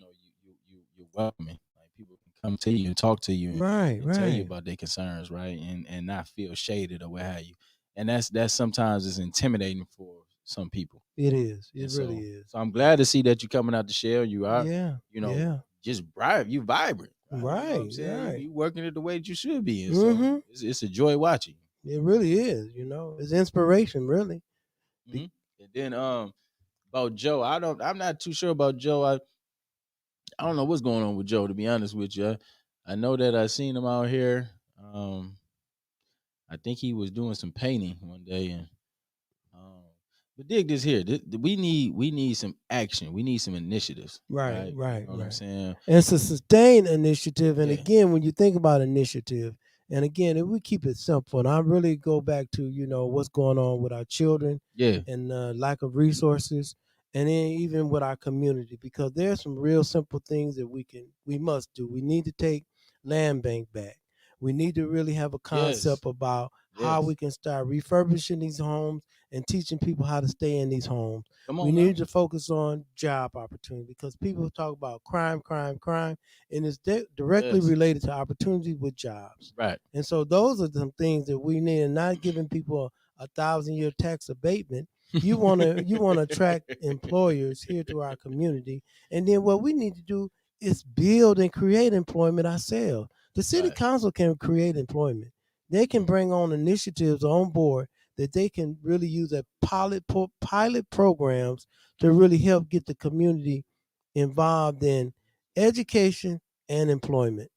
welcoming. Like people can come to you and talk to you and, Right. and tell you Right. about their concerns, right? And not feel shaded or what have you. And that's sometimes is intimidating for some people. It is. And It so, really is. So I'm glad to see that you coming out the shell. You are, Yeah. you know, Yeah. just vibrant. You vibrant. Right. You know what I'm Right. saying? Right. You working it the way that you should be. And Mm-hmm. so it's a joy watching. It really is. You know, it's inspiration, really. And then about Joe, I'm not too sure about Joe. I don't know what's going on with Joe, to be honest with you. I know that I seen him out here. I think he was doing some painting one day, and but dig this here. We need some action. We need some initiatives. Right. Right. You know what I'm Right. saying? And it's a sustained initiative. And Yeah. again, when you think about initiative, and again, if we keep it simple, and I really go back to, you know, what's going on with our children Yeah. and lack of resources, and then even with our community, because there's some real simple things that we must do. We need to take land bank back. We need to really have a concept about how we can start refurbishing these homes and teaching people how to stay in these homes. Come on We now. need to focus on job opportunity because people talk about crime, and it's directly related to opportunity with jobs. Right. And so those are some things that we need, and not giving people a 1,000-year tax abatement. You want to attract employers here to our community, and then what we need to do is build and create employment ourselves. The city council can create employment. They can bring on initiatives on board that they can really use as pilot programs to really help get the community involved in education and employment.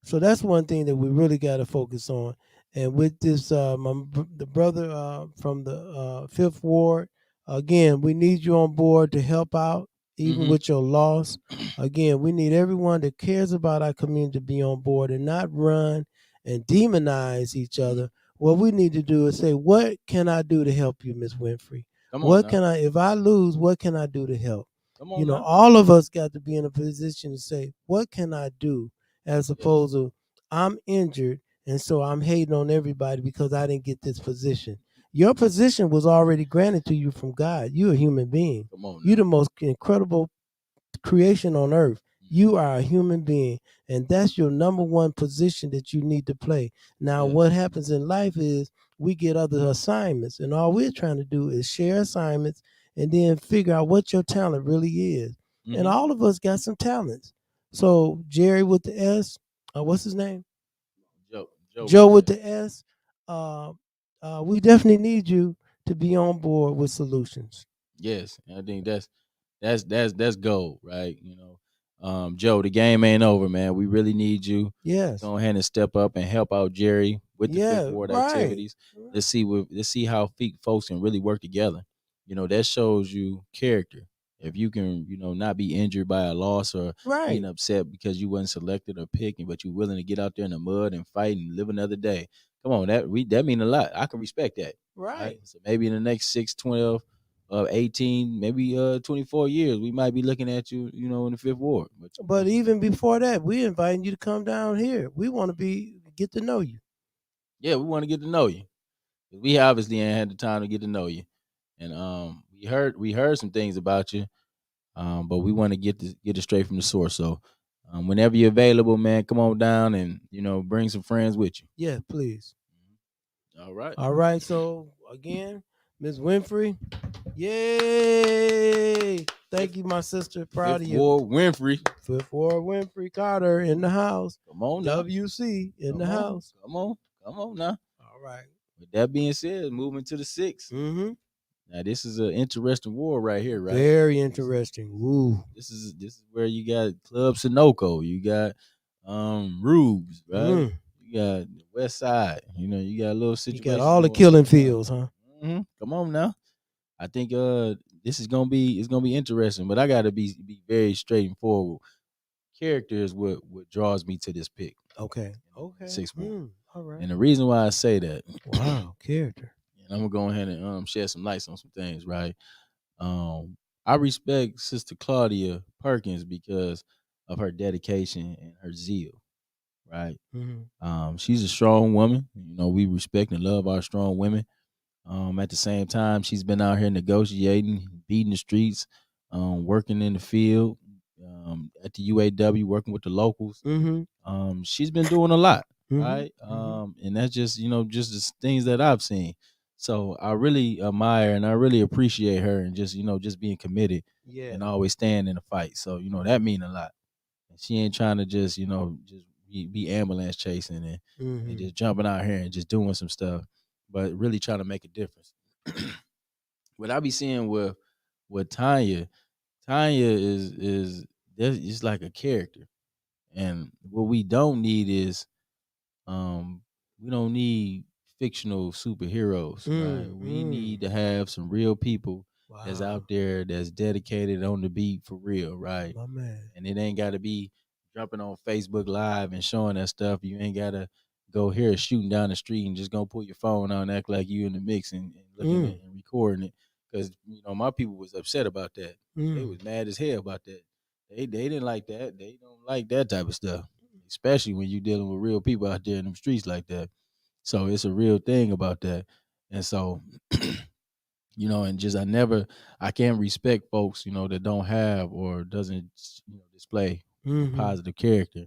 So that's one thing that we really got to focus on. And with this, the brother from the Fifth Ward, again, we need you on board to help out, even with your loss. Again, we need everyone that cares about our community to be on board and not run and demonize each other. What we need to do is say, what can I do to help you, Miss Winfrey? If I lose, what can I do to help? You know, all of us got to be in a position to say, what can I do? As opposed to, I'm injured, and so I'm hating on everybody because I didn't get this position. Your position was already granted to you from God. You're a human being. You're the most incredible creation on earth. You are a human being, and that's your number one position that you need to play. Now, what happens in life is we get other assignments, and all we're trying to do is share assignments and then figure out what your talent really is. And all of us got some talents. So Jerry with the S, what's his name? Joe with the S. We definitely need you to be on board with solutions. Yes, I think that's gold, right? You know, Joe, the game ain't over, man. We really need you. Yes. Go ahead and step up and help out Jerry with the Fifth Ward activities. Let's see how folks can really work together. You know, that shows you character. If you can, you know, not be injured by a loss or being upset because you wasn't selected or picked, but you're willing to get out there in the mud and fight and live another day. Come on, that mean a lot. I can respect that. Right. So maybe in the next 6, 12, 18, maybe 24 years, we might be looking at you, you know, in the Fifth Ward. But even before that, we inviting you to come down here. We want to get to know you. Yeah, we want to get to know you. We obviously ain't had the time to get to know you, and we heard some things about you, but we want to get it straight from the source. So, whenever you're available, man, come on down and you know bring some friends with you. Yeah, please. All right. All right. So again, Miss Winfrey. Yay! Thank you, my sister. Proud of you. Ward Winfrey. Fifth Ward Winfrey Carter in the house. Come on now. WC in the house. Come on now. All right. With that being said, moving to the 6th. Mm-hmm. Now this is an interesting war right here, right? Very interesting. Woo. This is where you got Club Sunoco, you got Rubes, right? Mm. You got the West Side, you know, you got a little situation. You got all the killing fields, huh? Mm-hmm. Come on now. I think this is gonna be interesting, but I gotta be very straight and forward. Character is what draws me to this pick. Okay. 6th war. All right. And the reason why I say that, wow, character. and I'm gonna go ahead and shed some lights on some things, right? I respect Sister Claudia Perkins because of her dedication and her zeal, right? Mm-hmm. She's a strong woman. You know, we respect and love our strong women. At the same time, she's been out here negotiating, beating the streets, working in the field, at the UAW, working with the locals. Mm-hmm. She's been doing a lot, Mm-hmm. right? And that's just, you know, just the things that I've seen. So I really admire and I really appreciate her and just, you know, just being committed and always staying in the fight. So, you know, that mean a lot. And she ain't trying to just, you know, just be ambulance chasing and just jumping out here and just doing some stuff, but really trying to make a difference. What I be seeing with Tanya is it's like a character. And what we don't need is we don't need fictional superheroes, right? We need to have some real people that's out there that's dedicated on the beat for real, right? My man. And it ain't got to be jumping on Facebook Live and showing that stuff. You ain't got to go here shooting down the street and just gonna pull your phone out and act like you in the mix and looking at and recording it. Because, you know, my people was upset about that. They was mad as hell about that. They didn't like that. They don't like that type of stuff, especially when you're dealing with real people out there in the streets like that. So it's a real thing about that. And so, you know, and just I can't respect folks, you know, that don't have or doesn't, you know, display positive character.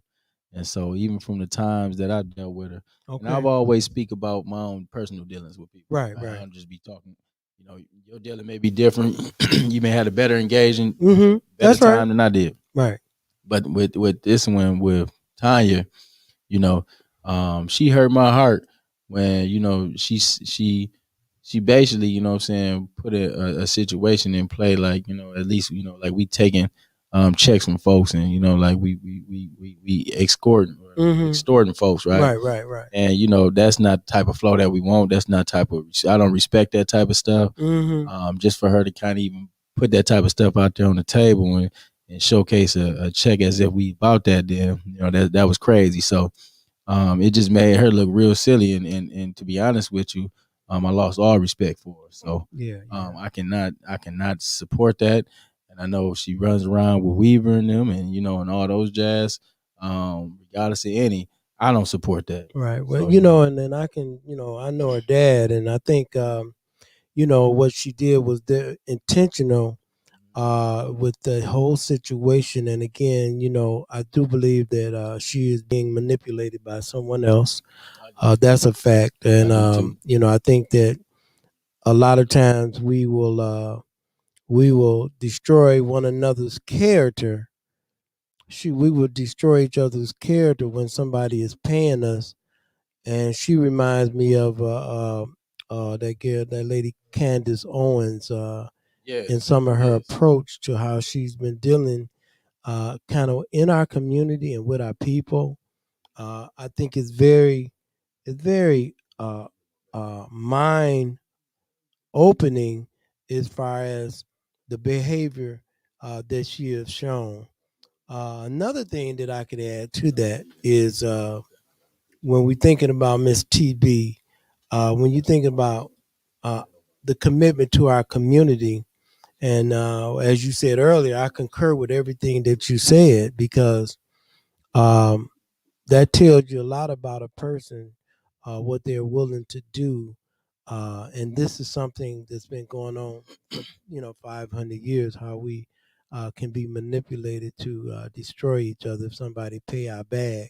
And so even from the times that I dealt with her, and I've always speak about my own personal dealings with people. Right. I don't just be talking, you know, your dealing may be different. You may have a better engagement, better time than I did. Right. But with this one, with Tanya, you know, she hurt my heart when, you know, she basically, you know what I'm saying, put a situation in play, like, you know, at least, you know, like we taking checks from folks and, you know, like we extorting folks, right? Right. And, you know, that's not the type of flow that we want. That's not type of, I don't respect that type of stuff. Just for her to kind of even put that type of stuff out there on the table and showcase a check as if we bought that, then, you know, that was crazy. So it just made her look real silly. And to be honest with you, I lost all respect for her. So I cannot support that. And I know she runs around with Weaver and them and, you know, and all those jazz. Regardless of any, I don't support that. Right. Well, so, you know, and then I can, you know, I know her dad, and I think, you know, what she did was intentional with the whole situation. And again, you know, I do believe that she is being manipulated by someone else. That's a fact. And, you know, I think that a lot of times we will destroy one another's character. We will destroy each other's character when somebody is paying us. And she reminds me of that lady Candace Owens in some of her approach to how she's been dealing kind of in our community and with our people. I think it's very mind opening as far as the behavior that she has shown. Another thing that I could add to that is when we're thinking about Miss TB, when you think about the commitment to our community, and as you said earlier, I concur with everything that you said, because that tells you a lot about a person, what they're willing to do. And this is something that's been going on for, you know, 500 years, how we can be manipulated to destroy each other if somebody pay our bag.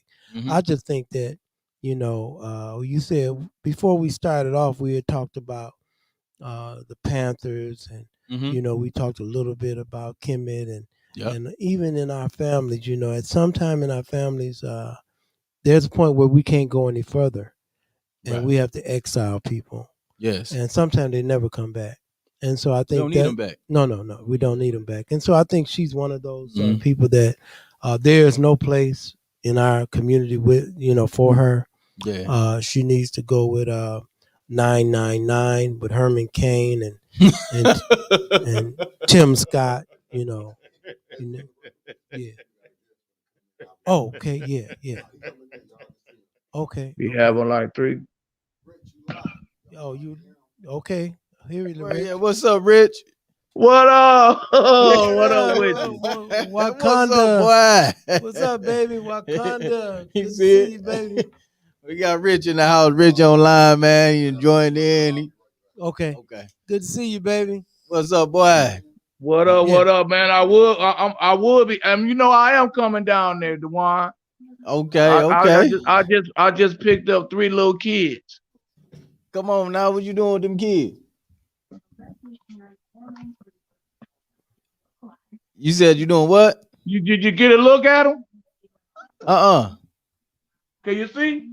I just think that, you know, you said before we started off, we had talked about the Panthers, and we talked a little bit about Kemet, and even in our families, at some time in our families, there's a point where we can't go any further, and we have to exile people. Yes. And sometimes they never come back. And so I think we don't need them back. No, we don't need them back. And so I think she's one of those people that there is no place in our community with for her. Yeah. She needs to go with 999 with Herman Cain and Tim Scott. Yeah. Oh, okay. Yeah. Okay. We having like 3. Oh, you okay? Here yeah. What's up, Rich? What up? What up with you? Wakanda. What's up, boy? What's up, baby? Wakanda. You Good to see see you, baby. We got Rich in the house. Rich online, man. You enjoying in? Okay. Good to see you, baby. What's up, boy? What up? What up, man? I would be. I am coming down there, Dewan. Okay. I just picked up 3 little kids. Come on now, what you doing with them kids? You said you doing what? Did you get a look at them? Can you see?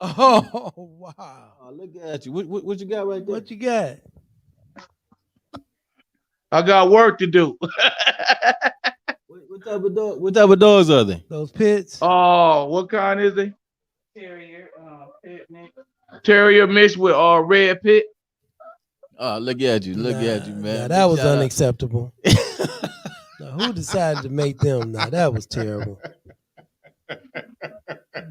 Oh wow! Oh, look at you. What you got right there? What you got? I got work to do. What type of dog? What type of dogs are they? Those pits. Oh, what kind is they? Terrier mixed with red pit. Oh, look at you. Look at you, man. Nah, that was unacceptable. Now, who decided to make them? Now, that was terrible.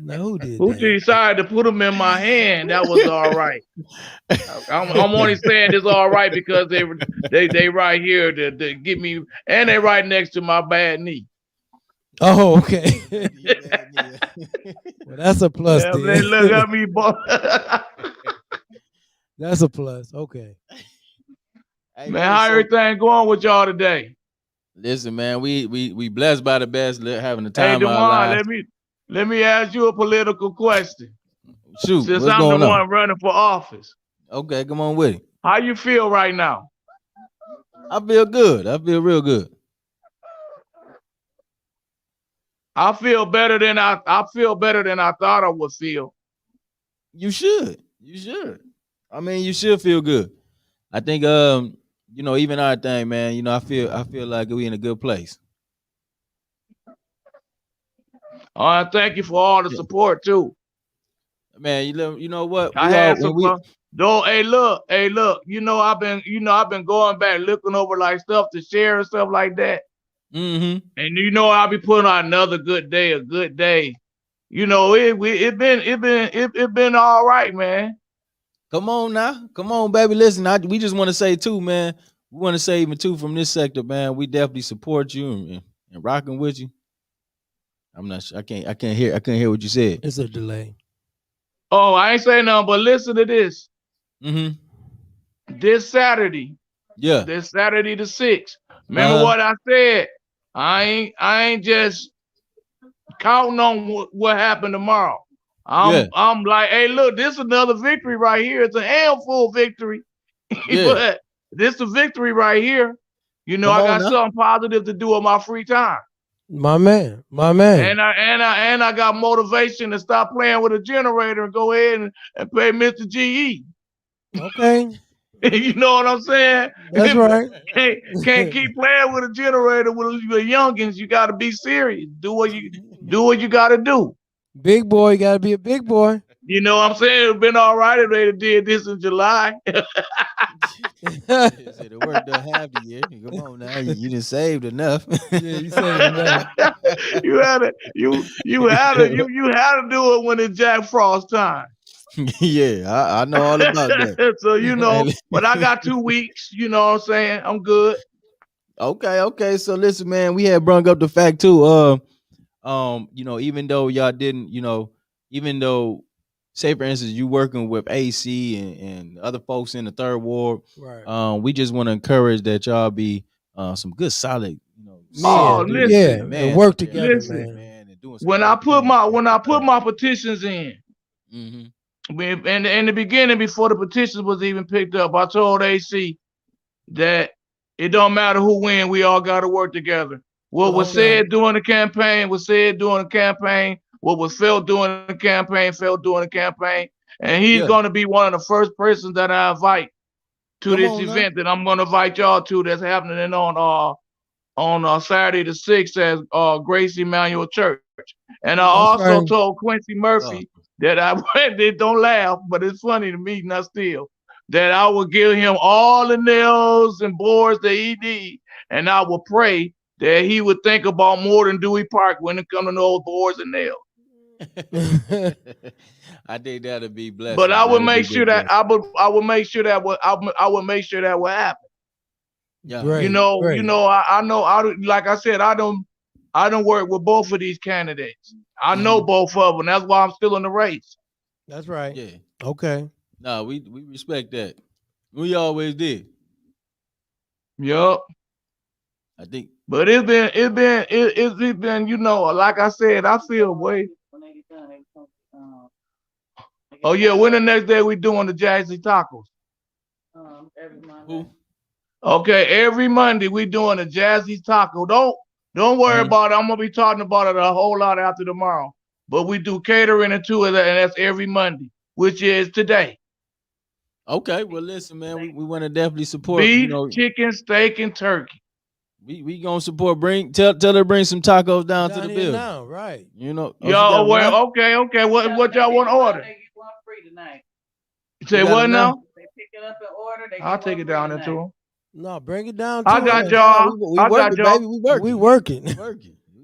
Now, who did Who that? decided to put them in my hand? That was all right. I'm only saying it's all right because they right here to get me, and they right next to my bad knee. Oh, okay. Well, that's a plus. Yeah, they look at me, boy. That's a plus. Okay. Hey, man, how everything going with y'all today? Listen, man, we blessed by the best, having the time of our lives. Let me ask you a political question. Shoot, since what's I'm going the on? one running for office. Okay, come on with it. How you feel right now? I feel good. I feel real good. I feel better than I thought I would feel. You should. I mean, you should feel good. I think even our thing, man, I feel like we in a good place. Thank you for all the support too. Man, you know what? Hey, look. I've been going back looking over like stuff to share and stuff like that. Mm-hmm. And I'll be putting on another good day, a good day. It been all right, man. Come on now. Come on, baby. Listen, we just want to say too, man. We want to say even too from this sector, man. We definitely support you and rocking with you. I'm not sure. I couldn't hear what you said. It's a delay. Oh, I ain't saying nothing, but listen to this. Mm-hmm. This Saturday. Yeah. This Saturday the 6th. Remember what I said? I ain't just counting on what happened tomorrow. I'm like, hey, look, this is another victory right here. It's a handful victory. But this is a victory right here. I got something positive to do in my free time. My man. And I got motivation to stop playing with a generator and go ahead and pay Mr. GE. Okay. You know what I'm saying? That's right. Can't keep playing with a generator with your youngins. You got to be serious. Do what you got to do. Big boy, got to be a big boy. You know what I'm saying? It's been all right if they did this in July. It worked out half the year. Come on now, you done saved enough. Yeah, you saved enough. you had to do it when it's Jack Frost time. Yeah, I know all about that. So but I got 2 weeks. You know what I'm saying? I'm good. Okay. So listen, man, we had brung up the fact too. Even though y'all didn't, even though, say for instance, you working with AC and other folks in the third ward, right? We just want to encourage that y'all be some good, solid, listen, and work together, man. When I put my petitions in, mm-hmm. in the beginning, before the petition was even picked up, I told AC that it don't matter who win, we all got to work together. What was said during the campaign was said during the campaign. What was felt during the campaign felt during the campaign. And he's going to be one of the first persons that I invite to this event that I'm going to invite y'all to, that's happening on Saturday the 6th at Grace Emmanuel Church. And I also told Quincy Murphy that they don't laugh, but it's funny to me, not still, that I will give him all the nails and boards that he needs, and I will pray that he would think about more than Dewey Park when it comes to those boards and nails. I think that'll be blessed. But I will make sure that I will make sure that will happen. Yeah. Great, I know. Like I said, I don't work with both of these candidates. I know both of them. That's why I'm still in the race. That's right. Yeah. Okay. No, we respect that. We always did. Yup. I think. But it's been, like I said, I feel way. Oh yeah, when the next day we doing the Jazzy Tacos? Every Monday. Who? Okay, every Monday we doing a Jazzy Taco. Don't worry about it. I'm gonna be talking about it a whole lot after tomorrow. But we do catering and that's every Monday, which is today. Okay, well listen, man, we want to definitely support beef, chicken, steak, and turkey. We gonna support. Tell her to bring some tacos down to the building. Now, right? Y'all, okay. What y'all want to order? They get one free tonight. You say what now? They pick it up in order. I'll take it down there to them. No, bring it down. To I got y'all. I got y'all. Baby. We working. We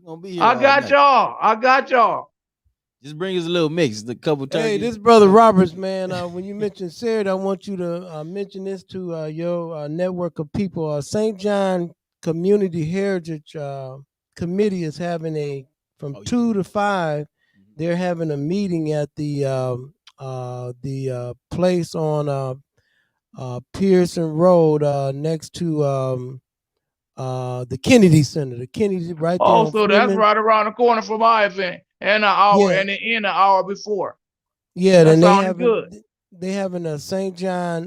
gonna be here. I got y'all. Just bring us a little mix, a couple turkeys. Hey, this brother Roberts, man. When you mention Saturday, I want you to mention this to your network of people. St. John Community Heritage Committee is having from 2 to 5. They're having a meeting at the place on Pearson Road next to the Kennedy Center. The Kennedy right there. Oh, so that's right around the corner from my event, and an hour and an hour before. Yeah, that sounds good. They having a St. John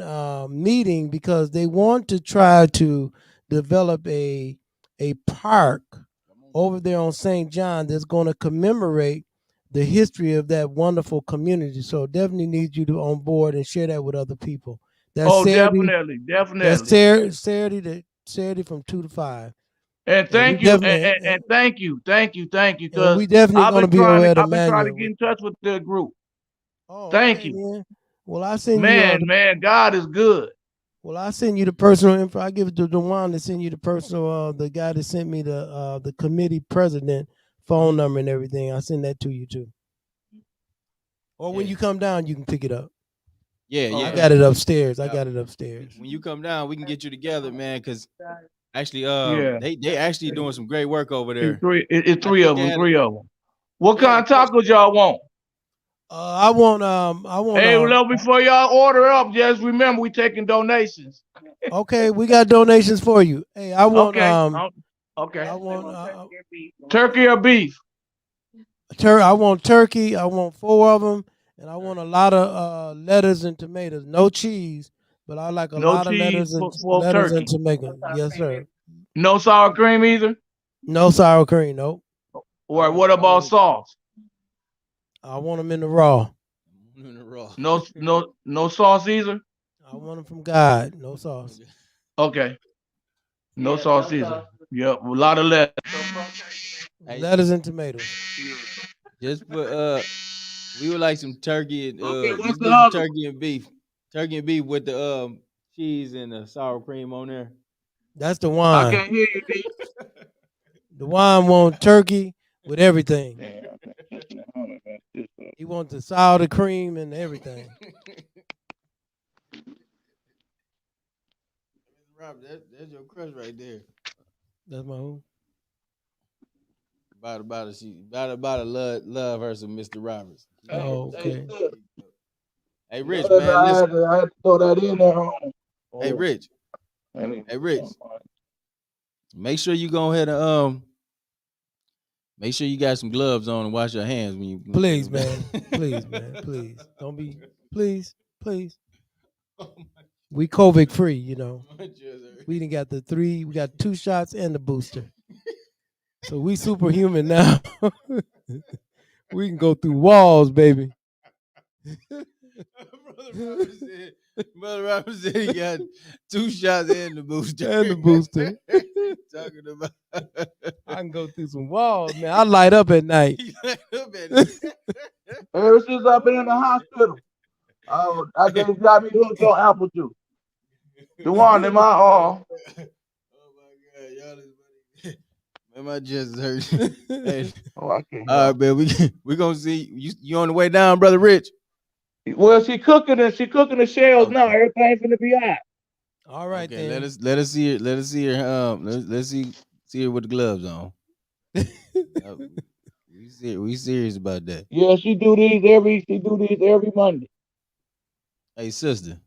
meeting because they want to try to develop a park over there on St. John that's going to commemorate the history of that wonderful community. So definitely need you to on board and share that with other people. That's Saturday, definitely. That's Saturday from 2 to 5. And thank you, and thank you. Because we definitely going to be over at Emmanuel. I've been trying to get in touch with the group. Oh, thank okay, you. Man. Well, I send man, God is good. Well, I send you the personal info. I give it to Dewan to send you the personal, the guy that sent me the committee president phone number and everything. I send that to you too. Or when you come down, you can pick it up. Yeah. I got it upstairs. When you come down, we can get you together, man. Because actually, they actually doing some great work over there. It's three of them. What kind of tacos y'all want? I want. Hey, before y'all order up, just remember we taking donations. Okay, we got donations for you. Hey, I want. Okay. I want turkey or beef. I want turkey. I want 4 of them, and I want a lot of lettuce and tomatoes. No cheese, but I like a lot of lettuce and tomatoes. Yes, sir. No sour cream either. No sour cream. Nope. Or what about sauce? I want them in the raw. No sauce either. I want them from God. No sauce. Okay. No sauce either. Yep, a lot of lettuce. Lettuce and tomatoes. Just put we would like some turkey and turkey and beef. Turkey and beef with the cheese and the sour cream on there. That's the wine. I can't hear you, D. The wine want turkey with everything. He wants the sour cream and everything. Robert, that's your crush right there. That's my who? About a love her some Mr. Roberts. Oh, okay. Hey, Rich, man. I had to throw that in there. Hey, Rich. Hey, Rich. Make sure you go ahead and make sure you got some gloves on and wash your hands when you. Please, man. Please, man. Please. Don't be Please. We COVID free, you know. We didn't got we got 2 shots and the booster. So we superhuman now. We can go through walls, baby. Brother Robert said he got 2 shots and the booster. And the booster. Talking about I can go through some walls, man. I light up at night. Ever since I've been in the hospital, I just got me hooked on apple juice. The one in my Oh my God, y'all is funny. Man, my chest is hurting. Hey, I can't. all right, man. We gonna see you on the way down, brother Rich. Well, she cooking the shells now. Everything's gonna be hot. All right, Okay, then. let us see her. Let's see her with the gloves on. We serious about that. Yeah, she do these every Monday. Hey, sister.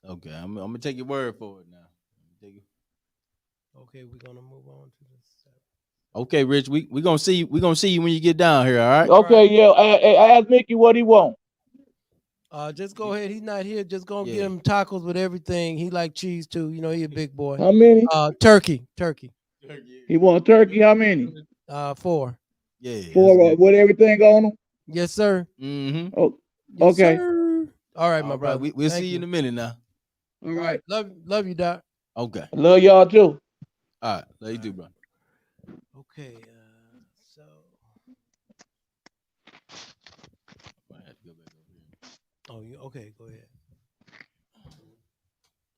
Okay, I'm gonna take your word for it now. Okay, we're gonna move on to this. Okay, Rich, we gonna see you. We gonna see you when you get down here. All right. Okay, yeah. I asked Mickey what he want. Just go ahead. He's not here. Just gonna get him tacos with everything. He like cheese too. You know, he a big boy. How many? Turkey. He want turkey. How many? 4. Yeah. 4 with everything on them. Yes, sir. Mm-hmm. Oh, yes, okay. Sir. All right, my brother. We'll see you in a minute now. All right. Love you, Doc. Okay. Love y'all too. All right. Love you too, bro. Okay. So. I have to go back over here. Oh, okay? Go ahead.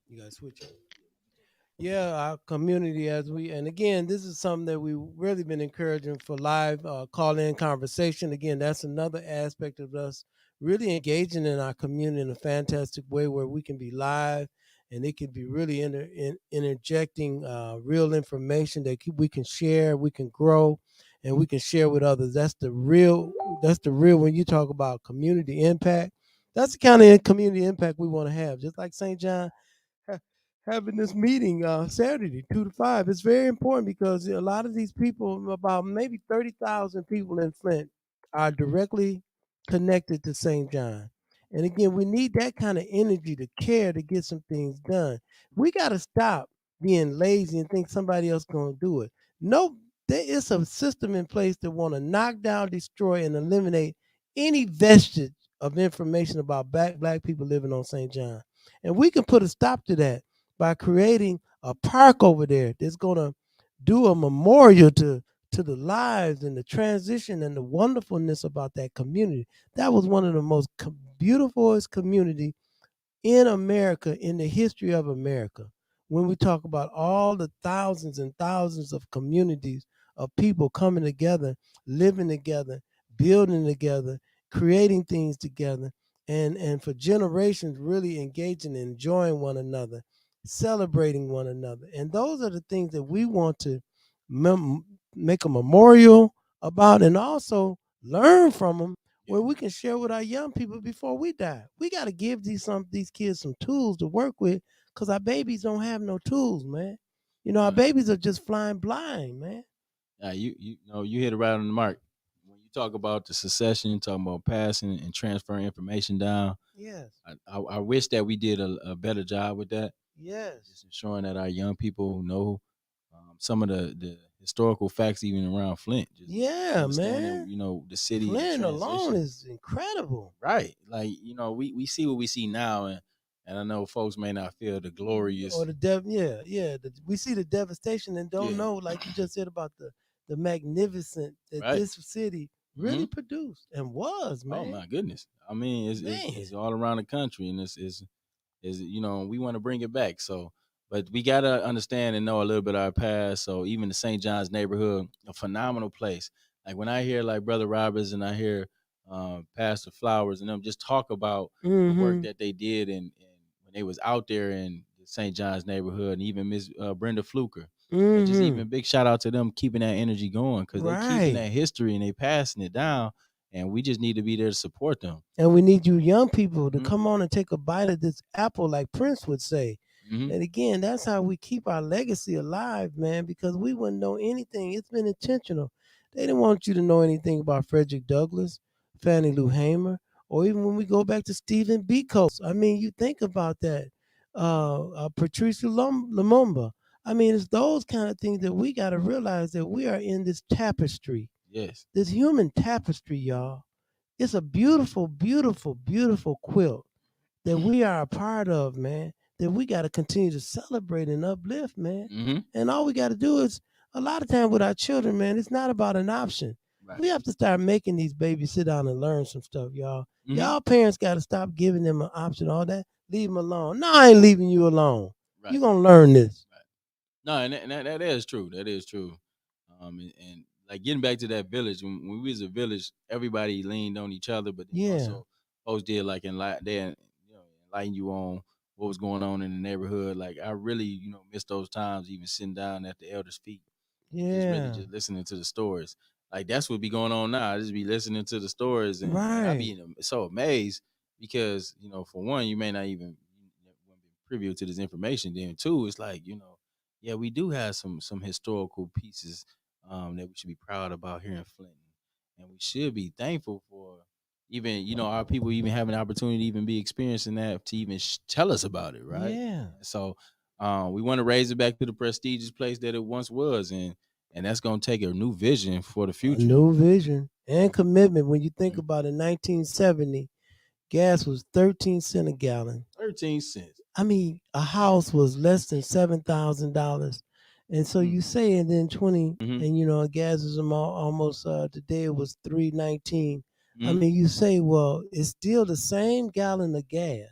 You guys switch it. Yeah, our community and again, this is something that we've really been encouraging for live call-in conversation. Again, that's another aspect of us really engaging in our community in a fantastic way where we can be live and it can be really interjecting real information that we can share, we can grow, and we can share with others. That's the real when you talk about community impact. That's the kind of community impact we want to have. Just like St. John having this meeting Saturday, 2 to 5. It's very important because a lot of these people, about maybe 30,000 people in Flint, are directly connected to St. John. And again, we need that kind of energy to care to get some things done. We got to stop being lazy and think somebody else going to do it. No, there is a system in place that want to knock down, destroy, and eliminate any vestige of information about black people living on St. John. And we can put a stop to that by creating a park over there that's going to do a memorial to the lives and the transition and the wonderfulness about that community. That was one of the most beautifulest community in America, in the history of America. When we talk about all the thousands and thousands of communities of people coming together, living together, building together, creating things together, and for generations really engaging and enjoying one another, celebrating one another. And those are the things that we want to make a memorial about and also learn from them where we can share with our young people before we die. We got to give these kids some tools to work with because our babies don't have no tools, man. You know, our babies are just flying blind, man. You know, you hit it right on the mark. When you talk about the secession, talking about passing and transferring information down. Yes. I wish that we did a better job with that. Yes. Just ensuring that our young people know some of the historical facts even around Flint. Just man. You know, the city. Flint alone is incredible. Right. Like, you know, we see what we see now, and I know folks may not feel the glorious or the we see the devastation and don't know, like you just said about the magnificent that this city really produced and was, man. Oh my goodness. I mean, it's all around the country, and is you know, we want to bring it back. So, but we gotta understand and know a little bit of our past. So even the St. John's neighborhood, a phenomenal place. Like when I hear like Brother Roberts and I hear Pastor Flowers and them just talk about the work that they did and when they was out there in the St. John's neighborhood, and even Miss Brenda Fluker. And just even big shout out to them keeping that energy going because they keeping that history and they passing it down. And we just need to be there to support them. And we need you young people to come on and take a bite of this apple, like Prince would say. And again, that's how we keep our legacy alive, man, because we wouldn't know anything. It's been intentional. They didn't want you to know anything about Frederick Douglass, Fannie Lou Hamer, or even when we go back to Stephen Biko. I mean, you think about that. Patrice Lumumba. I mean, it's those kind of things that we got to realize that we are in this tapestry. Yes. This human tapestry, y'all. It's a beautiful, beautiful, beautiful quilt that we are a part of, man, that we got to continue to celebrate and uplift, man. Mm-hmm. And all we got to do is, a lot of time with our children, man, it's not about an option. Right. We have to start making these babies sit down and learn some stuff, y'all. Mm-hmm. Y'all parents got to stop giving them an option, all that. Leave them alone. No, I ain't leaving you alone. Right. You're going to learn this. Right. No, and that is true. That is true. And like getting back to that village, when we was a village, everybody leaned on each other, but then also folks did like enlighten you on what was going on in the neighborhood. Like I really, miss those times, even sitting down at the elders' feet. Yeah. Just listening to the stories. Like that's what be going on now. I just be listening to the stories, and I be so amazed because for one, you may not even be privy to this information. Then two, it's like yeah, we do have some historical pieces that we should be proud about here in Flint, and we should be thankful for even our people even having the opportunity to even be experiencing that, to even tell us about it, right? Yeah. So we want to raise it back to the prestigious place that it once was, and that's going to take a new vision for the future. A new vision and commitment. When you think about it, 1970, gas was 13 cents a gallon. 13 cents. I mean, a house was less than $7,000. And so you say, and then 20, and gas is almost today it was $3.19. I mean, you say, well, it's still the same gallon of gas.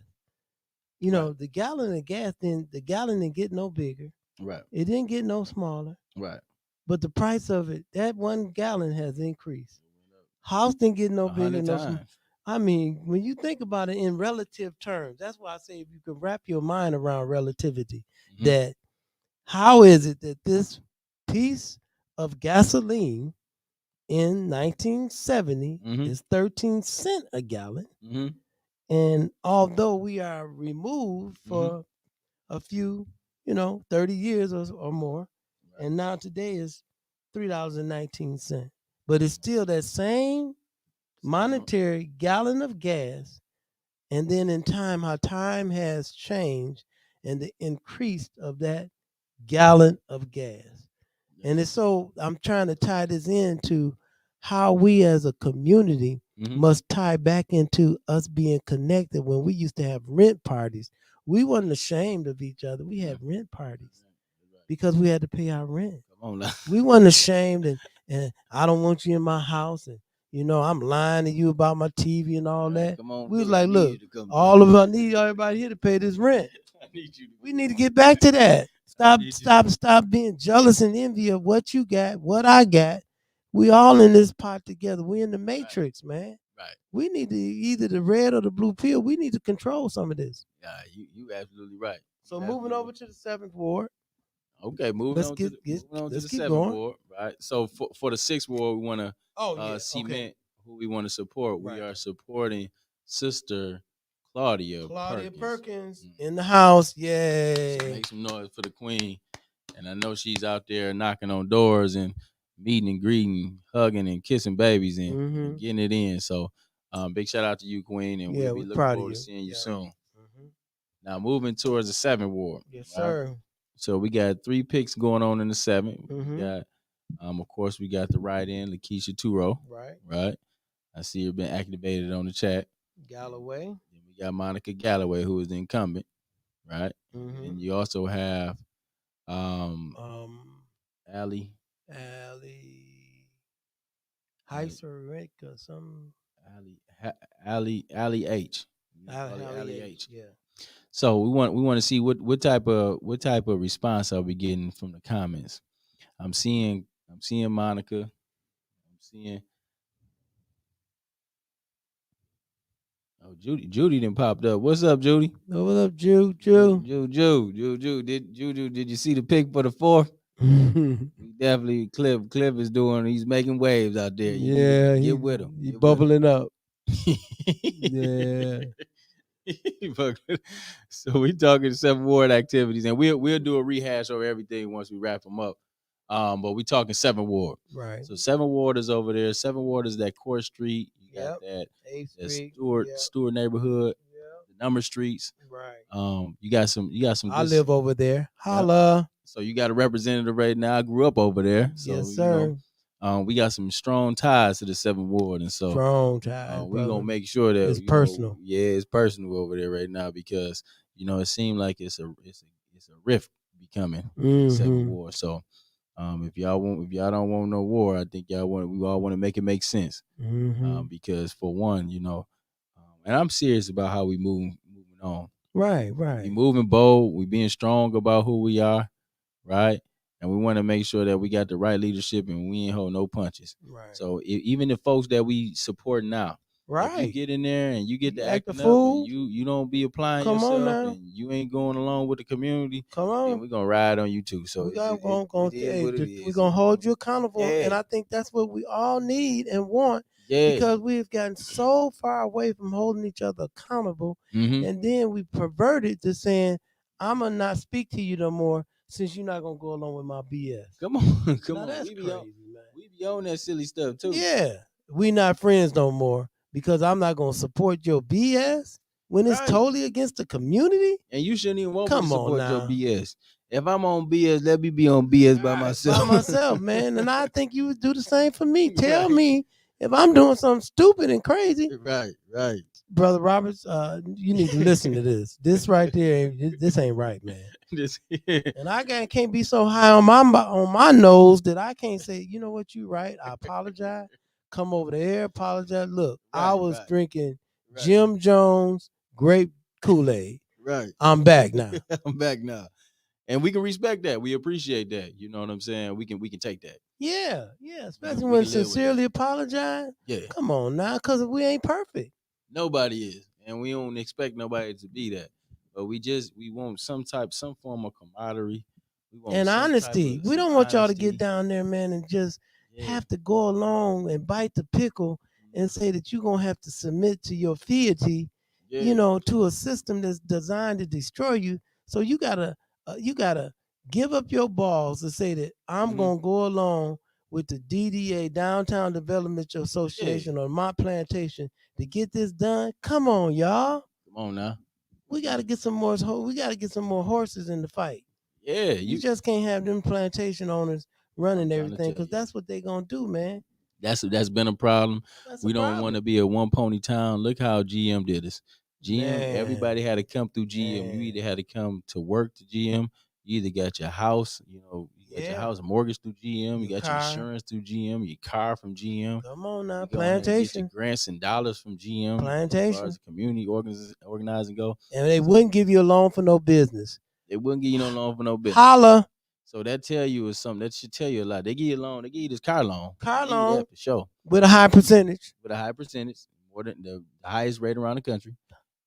The gallon of gas, then the gallon didn't get no bigger. Right. It didn't get no smaller. Right. But the price of it, that 1 gallon has increased. House didn't get no bigger, no smaller. I mean, when you think about it in relative terms, that's why I say if you can wrap your mind around relativity, that how is it that this piece of gasoline in 1970 is 13 cents a gallon, and although we are removed for a few, 30 years or more, and now today is $3.19, but it's still that same monetary gallon of gas. And then in time, how time has changed and the increase of that gallon of gas. And it's so I'm trying to tie this into how we as a community must tie back into us being connected. When we used to have rent parties, we wasn't ashamed of each other. We had rent parties because we had to pay our rent. Come on now. We wasn't ashamed, and I don't want you in my house, and I'm lying to you about my TV and all that. Come on, we was like, look, all of us need everybody here to pay this rent. We need to get back to that. Stop being jealous and envy of what you got, what I got. We all in this pot together. We in the matrix, man. Right. We need to either the red or the blue pill. We need to control some of this. Yeah, you absolutely right. So moving over to the 7th ward. Okay, moving on to the 7th ward, right? So for the 6th ward, we want to cement who we want to support. Right. We are supporting Sister Claudia Perkins in the house. Yay! So make some noise for the queen. And I know she's out there knocking on doors and meeting and greeting, hugging and kissing babies and getting it in. So big shout out to you, Queen, and we'll be looking forward to seeing you soon. Now moving towards the 7th ward. Yes, sir. So we got 3 picks going on in the 7th. We got, of course, we got the write-in, Lakeisha Turo. Right. I see her been activated on the chat. Galloway. Then we got Monica Galloway, who is the incumbent. Right. And you also have Allie Heiser or something. Allie H. Allie H. Yeah. So we want to see what type of response are we getting from the comments. I'm seeing Monica. I'm seeing Judy done popped up. What's up, Judy? What's up, Jude? Did you see the pick for the 4th? Definitely Cliff is he's making waves out there. Get with him. He's bubbling up. Yeah. So we talking 7th ward activities, and we'll do a rehash over everything once we wrap them up. But we talking 7th ward. Right. So 7th ward is over there. 7th ward is that Court Street. You got that. 8th The Street. Stewart neighborhood. The number streets. Right. You got some. I live over there. Holla. Yep. So you got a representative right now. I grew up over there. So, yes, sir. We got some strong ties to the 7th Ward, and so strong ties. we're gonna make sure that it's personal. It's personal over there right now because it seems like it's a rift becoming in the 7th Ward. So if y'all don't want no war, I think we all want to make it make sense. Because for one, and I'm serious about how we moving on. Right. We moving bold. We being strong about who we are, right? And we want to make sure that we got the right leadership and we ain't hold no punches. Right. So even the folks that we support now, right, if you get in there and you get to act acting a fool, up and you don't be applying come on yourself now. and you ain't going along with the community, come then on, we're gonna ride on you too. So we're gonna hold you accountable, and I think that's what we all need and want. Because we've gotten so far away from holding each other accountable, and then we perverted to saying, I'm going to not speak to you no more since you're not going to go along with my BS. Come on. That's crazy, man. We be on that silly stuff too. Yeah. We not friends no more because I'm not going to support your BS when it's totally against the community. And you shouldn't even want me to support your BS. If I'm on BS, let me be on BS by myself. By myself, man. And I think you would do the same for me. Tell me if I'm doing something stupid and crazy. Right. Brother Roberts, you need to listen to this. This right there, this ain't right, man. And I can't be so high on my nose that I can't say, you know what, you right. I apologize. Come over there, apologize. Look, I was drinking Jim Jones grape Kool-Aid. Right. I'm back now. I'm back now. And we can respect that. We appreciate that. You know what I'm saying? We can take that. Yeah. Especially when sincerely apologize. Yeah. Come on now, because we ain't perfect. Nobody is. And we don't expect nobody to be that. But we want some form of camaraderie. And honesty. We don't want y'all to get down there, man, and just have to go along and bite the pickle and say that you're going to have to submit to your feity, to a system that's designed to destroy you. So you gotta give up your balls and say that I'm going to go along with the DDA, Downtown Development Association, or my plantation to get this done. Come on, y'all. Come on now. We got to get some more. We got to get some more horses in the fight. Yeah, you just can't have them plantation owners running everything because that's what they gonna do, man. That's been a problem. We don't want to be a one pony town. Look how GM did us. Everybody had to come through GM. Man. You either had to come to work to GM. You either got your house, you got your house mortgaged through GM. You got your insurance through GM. Your car from GM. Come on now, plantation. Get your grants and dollars from GM. Plantation. As far as community organizing go. And they wouldn't give you a loan for no business. They wouldn't give you no loan for no business. Holla. So that tell you is something. That should tell you a lot. They give you a loan. They give you this car loan. Car loan. For sure. With a high percentage. More than the highest rate around the country.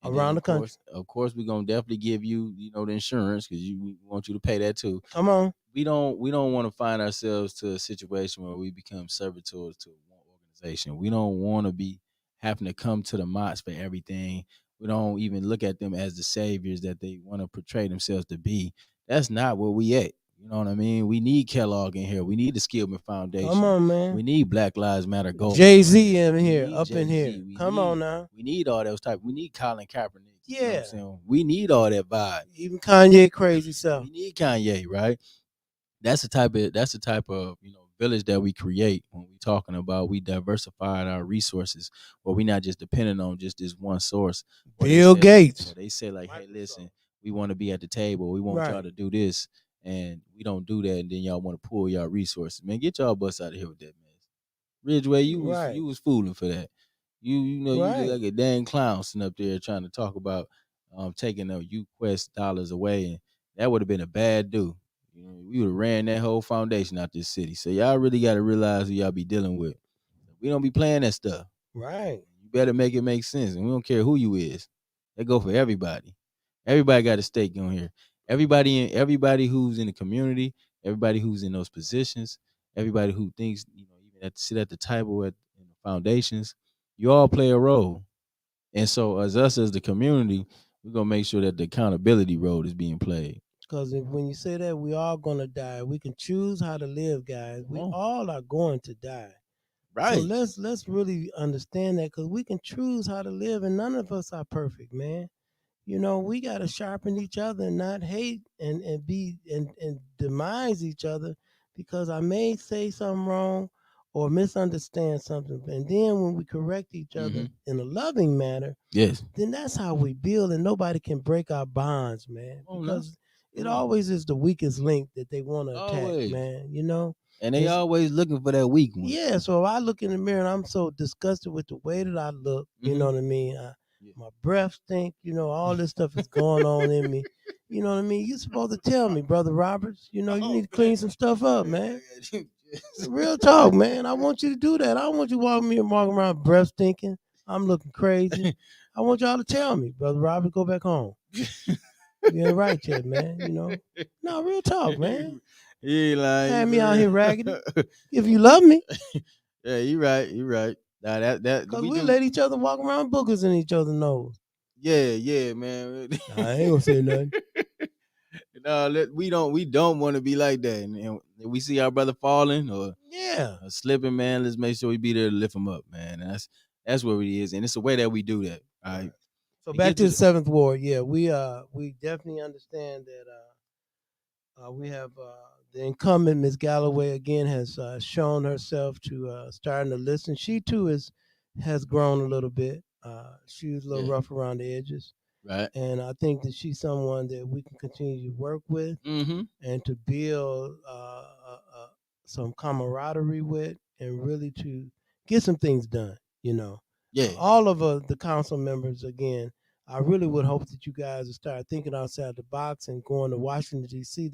And country. Of course, we're gonna definitely give you, the insurance because we want you to pay that too. Come on. We don't want to find ourselves to a situation where we become servitors to one organization. We don't want to be having to come to the mosque for everything. We don't even look at them as the saviors that they want to portray themselves to be. That's not where we at. You know what I mean? We need Kellogg in here. We need the Skillman Foundation. Come on, man. We need Black Lives Matter Gold. Jay-Z in here, up in here. Come on now. We need all those type. We need Colin Kaepernick. Yeah. You know what I'm saying? We need all that vibe. Even Kanye crazy self. We need Kanye, right? That's the type of village that we create when we talking about we diversified our resources, where we not just depending on just this one source. Bill Gates. They say like, hey, listen, we want to be at the table. We want y'all to do this. And we don't do that, and then y'all want to pull y'all resources. Man, get y'all butts out of here with that, man. Ridgeway, you was fooling for that. You look like a dang clown sitting up there trying to talk about taking the UQuest dollars away, and that would have been a bad do. We would have ran that whole foundation out this city. So y'all really got to realize who y'all be dealing with. We don't be playing that stuff. Right. You better make it make sense, and we don't care who you is. That go for everybody. Everybody got a stake on here. Everybody who's in the community, everybody who's in those positions, everybody who thinks, even sit at the table in the foundations, you all play a role. And so as the community, we're going to make sure that the accountability role is being played. Because when you say that, we all going to die. We can choose how to live, guys. We all are going to die. So let's really understand that, because we can choose how to live, and none of us are perfect, man. We got to sharpen each other and not hate and be and demise each other because I may say something wrong or misunderstand something. And then when we correct each other in a loving manner, Yes. then that's how we build, and nobody can break our bonds, man. Oh, no. Because it always is the weakest link that they want to attack, Always. man. And they always looking for that weak one. Yeah, so I look in the mirror and I'm so disgusted with the way that I look. You know what I mean? My breath stink. All this stuff is going on in me. You know what I mean? You're supposed to tell me, Brother Roberts. You need to clean some stuff up, man. Real talk, man. I want you to do that. I don't want you walking around breath stinking. I'm looking crazy. I want y'all to tell me, Brother Robert, go back home. You ain't right yet, man. No, real talk, man. You ain't lying. Had me out here raggedy. If you love me. Yeah, you right. You right. Nah, because we let each other walk around boogers in each other's nose. Yeah, man. I ain't gonna say nothing. No, we don't want to be like that. And if we see our brother falling or slipping, man, let's make sure we be there to lift him up, man. And that's what it is, and it's the way that we do that. All right. So back to the 7th Ward. Yeah, we definitely understand that we have the incumbent Ms. Galloway again has shown herself to starting to listen. She too has grown a little bit. She was a little rough around the edges. Right. And I think that she's someone that we can continue to work with and to build some camaraderie with and really to get some things done, Yeah. All of the council members, again, I really would hope that you guys would start thinking outside the box and going to Washington, D.C.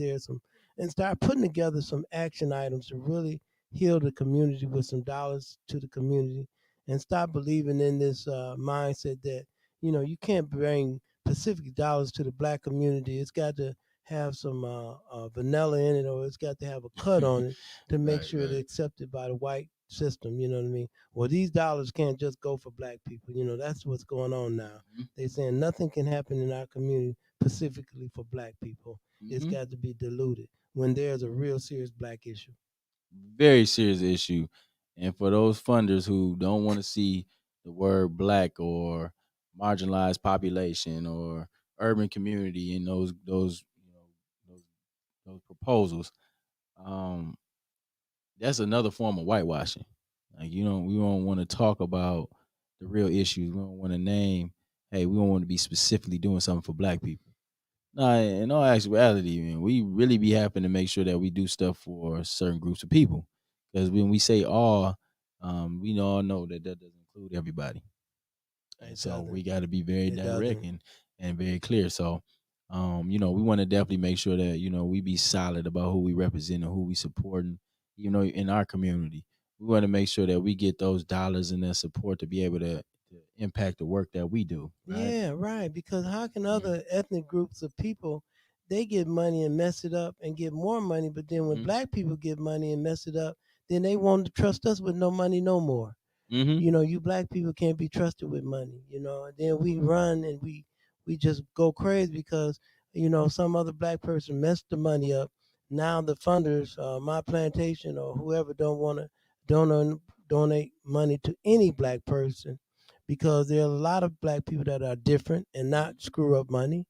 and start putting together some action items to really heal the community with some dollars to the community and stop believing in this mindset that you can't bring Pacific dollars to the black community. It's got to have some vanilla in it, or it's got to have a cut on it to make sure it's accepted by the white system. You know what I mean? Well, these dollars can't just go for black people. That's what's going on now. They're saying nothing can happen in our community specifically for black people. It's got to be diluted when there's a real serious black issue. Very serious issue. And for those funders who don't want to see the word black or marginalized population or urban community in those proposals, that's another form of whitewashing. Like we don't want to talk about the real issues. We don't want to name, hey, we don't want to be specifically doing something for black people. Nah, in all actuality, man, we really be happy to make sure that we do stuff for certain groups of people. Because when we say all, we all know that doesn't include everybody. And so we got to be very direct and very clear. So, we want to definitely make sure that, we be solid about who we represent and who we supporting, in our community. We want to make sure that we get those dollars and that support to be able to impact the work that we do. Right? Yeah, right. Because how can other ethnic groups of people, they get money and mess it up and get more money, but then when black people get money and mess it up, then they want to trust us with no money no more. You black people can't be trusted with money, and then we run and we just go crazy because, some other black person messed the money up. Now the funders, my plantation or whoever don't want to donate money to any black person because there are a lot of black people that are different and not screw up money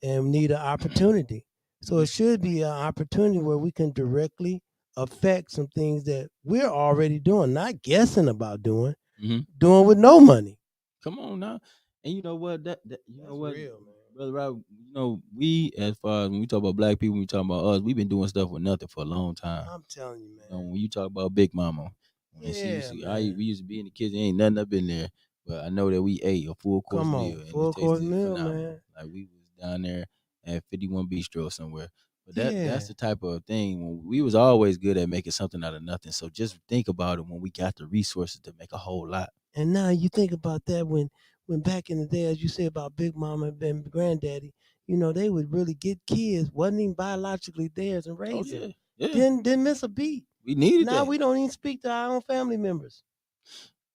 and need an opportunity. So it should be an opportunity where we can directly affect some things that we're already doing, not guessing about doing, doing with no money. Come on now. And you know what? That's what? Real, man. Brother Rob, we, as far as when we talk about black people, when we talk about us, we've been doing stuff with nothing for a long time. I'm telling you, man. When you talk about Big Mama, we used to be in the kitchen, ain't nothing up in there. But I know that we ate a full course meal. Full course meal, man. Like we was down there at 51 Bistro somewhere. But that's the type of thing when we was always good at making something out of nothing. So just think about it when we got the resources to make a whole lot. And now you think about that when back in the day, as you say about Big Mama and Granddaddy, they would really get kids, wasn't even biologically theirs, and raise them. Yeah. Didn't miss a beat. We needed now that. We don't even speak to our own family members.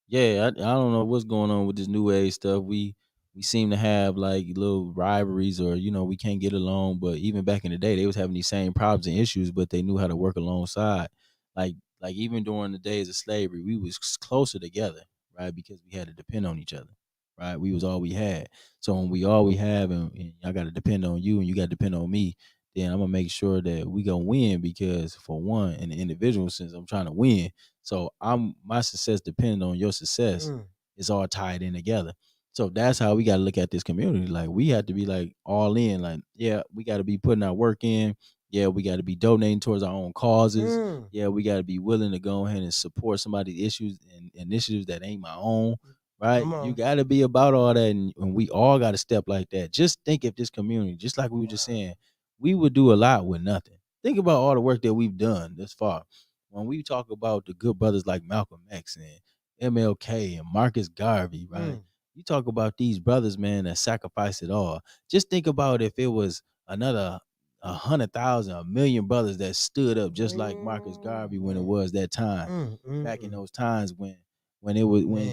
Yeah, I don't know what's going on with this new age stuff. We seem to have like little rivalries or, we can't get along. But even back in the day, they was having these same problems and issues, but they knew how to work alongside. Like Like even during the days of slavery, we was closer together, right? Because we had to depend on each other, right? We was all we had. So when we all we have, and I got to depend on you, and you got to depend on me, then I'm gonna make sure that we gonna win because for one, in the individual sense, I'm trying to win. So my success depending on your success. It's all tied in together. So that's how we got to look at this community. Like we have to be like all in. Like yeah, we got to be putting our work in. Yeah, we got to be donating towards our own causes. Yeah, we got to be willing to go ahead and support somebody's issues and initiatives that ain't my own. Right? You got to be about all that, and we all got to step like that. Just think if this community, just like we were just saying, we would do a lot with nothing. Think about all the work that we've done this far. When we talk about the good brothers like Malcolm X and MLK and Marcus Garvey, right? You talk about these brothers, man, that sacrificed it all. Just think about if it was another 100,000, 1,000,000 brothers that stood up just like Marcus Garvey when it was that time, back in those times when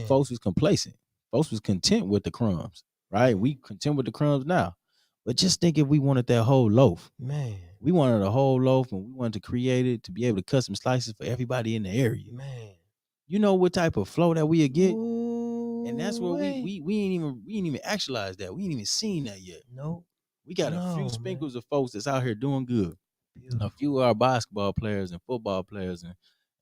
folks was complacent, folks was content with the crumbs, right? We content with the crumbs now, but just think if we wanted that whole loaf, man. We wanted a whole loaf, and we wanted to create it to be able to cut some slices for everybody in the area, man. You know what type of flow that we'd get. Ooh, and that's where we ain't even actualized that. We ain't even seen that yet. Nope. We got a few sprinkles of folks that's out here doing good. Beautiful. A few of our basketball players and football players and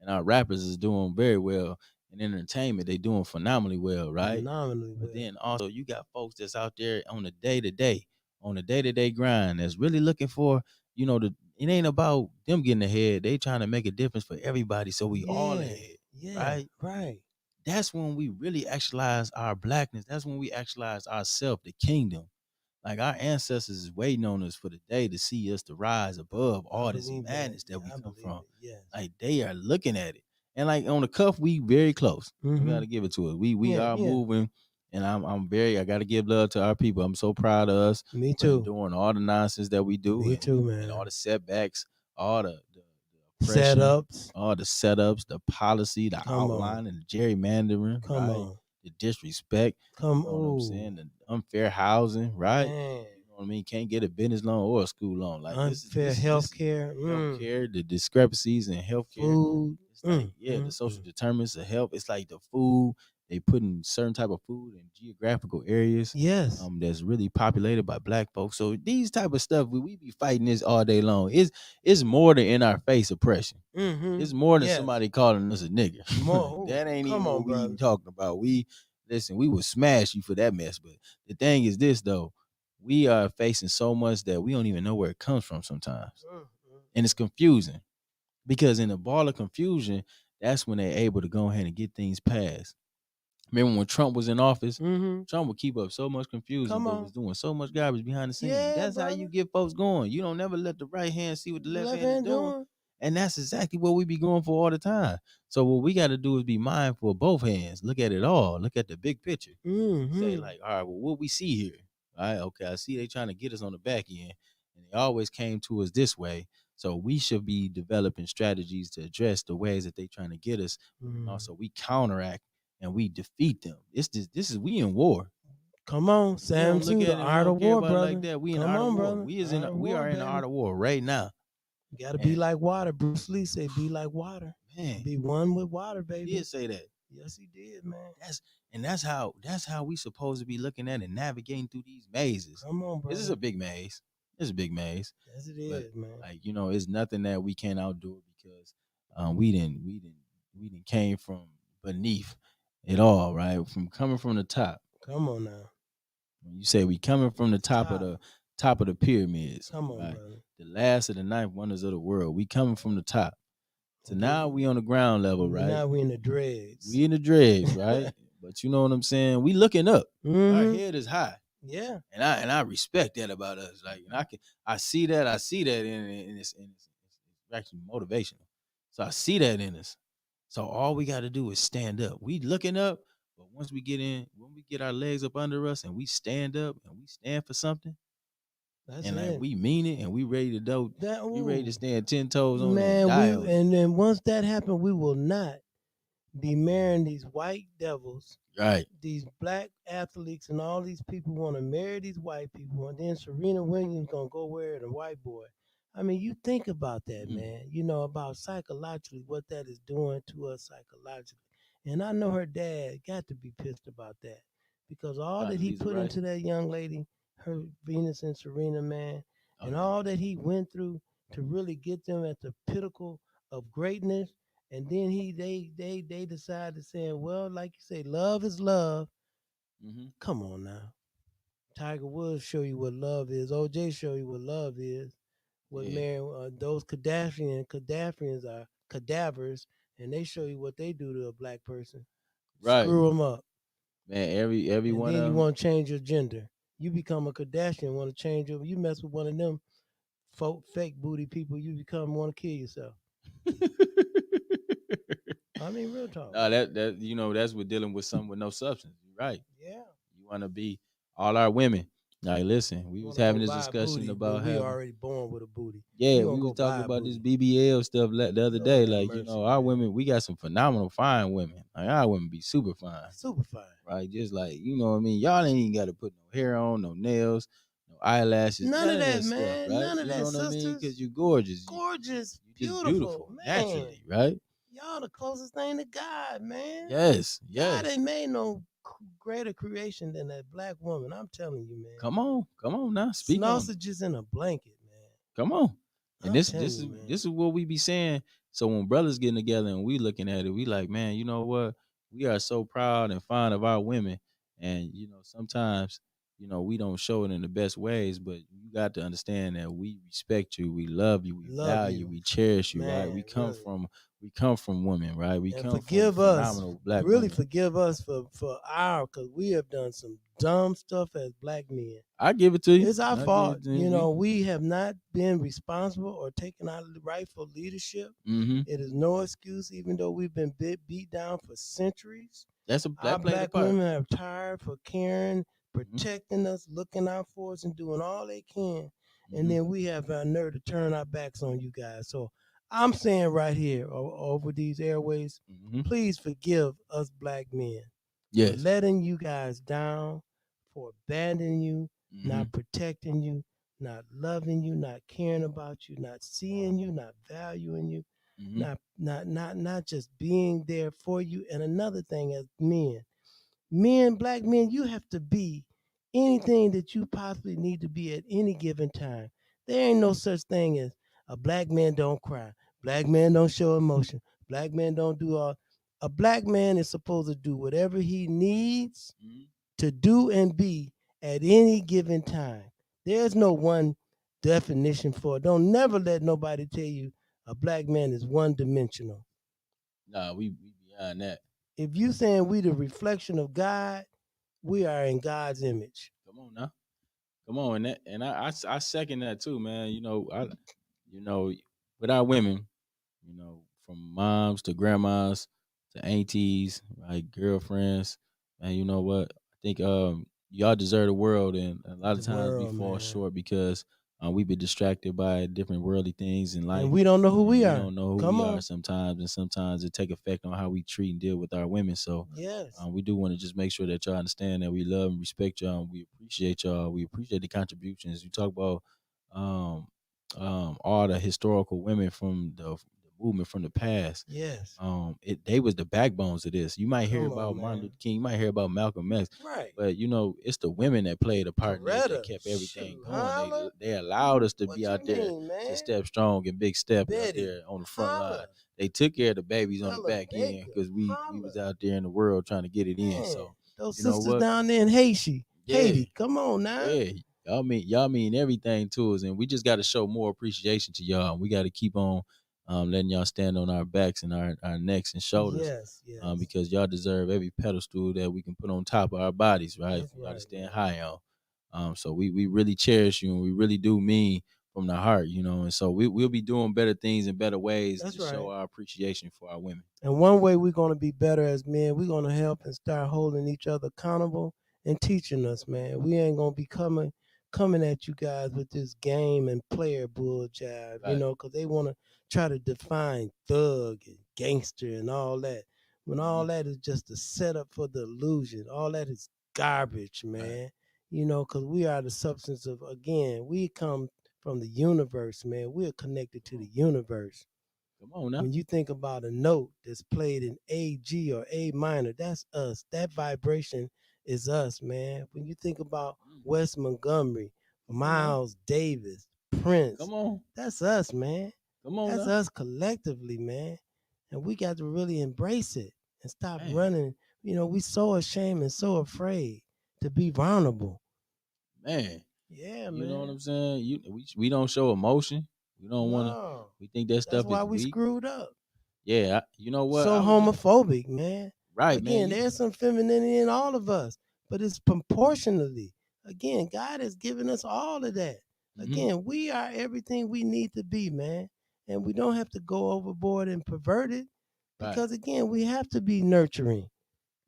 our rappers is doing very well. In entertainment, they doing phenomenally well, right? Phenomenally But well. then also you got folks that's out there on the day-to-day grind that's really looking for, it ain't about them getting ahead. They trying to make a difference for everybody so we all ahead. Yeah, right. That's when we really actualize our blackness. That's when we actualize ourselves, the kingdom. Like our ancestors is waiting on us for the day to see us to rise above all this madness that we come from. Yes. Like they are looking at it. And like on the cuff, we very close. We gotta give it to us. We are moving. And I gotta give love to our people. I'm so proud of us. Me too. Doing all the nonsense that we do. Me too, man. And all the setbacks, all the setups, all the setups, the policy, the outline, and the gerrymandering, the disrespect. You know what I'm saying? The unfair housing, right? Man. You know what I mean? Can't get a business loan or a school loan. Like unfair healthcare, healthcare, the discrepancies in healthcare. Food. It's like, the social determinants of health. It's like the food. They putting certain type of food in geographical areas. Yes. That's really populated by black folks. So these type of stuff, we be fighting this all day long. It's more than in our face oppression. It's more than somebody calling us a nigger. That ain't even what we even talking about. We will smash you for that mess. But the thing is this though, we are facing so much that we don't even know where it comes from sometimes. And it's confusing. Because in a ball of confusion, that's when they're able to go ahead and get things passed. Remember when Trump was in office? Trump would keep up so much confusion, but was doing so much garbage behind the scenes. That's how you get folks going. You don't never let the right hand see what the left hand is doing. And that's exactly what we be going for all the time. So what we got to do is be mindful of both hands. Look at it all. Look at the big picture. Say like, all right, well, what we see here? All right, okay, I see they trying to get us on the back end. And they always came to us this way. So we should be developing strategies to address the ways that they trying to get us. And also we counteract and we defeat them. This is we in war. Come on, Sam. Look at the art of war, brother. Like that. We in Come art of war. Brother. We are in the art of war right now. You gotta be like water. Bruce Lee said, "Be like water. Man, be one with water, baby." He did say that. Yes, he did, man. That's how we supposed to be looking at and navigating through these mazes. Come on, bro. This is a big maze. It's a big maze. Yes, it is, man. Like it's nothing that we can't outdo because we didn't came from beneath it all, right? From coming from the top. Come on now. When you say we coming from the top of the pyramids. Come on, right? brother. The last of the ninth wonders of the world. We coming from the top. So now we on the ground level, right? Now we in the dregs. We in the dregs, right? But you know what I'm saying? We looking up. Our head is high. Yeah. And I respect that about us. Like, and I see that and it's actually motivational. So I see that in us. So all we got to do is stand up. We looking up, but when we get our legs up under us and we stand up and we stand for something, we mean it and we ready to do. We ready to stand 10 toes on man. And then once that happens, we will not be marrying these white devils. Right. These black athletes and all these people want to marry these white people, and then Serena Williams gonna go wear the white boy. I mean, you think about that, man. You know, about psychologically what that is doing to us psychologically. And I know her dad got to be pissed about that because all Trying that to he Lisa put Rice. into that young lady, her Venus and Serena, man, and all that he went through to really get them at the pinnacle of greatness. And then they decided saying, well, like you say, love is love. Come on now. Tiger Woods show you what love is. OJ show you what love is. What Yeah. man, those Kardashians are cadavers, and they show you what they do to a black person. Right. Screw them up, Man, every and one then of you them. want to change your gender. You become a Kardashian, want to change your. You mess with one of them fake booty people, you become want to kill yourself. I mean, real talk. Nah, that you know that's what dealing with something with no substance. You're right. Yeah. You want to be all our women. Like, listen, we You was want to go having this buy a discussion booty when about we having. already born with a booty. Yeah, You want we to was go talking buy a about this booty. BBL stuff the other day. Lord have Like, you mercy, know, our man. women, we got some phenomenal fine women. Like, our women be super fine. Super fine. Right? Just like, you know what I mean? Y'all ain't even got to put no hair on, no nails, no eyelashes, None of that, stuff, man. right? None of You know that, what I mean? Because sisters. you're gorgeous. Gorgeous, You just beautiful, man. naturally, right? Y'all the closest thing to God, man. Yes, God yes. ain't made no greater creation than that black woman. I'm telling you, man. Come on now. Speak on it. Sausages in a blanket, man. Come on. And I'm telling you, man. this is what we be saying. So when brothers getting together and we looking at it, we like, man, you know what? We are so proud and fond of our women. And you know, sometimes, you know, we don't show it in the best ways, but you got to understand that we respect you, we love you, we value, we cherish you, right? Man, We come really. from women, right? We And come from forgive us, phenomenal black really women. forgive us for our, because we have done some dumb stuff as black men. I give it to you. It's our I give fault. it to You know, we have not been responsible or taken our rightful leadership. Mhm. It is no excuse, even though we've been beat down for centuries. That Our played a black part. women are tired for caring, protecting us, looking out for us, and doing all they can. And then we have our nerve to turn our backs on you guys. So I'm saying right here over these airways, please forgive us black men for Yes. letting you guys down, for abandoning you, not protecting you, not loving you, not caring about you, not seeing you, not valuing you, not just being there for you. And another thing, as men, black men, you have to be anything that you possibly need to be at any given time. There ain't no such thing as a black man don't cry, black man don't show emotion, black man don't do all. A black man is supposed to do whatever he needs to do and be at any given time. There's no one definition for it. Don't never let nobody tell you a black man is one dimensional. Nah, we beyond that. If you saying we the reflection of God, we are in God's image. Come on now. Come on, and I second that too, man. You know, with our women, you know, from moms to grandmas to aunties, right, girlfriends, and you know what? I think y'all deserve the world, and a lot of times we fall short because we be distracted by different worldly things in life, and we don't know who we we are. don't know who Come we on. are sometimes, and sometimes it take effect on how we treat and deal with our women. So Yes. we do want to just make sure that y'all understand that we love and respect y'all. And we appreciate y'all. We appreciate the contributions. You talk about all the historical women from the movement from the past. Yes. They was the backbones of this. You might hear Come on, about Martin man. Luther King. You might hear about Malcolm X. Right. But you know, it's the women that played a part in this that kept everything going. They allowed us to be out there to step strong and big step out there on the front line. They took care of the babies on the back end because we was out there in the world trying to get it in. So those you know sisters what? down there in Haiti. Haiti, come on now. Yeah, y'all mean everything to us, and we just got to show more appreciation to y'all. We got to keep on letting y'all stand on our backs and our necks and shoulders. Yes, yes. Because y'all deserve every pedestal that we can put on top of our bodies, right? That's For y'all to stand man. high on. So we really cherish you, and we really do mean from the heart, you know. And so we'll be doing better things in better ways to show our appreciation for our women. And one way we're going to be better as men, we're going to help and start holding each other accountable and teaching us, man. We ain't going to be coming at you guys with this game and player bull jive, you know, because they want to try to define thug and gangster and all that. When all that is just a setup for the illusion. All that is garbage, man. You know, because we are the substance of, again, we come from the universe, man. We're connected to the universe. Come on now. When you think about a note that's played in A, G, or A minor, that's us. That vibration is us, man. When you think about Wes Montgomery, Miles Davis, Prince, Come on. that's us, man. Come on That's now. us collectively, man. And we got to really embrace it and stop Man. running. You know, we so ashamed and so afraid to be vulnerable. Man. Yeah, you man. know what I'm saying? We don't show emotion. We don't want to. No. We think that That's stuff why is we weak. screwed up. Yeah, you know what? So homophobic, man. Right, Again, man. there's some femininity in all of us, but it's proportionally. Again, God has given us all of that. Again, we are everything we need to be, man. And we don't have to go overboard and pervert it because, again, we have to be nurturing.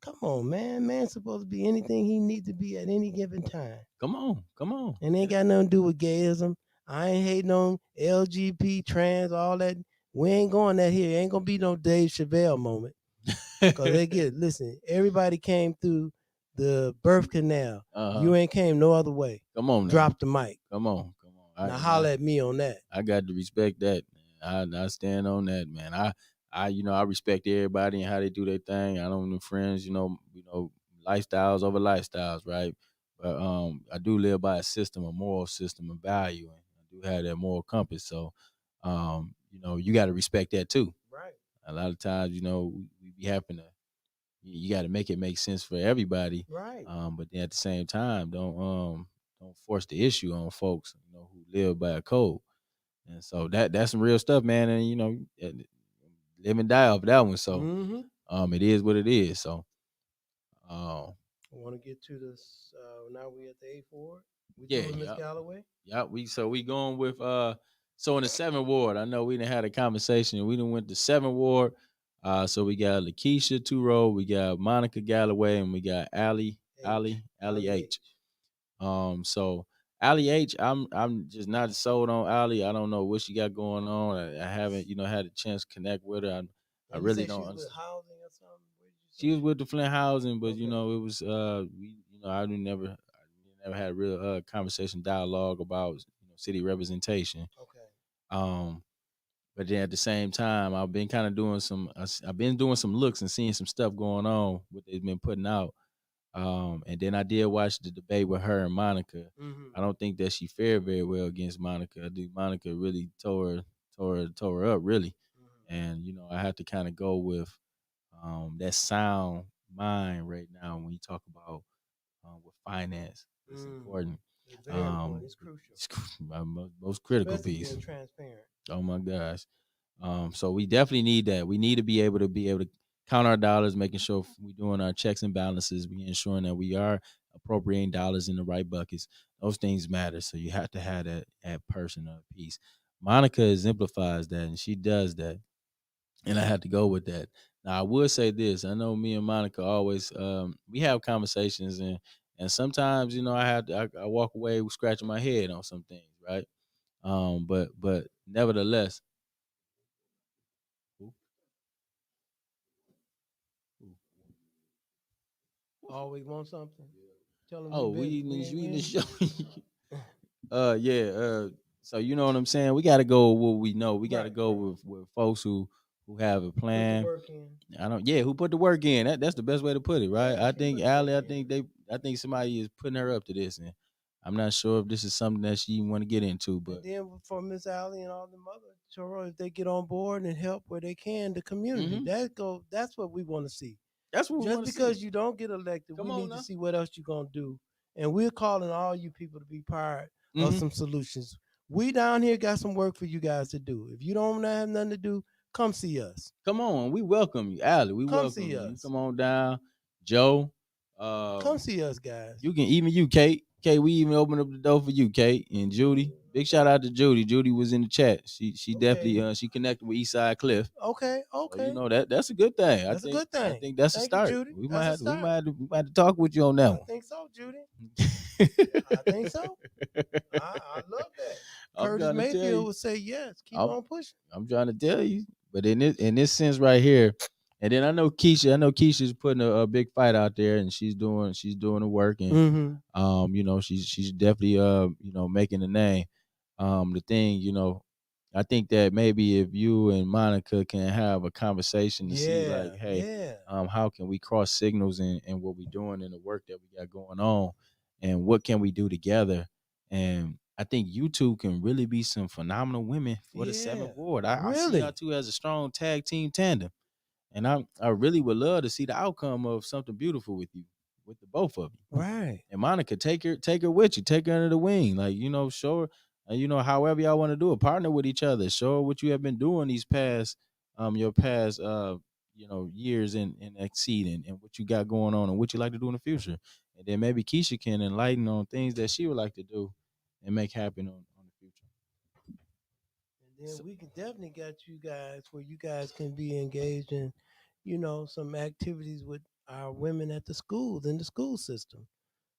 Come on, man. Man's supposed to be anything he needs to be at any given time. Come on. And ain't got nothing to do with gayism. I ain't hating on LGBT, trans, all that. We ain't going that here. Ain't gonna be no Dave Chappelle moment. Cause they listen, everybody came through the birth canal. You ain't came no other way. Come on now. Drop the mic. Come on. Now holler at me on that. I got to respect that, man. I stand on that, man. I respect everybody and how they do their thing. I don't know friends, lifestyles over lifestyles, right? But I do live by a moral system of value, and I do have that moral compass. So, you got to respect that too. Right. A lot of times, we be having to. You got to make it make sense for everybody. Right. But then at the same time, don't force the issue on folks, who live by a code. And so that's some real stuff, man. And live and die off that one. So it is what it is. So I want to get to this. Now we at the A4. We yeah, Miss Galloway. Yeah, we going with so in the 7th ward. I know we didn't had a conversation. We done went to 7th ward. So we got Lakeisha Turo, we got Monica Galloway, and we got Allie H. So Allie H, I'm just not sold on Allie. I don't know what she got going on. I haven't, had a chance to connect with her. I really don't understand. With housing or something? She was with the Flint housing, but it was I never had a real conversation dialogue about city representation. Okay. But then at the same time, I've been kind of doing some looks and seeing some stuff going on what they've been putting out. And then I did watch the debate with her and Monica. I don't think that she fared very well against Monica. I think Monica really tore her up really. And I have to kind of go with that sound mind right now when you talk about with finance. It's important. It's very important. It's crucial. It's my most critical Especially piece. being transparent. Oh my gosh. So we definitely need that. We need to be able to count our dollars, making sure we're doing our checks and balances, we ensuring that we are appropriating dollars in the right buckets. Those things matter. So you have to have that personal piece. Monica exemplifies that, and she does that. And I had to go with that. Now I would say this. I know me and Monica always we have conversations, and sometimes I walk away with scratching my head on some things, right? But nevertheless. Always want something. Tell them We eating the show. So you know what I'm saying? We got to go with what we know. We got to go with folks who have a plan. Put the work in. Who put the work in. That's the best way to put it, right? Yeah, I think Allie, I think somebody is putting her up to this, and I'm not sure if this is something that she want to get into, but and then for Miss Allie and all the other Toro, if they get on board and help where they can, the community. That's what we want to see. That's what just because you don't get elected, we need to see what else you're gonna do. And we're calling all you people to be part of some solutions. We down here got some work for you guys to do. If you don't have nothing to do, come see us. Come on, we welcome you, Allie. We welcome see you. us. You come on down, Joe. Come see us, guys. You can Kate. Kate, we even opened up the door for you, Kate and Judy. Big shout out to Judy. Judy was in the chat. She definitely she connected with Eastside Cliff. Okay. So, that's a good thing. That's a good thing. I think that's a start. You, Judy. We might have to talk with you on that one. I think so, Judy. I think so. I love that. Curtis Mayfield would say yes. Keep on pushing. I'm trying to tell you. But in this sense right here, and then I know Keisha's putting a big fight out there, and she's doing the work, and she's definitely making a name. The thing, I think that maybe if you and Monica can have a conversation to see like, hey, how can we cross signals in what we're doing and the work that we got going on, and what can we do together? And I think you two can really be some phenomenal women for the 7th ward. I see y'all two as a strong tag team tandem. And I really would love to see the outcome of something beautiful with you, with the both of you. Right. And Monica, take her with you, take her under the wing, like show her, however y'all want to do it, partner with each other, show her what you have been doing these past, your past, years in exceeding and what you got going on and what you like to do in the future, and then maybe Keisha can enlighten on things that she would like to do and make happen on the future. And then we can definitely get you guys where you guys can be engaged in, some activities with our women at the schools, in the school system.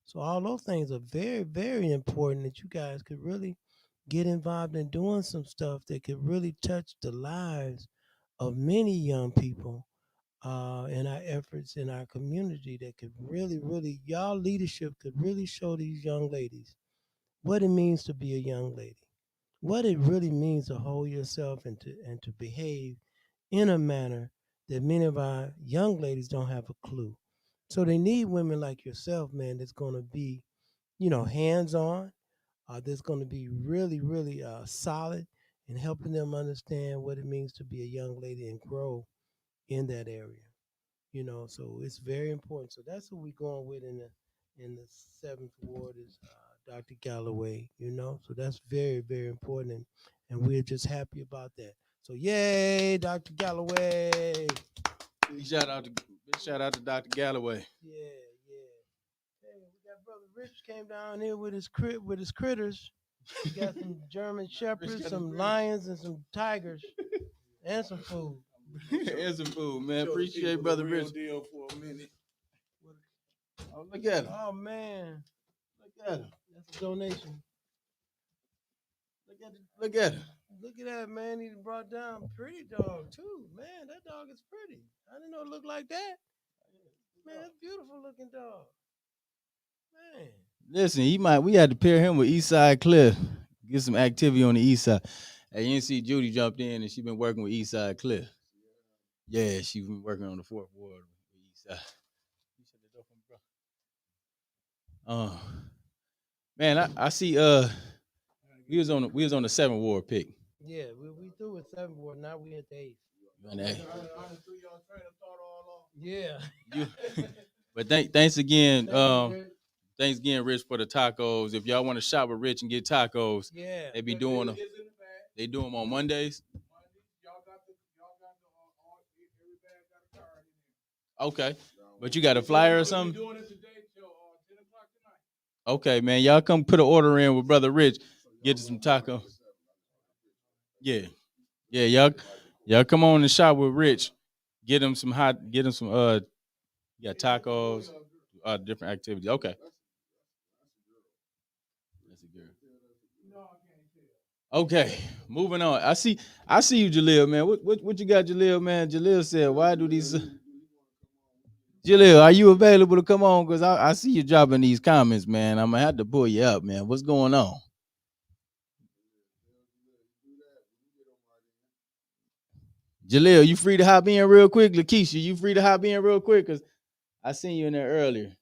So all those things are very, very important that you guys could really get involved in doing some stuff that could really touch the lives of many young people in our efforts in our community that could really, really, y'all leadership could really show these young ladies what it means to be a young lady, what it really means to hold yourself and to behave in a manner that many of our young ladies don't have a clue. So they need women like yourself, man, that's going to be, hands on, that's going to be really, really solid in helping them understand what it means to be a young lady and grow in that area. So it's very important. So that's what we're going with in the 7th ward is Dr. Galloway. So that's very, very important, and we're just happy about that. So yay, Dr. Galloway! Shout out to Dr. Galloway. Yeah. Hey, we got brother Rich came down here with his critters. He got some German shepherds, some lions, and some tigers, and some food. And some food, man. Appreciate brother Rich. Deal for a minute. Oh, look at him. Oh man, Look at him. that's a donation. Look at him. Look at that, man. He brought down pretty dog too. Man, that dog is pretty. I didn't know it looked like that. Man, that's a beautiful looking dog. Man. Listen, we had to pair him with Eastside Cliff. Get some activity on the east side. Hey, you didn't see Judy jumped in and she been working with Eastside Cliff. Yeah, she been working on the 4th ward with Eastside. Man, I see we was on the 7th ward pick. Yeah, we through with 7th ward. Now we at the 8th. Yeah. But thanks again. Thanks again, Rich, for the tacos. If y'all want to shop with Rich and get tacos, they be doing them. They do them on Mondays. Okay, but you got a flyer or something? Okay, man, y'all come put an order in with Brother Rich. Get some tacos. Yeah, y'all come on and shop with Rich. Get him some you got tacos, different activities. Okay. That's a girl. Okay, moving on. I see you, Jaleel, man. What you got, Jaleel, man? Jaleel said, why do these Jaleel, are you available to come on? Because I see you dropping these comments, man. I'm gonna have to pull you up, man. What's going on? Jaleel, you free to hop in real quick? Lakeisha, you free to hop in real quick? Because I seen you in there earlier.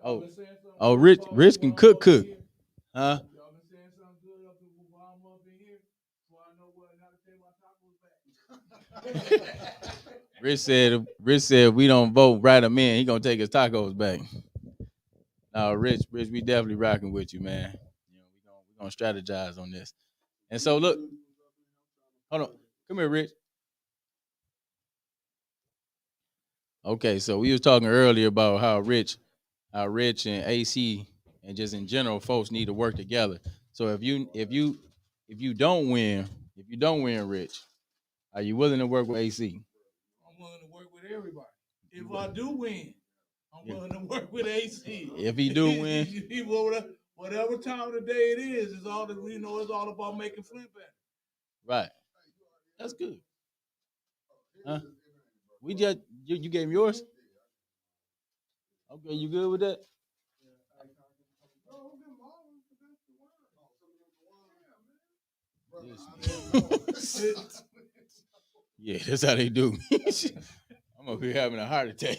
Oh, Rich can cook. Huh? Rich said we don't vote right him in. He gonna take his tacos back. No, Rich, we definitely rocking with you, man. We gonna strategize on this. And so look, hold on, come here, Rich. Okay, so we was talking earlier about how Rich and AC and just in general, folks need to work together. So if you don't win, Rich, are you willing to work with AC? I'm willing to work with everybody. If I do win, I'm willing to work with AC. If he do win, whatever time of the day it is, it's all it's all about making Flint better. Right. That's good. Huh? You gave him yours? Okay, you good with that? Yeah, that's how they do. I'm up here having a heart attack.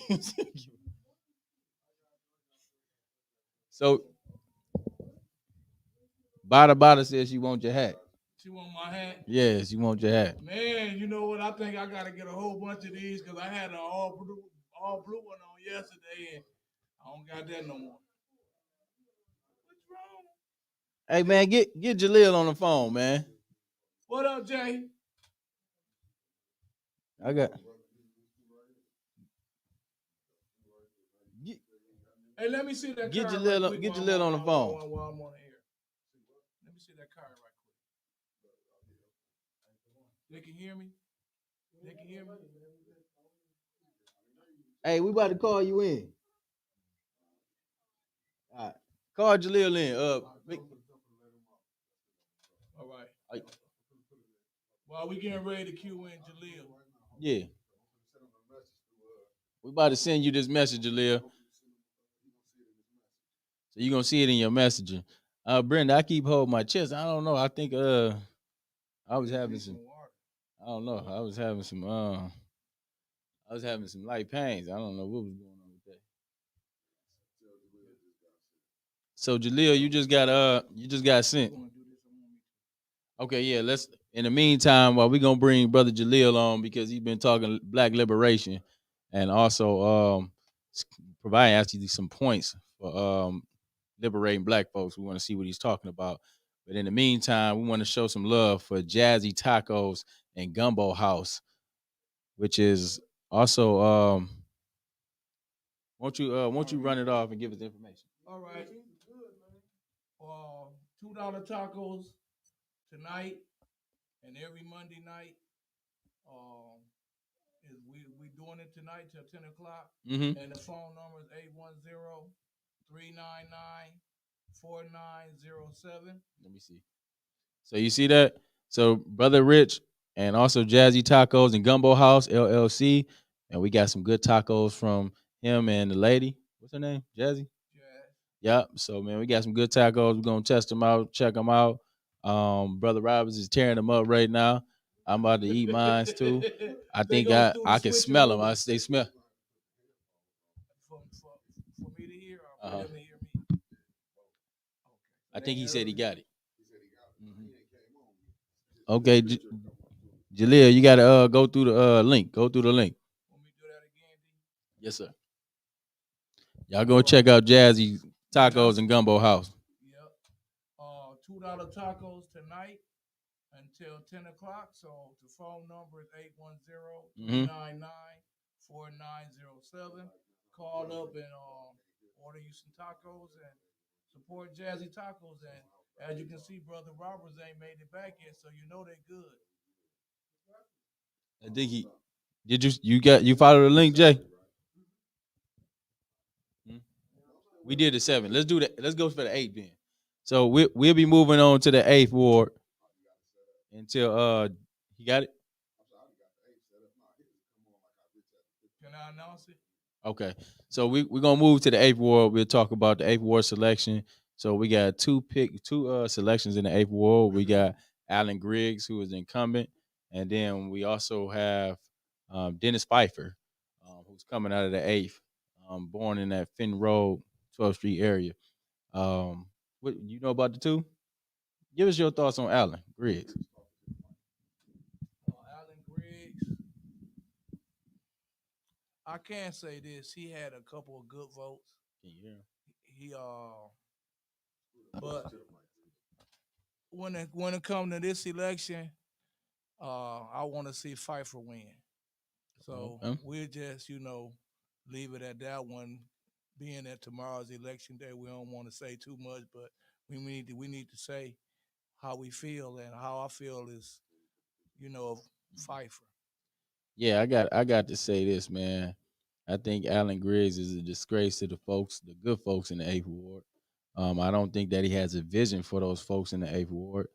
So, Bada says she wants your hat. She want my hat? Yes, you want your hat. Man, you know what? I think I gotta get a whole bunch of these because I had an all blue one on yesterday, and I don't got that no more. What's wrong? Hey man, get Jaleel on the phone, man. What up, Jay? I got. Hey, let me see that Get card. Get Jaleel on the phone. While I'm on the air. Let me see that card right quick. They can hear me? They can hear me? Hey, we about to call you in. All right. Call Jaleel in. All right. While we getting ready to cue in Jaleel. Yeah. We about to send you this message, Jaleel. So you're gonna see it in your messaging. Brenda, I keep holding my chest. I don't know. I think I was having some I don't know. I was having some light pains. I don't know what was going on with that. So Jaleel, you just got sent. Okay, yeah, let's in the meantime, while we gonna bring Brother Jaleel on because he's been talking black liberation and also providing actually some points for liberating black folks. We want to see what he's talking about. But in the meantime, we want to show some love for Jazzy Tacos and Gumbo House, which is also won't you run it off and give us the information? All right. $2 tacos tonight and every Monday night. We doing it tonight till 10 o'clock. Mm-hmm. And the phone number is 810-399-4907. Let me see. So you see that? So Brother Rich and also Jazzy Tacos and Gumbo House LLC, and we got some good tacos from him and the lady. What's her name? Jazzy. Yep. So man, we got some good tacos. We're gonna test them out, check them out. Brother Roberts is tearing them up right now. I'm about to eat mine too. I think I can smell them. They smell. For me to hear or for him to hear me? I think he said he got it. Mm-hmm. Okay, Jaleel, you gotta go through the link. Go through the link. Want me to do that again, D? Yes, sir. Y'all go check out Jazzy Tacos and Gumbo House. Yep. $2 tacos tonight until 10 o'clock. So the phone number is 810-399-4907. Call up and order you some tacos and support Jazzy Tacos. And as you can see, Brother Roberts ain't made it back yet, so you know they're good. I think you follow the link, Jay? We did the 7. Let's do that. Let's go for the 8 then. So we'll be moving on to the 8th ward until you got it. Can I announce it? Okay. So we're gonna move to the 8th ward. We'll talk about the 8th ward selection. So we got two selections in the 8th ward. We got Alan Griggs, who is the incumbent, and then we also have Dennis Pfeiffer, who's coming out of the 8th, born in that Fenton Road, 12th Street area. What you know about the two? Give us your thoughts on Alan Griggs. Alan Griggs. I can say this: he had a couple of good votes. Can you hear him? But when it comes to this election, I want to see Pfeiffer win. So we'll just leave it at that one. Being that tomorrow's election day, we don't want to say too much, but we need to say how we feel, and how I feel is, Pfeiffer. Yeah, I got to say this, man. I think Alan Griggs is a disgrace to the good folks in the 8th ward. I don't think that he has a vision for those folks in the 8th ward.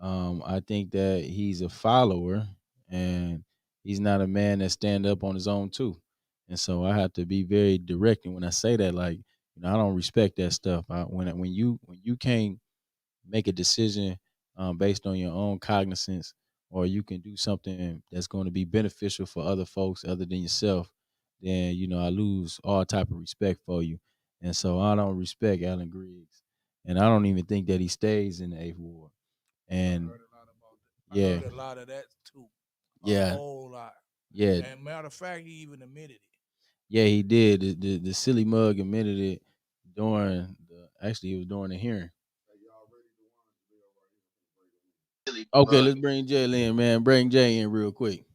I think that he's a follower, and he's not a man that stand up on his own too. And so I have to be very direct. And when I say that, like, I don't respect that stuff. When you can't make a decision based on your own cognizance, or you can do something that's going to be beneficial for other folks other than yourself, then I lose all type of respect for you. And so I don't respect Alan Griggs, and I don't even think that he stays in the 8th Ward. And I heard a lot of that too. A whole lot. Yeah. And matter of fact, he even admitted it. Yeah, he did. The silly mug admitted it during it was during the hearing. Okay, let's bring Jay in, man. Bring Jay in real quick.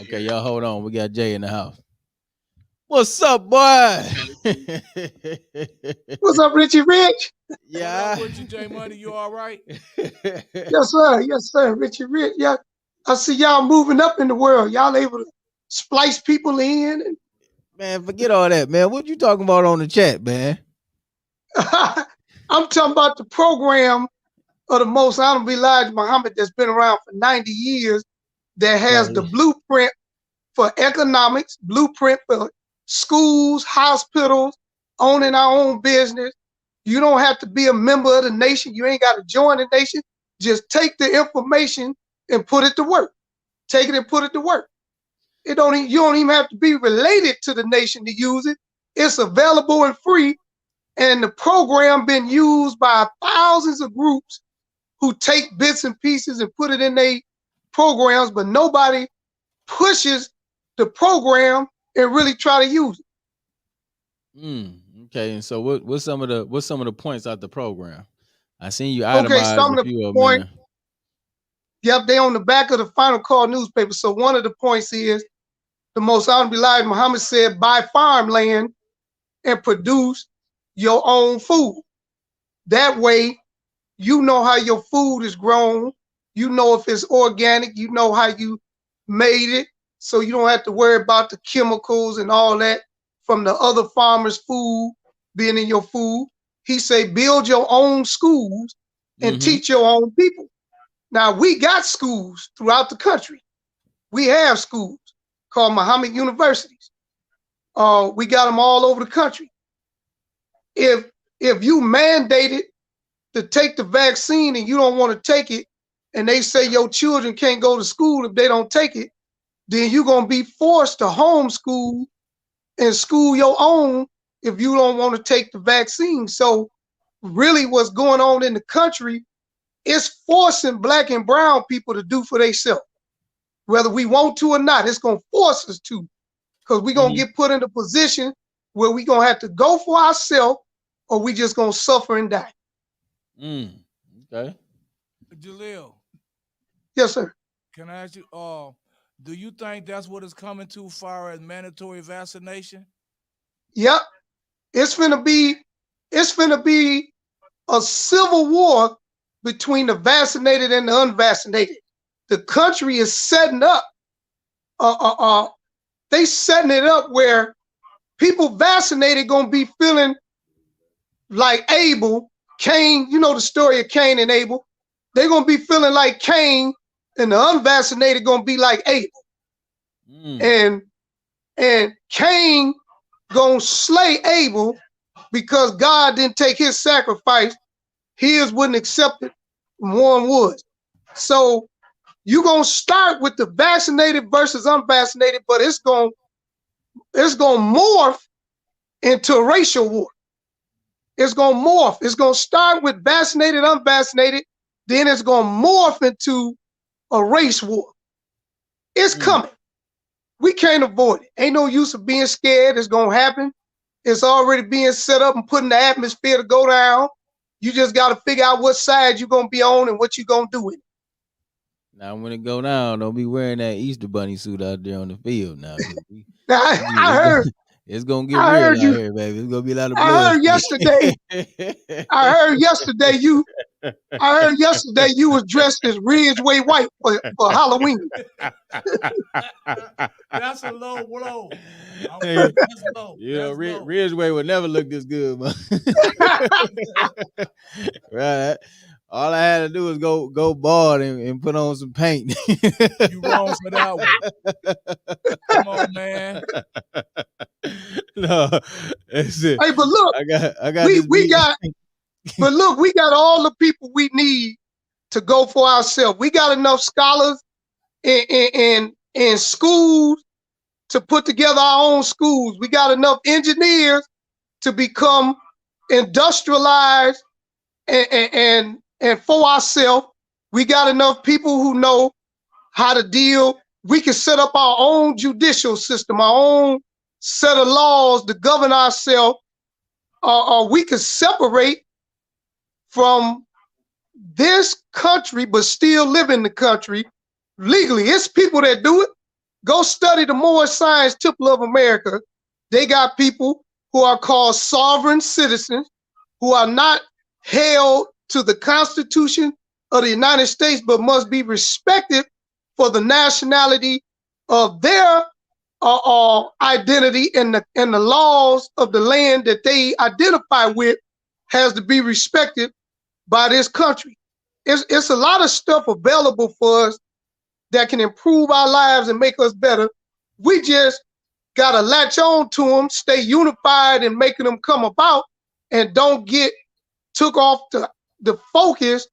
Okay, y'all hold on. We got Jay in the house. What's up, boy? What's up, Richie Rich? Yeah. What up with you, J Money? You all right? Yes, sir. Yes, sir. Richie Rich. Yeah. I see y'all moving up in the world. Y'all able to splice people in. Man, forget all that, man. What you talking about on the chat, man? I'm talking about the program of the Most Honorable Elijah Muhammad that's been around for 90 years that has the blueprint for economics, blueprint for schools, hospitals, owning our own business. You don't have to be a member of the nation. You ain't got to join the nation. Just take the information and put it to work. Take it and put it to work. You don't even have to be related to the nation to use it. It's available and free. And the program been used by thousands of groups who take bits and pieces and put it in their programs, but nobody pushes the program and really try to use it. Okay, and so what's some of the points out the program? I seen you itemize some of the points. Yep, they on the back of the Final Call newspaper. So one of the points is the Most Honorable Elijah Muhammad said, buy farmland and produce your own food. That way, you know how your food is grown. You know if it's organic. You know how you made it. So you don't have to worry about the chemicals and all that from the other farmers' food being in your food. He say, build your own schools and teach your own people. Now, we got schools throughout the country. We have schools called Muhammad Universities. We got them all over the country. If you mandated to take the vaccine and you don't want to take it, and they say your children can't go to school if they don't take it, then you're going to be forced to homeschool and school your own if you don't want to take the vaccine. So really what's going on in the country is forcing black and brown people to do for themselves. Whether we want to or not, it's going to force us to, because we're going to get put in a position where we're going to have to go for ourselves, or we just going to suffer and die. Okay. Jalil. Yes, sir. Can I ask you, do you think that's what it's coming to far as mandatory vaccination? Yep. It's finna be a civil war between the vaccinated and the unvaccinated. The country is setting up, they setting it up where people vaccinated gonna be feeling like Abel, Cain, you know the story of Cain and Abel. They're gonna be feeling like Cain, and the unvaccinated gonna be like Abel. And Cain gonna slay Abel because God didn't take his sacrifice. His wasn't accepted, one was. So you're gonna start with the vaccinated versus unvaccinated, but it's gonna morph into a racial war. It's gonna morph. It's gonna start with vaccinated, unvaccinated, then it's gonna morph into a race war. It's coming. We can't avoid it. Ain't no use of being scared. It's gonna happen. It's already being set up and put in the atmosphere to go down. You just got to figure out what side you're gonna be on and what you're gonna do with it. Now, when it go down, don't be wearing that Easter Bunny suit out there on the field. Now, I heard it's gonna get real out here, baby. It's gonna be a lot of blood. I heard yesterday you was dressed as Ridgeway White for Halloween. That's a low blow. Hey, Ridgeway would never look this good, man. Right. All I had to do was go bald and put on some paint. You wrong for that one. Come on, man. No, that's it. Hey, but look, I got But look, we got all the people we need to go for ourselves. We got enough scholars in schools to put together our own schools. We got enough engineers to become industrialized and for ourselves. We got enough people who know how to deal. We can set up our own judicial system, our own set of laws to govern ourselves. Or we could separate from this country, but still live in the country legally. It's people that do it. Go study the Moorish Science Temple of America. They got people who are called sovereign citizens, who are not held to the Constitution of the United States, but must be respected for the nationality of their identity, and the laws of the land that they identify with has to be respected by this country. It's a lot of stuff available for us that can improve our lives and make us better. We just gotta latch on to them, stay unified in making them come about, and don't get took off the focus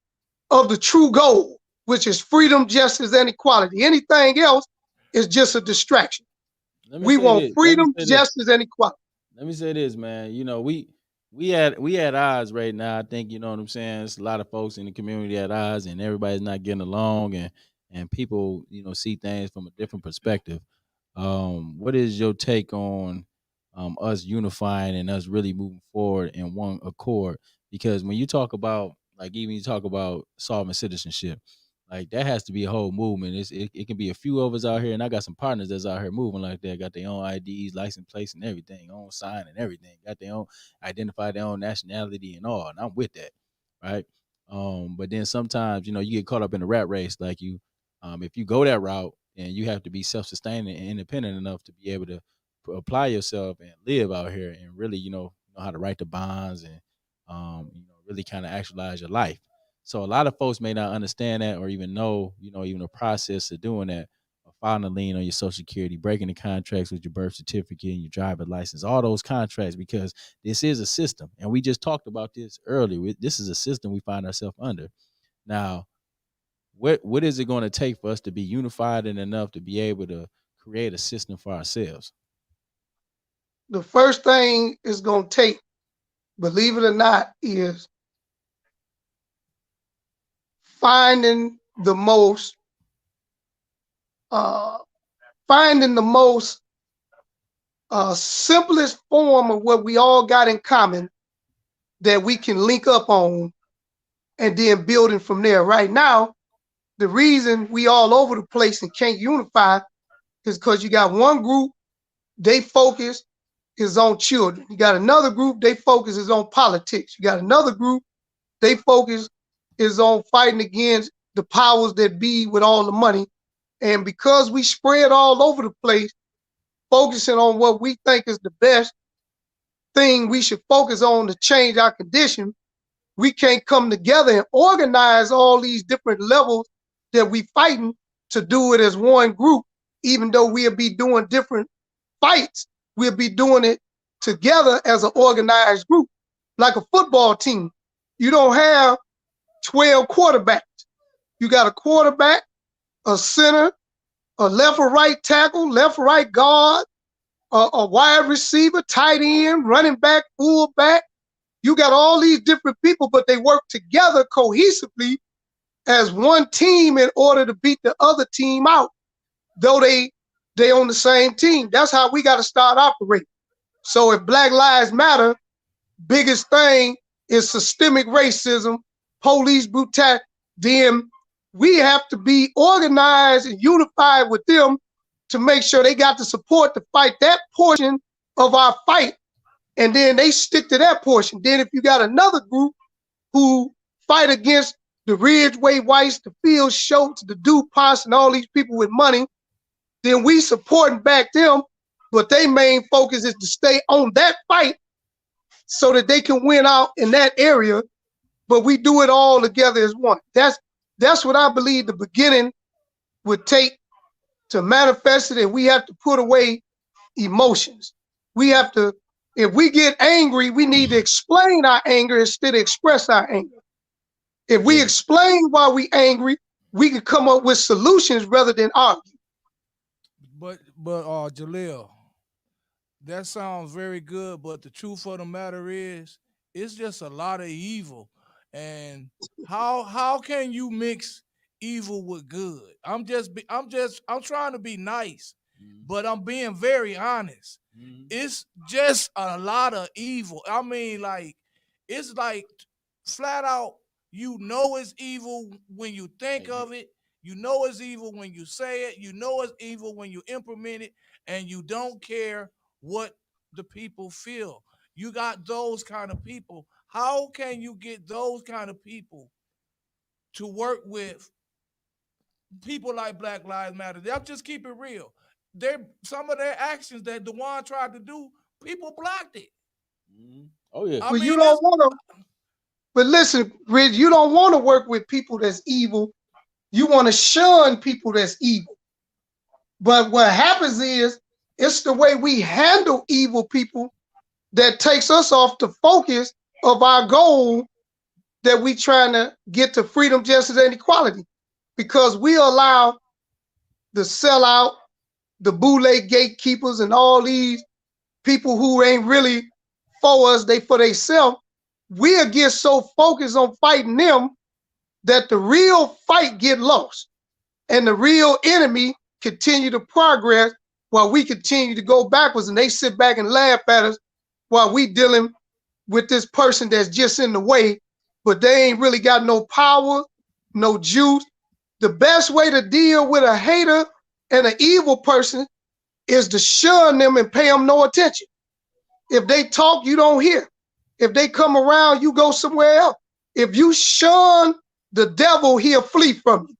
of the true goal, which is freedom, justice, and equality. Anything else is just a distraction. We want freedom, justice, and equality. Let me say this, man. You know, we at odds right now. I think, you know what I'm saying. There's a lot of folks in the community at odds, and everybody's not getting along, and people, you know, see things from a different perspective. What is your take on us unifying and us really moving forward in one accord? Because when you talk about, like, even you talk about solving citizenship, like, that has to be a whole movement. It can be a few of us out here, and I got some partners that's out here moving like that, got their own IDs, license plates, and everything, own sign and everything, got their own, identify their own nationality and all, and I'm with that, right? But then sometimes, you know, you get caught up in the rat race, like you, if you go that route, and you have to be self-sustaining and independent enough to be able to apply yourself and live out here, and really, you know how to write the bonds, and you know, really kind of actualize your life. So a lot of folks may not understand that, or even know, you know, even the process of doing that, of filing a lien on your Social Security, breaking the contracts with your birth certificate and your driver's license, all those contracts, because this is a system. And we just talked about this earlier. This is a system we find ourselves under. Now, what is it going to take for us to be unified and enough to be able to create a system for ourselves? The first thing it's going to take, believe it or not, is finding the most simplest form of what we all got in common that we can link up on, and then building from there. Right now, the reason we all over the place and can't unify is because you got one group, they focus is on children. You got another group, they focus is on politics. You got another group, they focus is on fighting against the powers that be with all the money. And because we spread all over the place, focusing on what we think is the best thing we should focus on to change our condition, we can't come together and organize all these different levels that we fighting to do it as one group. Even though we'll be doing different fights, we'll be doing it together as an organized group. Like a football team, you don't have 12 quarterbacks. You got a quarterback, a center, a left or right tackle, left or right guard, a wide receiver, tight end, running back, fullback. You got all these different people, but they work together cohesively as one team in order to beat the other team out, though they on the same team. That's how we got to start operating. So if Black Lives Matter, biggest thing is systemic racism, police brutality, then we have to be organized and unified with them to make sure they got the support to fight that portion of our fight, and then they stick to that portion. Then if you got another group who fight against the Ridgeway Whites, the Field Schultz, the DuPonts, and all these people with money, then we supporting back them, but their main focus is to stay on that fight so that they can win out in that area, but we do it all together as one. That's what I believe the beginning would take to manifest it, and we have to put away emotions. We have to If we get angry, we need to explain our anger instead of express our anger. If we explain why we angry, we can come up with solutions rather than argue. But Jaleel, that sounds very good, but the truth of the matter is, it's just a lot of evil. And how can you mix evil with good? I'm trying to be nice, but I'm being very honest. It's just a lot of evil. I mean, like, it's like flat out, you know it's evil when you think of it. You know it's evil when you say it. You know it's evil when you implement it, and you don't care what the people feel. You got those kind of people. How can you get those kind of people to work with people like Black Lives Matter? They'll just keep it real. Some of their actions that DeJuan tried to do, people blocked it. Oh yeah. Well, you don't want to. But listen, Rich, you don't want to work with people that's evil. You want to shun people that's evil. But what happens is, it's the way we handle evil people that takes us off the focus of our goal that we trying to get to freedom, justice, and equality. Because we allow the sellout, the boule gatekeepers, and all these people who ain't really for us, they for themselves. We'll get so focused on fighting them that the real fight get lost. And the real enemy continue to progress while we continue to go backwards, and they sit back and laugh at us while we dealing with this person that's just in the way, but they ain't really got no power, no juice. The best way to deal with a hater and an evil person is to shun them and pay them no attention. If they talk, you don't hear. If they come around, you go somewhere else. If you shun the devil, he'll flee from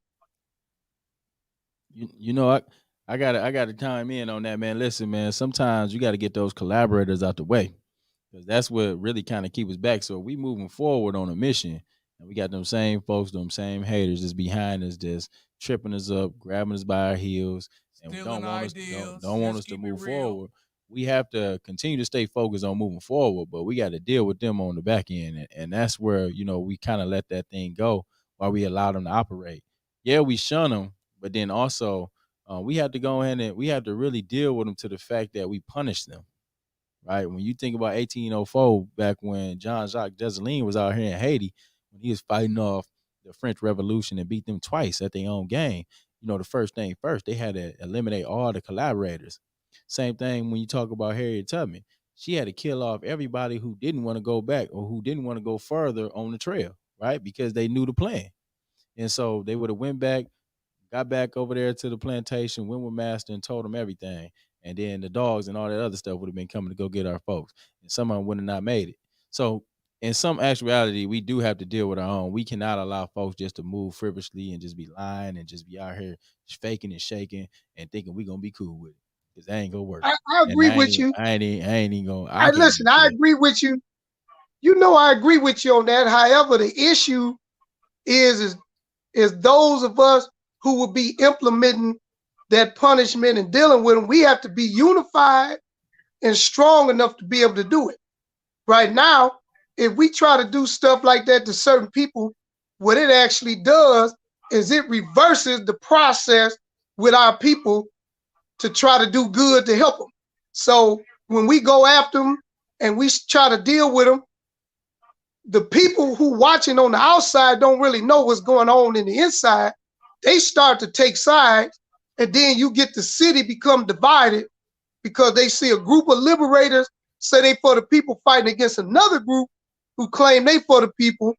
you. You know, I gotta chime in on that, man. Listen, man, sometimes you gotta get those collaborators out the way, because that's what really kind of keep us back. So we moving forward on a mission, and we got them same folks, them same haters that's behind us, just tripping us up, grabbing us by our heels, and don't want us to move forward. We have to continue to stay focused on moving forward, but we got to deal with them on the back end, and that's where, you know, we kind of let that thing go while we allow them to operate. Yeah, we shun them, but then also we have to go in and we have to really deal with them to the fact that we punish them. Right? When you think about 1804, back when Jean-Jacques Dessalines was out here in Haiti, when he was fighting off the French Revolution and beat them twice at their own game, you know, the first thing first, they had to eliminate all the collaborators. Same thing when you talk about Harriet Tubman. She had to kill off everybody who didn't want to go back or who didn't want to go further on the trail, right? Because they knew the plan. And so they would have went back, got back over there to the plantation, went with Master and told them everything. And then the dogs and all that other stuff would have been coming to go get our folks. And some of them would have not made it. So in some actuality, we do have to deal with our own. We cannot allow folks just to move frivolously and just be lying and just be out here faking and shaking and thinking we're going to be cool with it. Because that ain't going to work. I agree with you. I ain't even going to. Listen, I agree with you. You know, I agree with you on that. However, the issue is those of us who will be implementing that punishment and dealing with them, we have to be unified and strong enough to be able to do it. Right now, if we try to do stuff like that to certain people, what it actually does is it reverses the process with our people to try to do good to help them. So when we go after them and we try to deal with them, the people who watching on the outside don't really know what's going on in the inside. They start to take sides, and then you get the city become divided because they see a group of liberators say they for the people fighting against another group who claim they for the people,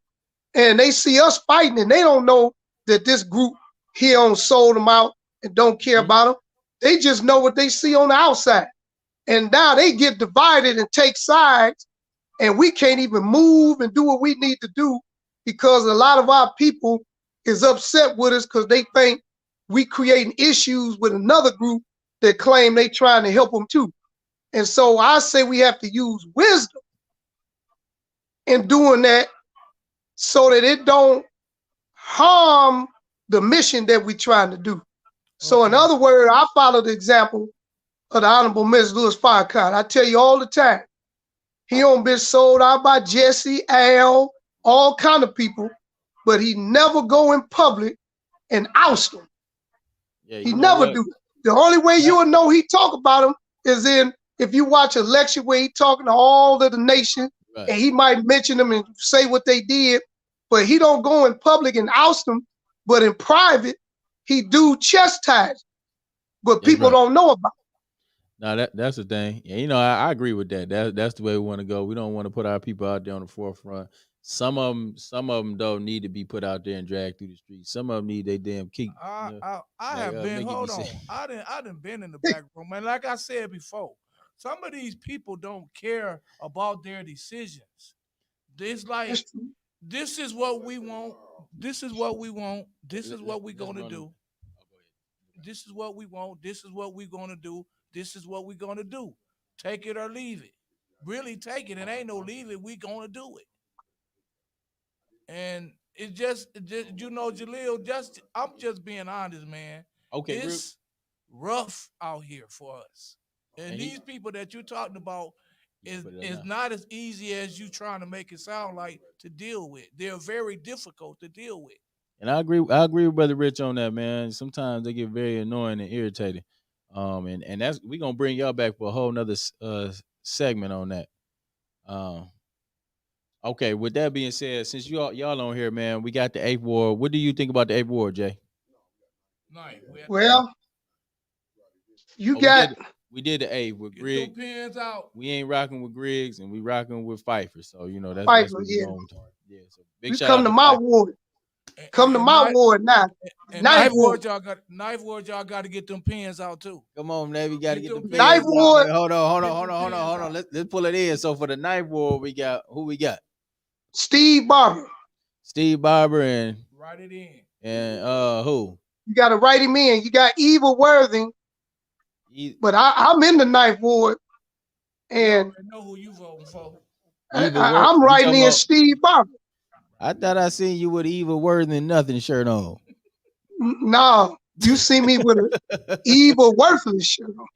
and they see us fighting, and they don't know that this group here on sold them out and don't care about them. They just know what they see on the outside. And now they get divided and take sides, and we can't even move and do what we need to do because a lot of our people is upset with us because they think we creating issues with another group that claim they trying to help them too. And so I say we have to use wisdom in doing that so that it don't harm the mission that we're trying to do. So in other words, I follow the example of the Honorable Ms. Louis Farrakhan. I tell you all the time, He done been sold out by Jesse, Al, all kind of people, but he never go in public and oust them. Yeah, he never do. The only way you will know he talk about them is if you watch a lecture where he talking to all of the nation, and he might mention them and say what they did, but he don't go in public and oust them. But in private, he do chastise, but people don't know about it. No, that's the thing. Yeah, I agree with that. That's the way we want to go. We don't want to put our people out there on the forefront. Some of them don't need to be put out there and dragged through the streets. Some of them need their damn kick. I have been. Hold on. I didn't been in the back room, and like I said before, some of these people don't care about their decisions. This this is what we want. This is what we want. This is what we're gonna do. This is what we want. This is what we're gonna do. This is what we're gonna do. Take it or leave it. Really take it. It ain't no leave it. We gonna do it. And it's just Jaleel, I'm just being honest, man. Okay, it's rough out here for us. And these people that you're talking about is not as easy as you trying to make it sound like to deal with. They're very difficult to deal with. And I agree with Brother Rich on that, man. Sometimes they get very annoying and irritating. And that's we're gonna bring y'all back for a whole nother segment on that. Okay, with that being said, since y'all on here, man, we got the 8th Ward. What do you think about the 8th Ward, Jay? Well, you got we did the 8th with Griggs. Pins out. We ain't rocking with Griggs and we rocking with Pfeiffer. So that's Pfeiffer, what yeah. So big you shout come out to my Pfeiffer. ward. Come to my ward now. Ninth ward, y'all got to get them pins out too. Come on, Navy, got to get them pins Ninth out. ward. Hold on. Let's pull it in. So for the 9th ward, we got who we got? Steve Barber. And write it in. And who? You got to write him in. You got Eva Worthing. But I'm in the 9th ward, and I know who you voting for. I'm writing in Steve Barber. I thought I seen you with Eva Worthing nothing shirt on. No, you see me with an Eva Worthless shirt on.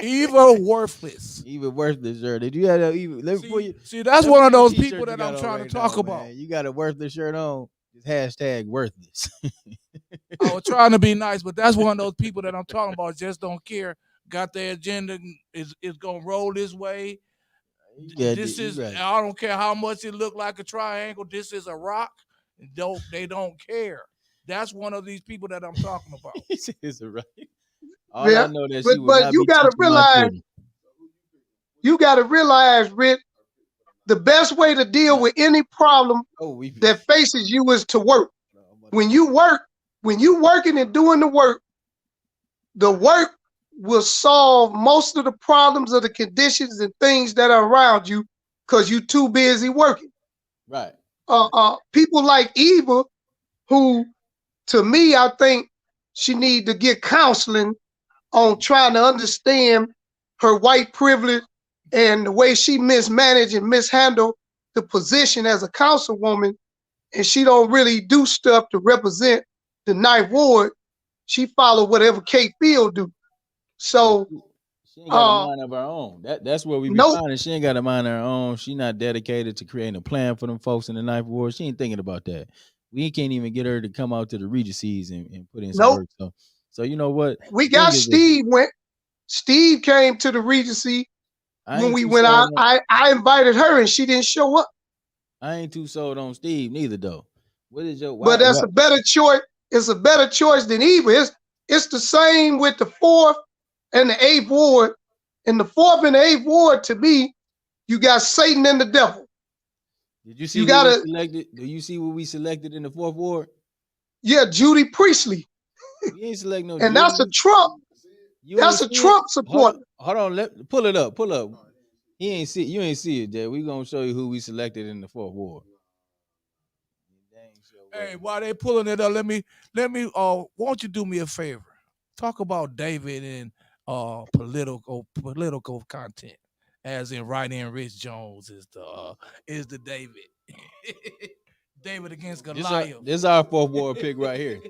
Eva Worthless. Eva Worthless shirt. Did you have that Eva? See, that's one of those people that I'm trying to talk about. Man. You got a worthless shirt on. It's hashtag worthless. I was trying to be nice, but that's one of those people that I'm talking about. Just don't care. Got their agenda. Is gonna roll this way. This is. Right. I don't care how much it look like a triangle. This is a rock. They don't care. That's one of these people that I'm talking about. It's a right. All I know that she but you gotta realize. You gotta realize, Rick. The best way to deal with any problem that faces you is to work. When you working and doing the work will solve most of the problems of the conditions and things that are around you because you're too busy working. Right. People like Eva, who, to me, I think she need to get counseling on trying to understand her white privilege and the way she mismanaged and mishandled the position as a councilwoman, and she don't really do stuff to represent the 9th ward. She follow whatever Kate Field do. So she ain't got a mind of her own. That's where we be finding. She ain't got a mind of her own. She not dedicated to creating a plan for them folks in the 9th ward. She ain't thinking about that. We can't even get her to come out to the Regencies and put in some work. So you know what? We got Steve went. Steve came to the Regency when we went out. I invited her and she didn't show up. I ain't too sold on Steve neither though. What is your? But that's a better choice. It's a better choice than Eva. It's the same with the 4th and the 8th ward. In the 4th and the 8th ward, to me, you got Satan and the devil. Did you see we selected? Do you see what we selected in the 4th ward? Yeah, Judy Priestley. You ain't select no. And Judy. That's a Trump. That's a Trump supporter. Hold on, pull it up. Pull up. You ain't see it, Jay. We gonna show you who we selected in the 4th ward. Hey, while they pulling it up, let me. Won't you do me a favor? Talk about David and political content, as in writing Rich Jones is the David. David against Goliath. This is our 4th ward pick right here.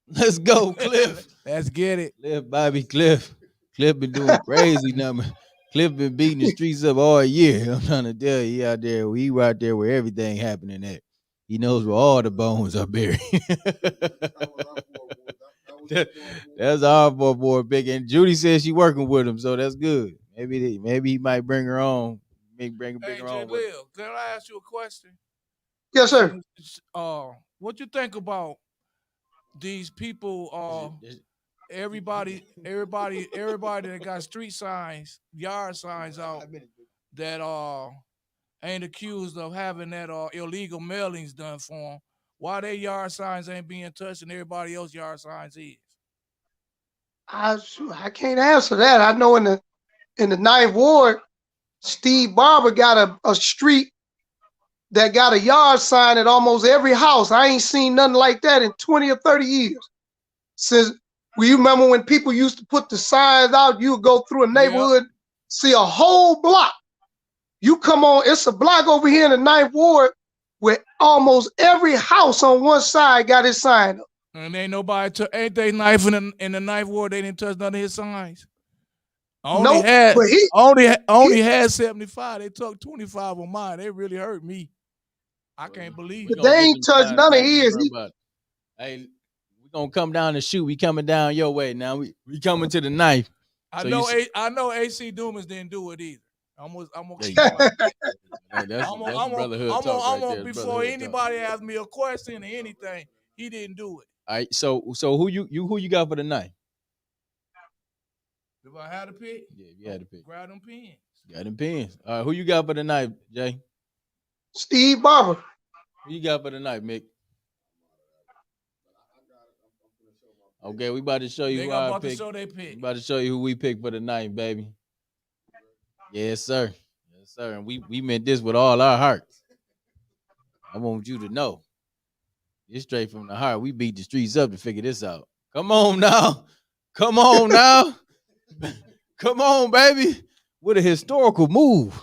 Let's go, Cliff. Let's get it. Cliff, Bobby, Cliff. Cliff been doing crazy numbers. Cliff been beating the streets up all year. I'm trying to tell you, he out there. He right there where everything happening at. He knows where all the bones are buried. That's our boy Big. And Judy says she working with him, so that's good. Maybe he might bring her on. Bring her on with him. Can I ask you a question? Yes, sir. What you think about these people? Everybody that got street signs, yard signs out that ain't accused of having that illegal mailings done for them. Why their yard signs ain't being touched and everybody else yard signs is? I can't answer that. I know in the 9th Ward, Steve Barber got a street that got a yard sign at almost every house. I ain't seen nothing like that in 20 or 30 years. Since you remember when people used to put the signs out, you would go through a neighborhood, see a whole block. You come on, it's a block over here in the 9th Ward where almost every house on one side got his sign up. And ain't nobody ain't they knifing in the 9th Ward, they didn't touch none of his signs. Only had 75. They took 25 on mine. They really hurt me. I can't believe it. They ain't touched none of his. Hey, we gonna come down and shoot. We coming down your way now. We coming to the knife. I know AC Dumas didn't do it either. I'm gonna keep that's brotherhood talk right there. Before anybody asks me a question or anything, he didn't do it. All right, so who you got for the night? If I had to pick, you had to pick. Grab them pins. Got them pins. All right, who you got for the night, Jay? Steve Barber. Who you got for the night, Mick? Okay, we about to show you who I pick. We about to show you who we pick for the night, baby. Yes, sir. Yes, sir. And we meant this with all our hearts. I want you to know. It's straight from the heart. We beat the streets up to figure this out. Come on now. Come on now. Come on, baby. With a historical move.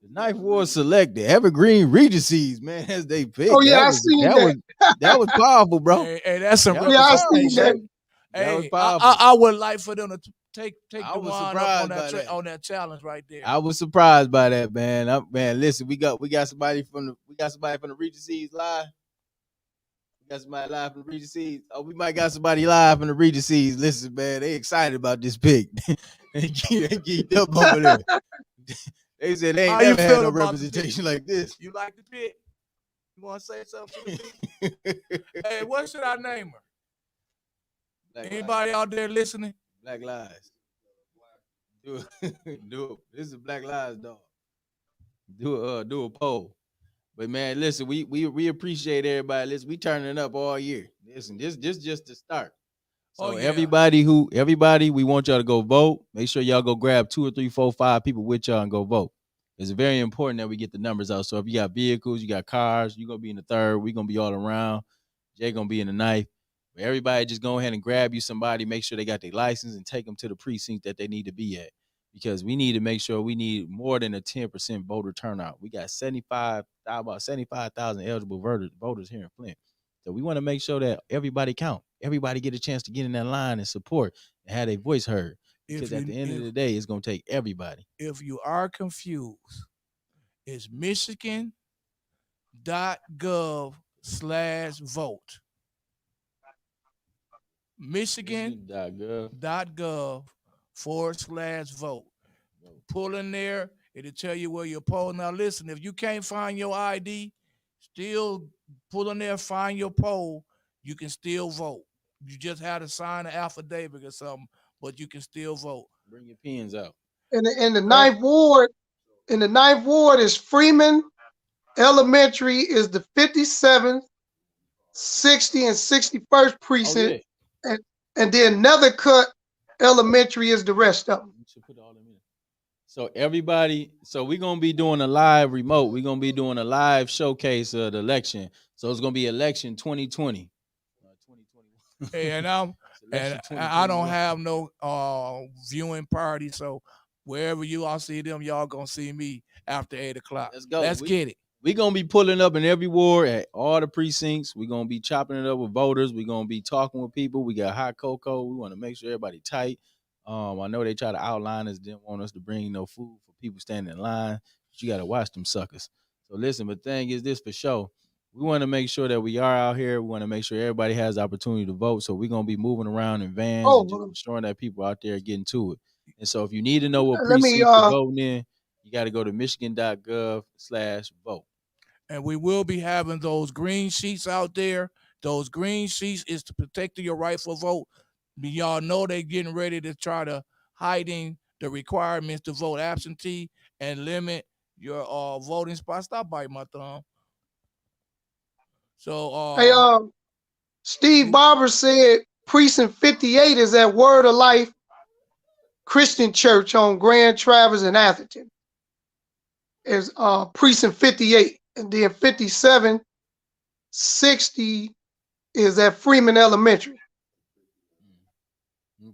The 9th Ward selected Evergreen Regencies, man, as they pick. Oh, yeah, I seen that. That was powerful, bro. Hey, that's some I seen that. Hey, I would like for them to take the wine up on that challenge right there. I was surprised by that, man. Man, listen, we got somebody from the Regencies live. We got somebody live from the Regencies. Oh, we might got somebody live from the Regencies. Listen, man, they excited about this pick. they geeked up over there. They said they ain't never had no representation like this. You like the pick? You want to say something to the Hey, what should I name her? Black Anybody out there listening? Black Lives. Do it. This is Black Lives, dog. Do a poll. But man, listen, we appreciate everybody. Listen, we turning up all year. Listen, this just the start. So everybody, we want y'all to go vote. Make sure y'all go grab 2 or 3, 4, 5 people with y'all and go vote. It's very important that we get the numbers out. So if you got vehicles, you got cars, you're gonna be in the 3rd. We're gonna be all around. Jay gonna be in the 9th. But everybody just go ahead and grab you somebody, make sure they got their license and take them to the precinct that they need to be at. Because we need to make sure we need more than a 10% voter turnout. We got about 75,000 eligible voters here in Flint. So we want to make sure that everybody count. Everybody get a chance to get in that line and support and have their voice heard. Because at the end of the day, it's going to take everybody. If you are confused, it's michigan.gov/vote. Michigan.gov/vote. Pull in there, it'll tell you where you're polling. Now listen, if you can't find your ID, still pull in there, find your poll, you can still vote. You just had to sign an affidavit or something, but you can still vote. Bring your pens out. In the 9th Ward is Freeman Elementary is the 57th, 60, and 61st precinct. And then Nethercutt Elementary is the rest of them. So everybody, we're going to be doing a live remote. We're going to be doing a live showcase of the election. So it's going to be election 2020. Hey, and I don't have no viewing party. So wherever you all see them, y'all going to see me after 8 o'clock. Let's go. Let's get it. We're going to be pulling up in every ward at all the precincts. We're going to be chopping it up with voters. We're going to be talking with people. We got hot cocoa. We want to make sure everybody tight. I know they try to outline us, didn't want us to bring no food for people standing in line. But you got to watch them suckers. So listen, but the thing is this for sure. We want to make sure that we are out here. We want to make sure everybody has the opportunity to vote. So we're going to be moving around in vans and just ensuring that people out there getting to it. And so if you need to know what let me precinct you're voting in, you got to go to michigan.gov/vote. And we will be having those green sheets out there. Those green sheets is to protect your rightful vote. Y'all know they getting ready to try to hiding the requirements to vote absentee and limit your voting spot. Stop biting my thumb. So hey, Steve Barber said precinct 58 is at Word of Life Christian Church on Grand Traverse in Atherton. Is precinct 58, and then 5760 is at Freeman Elementary.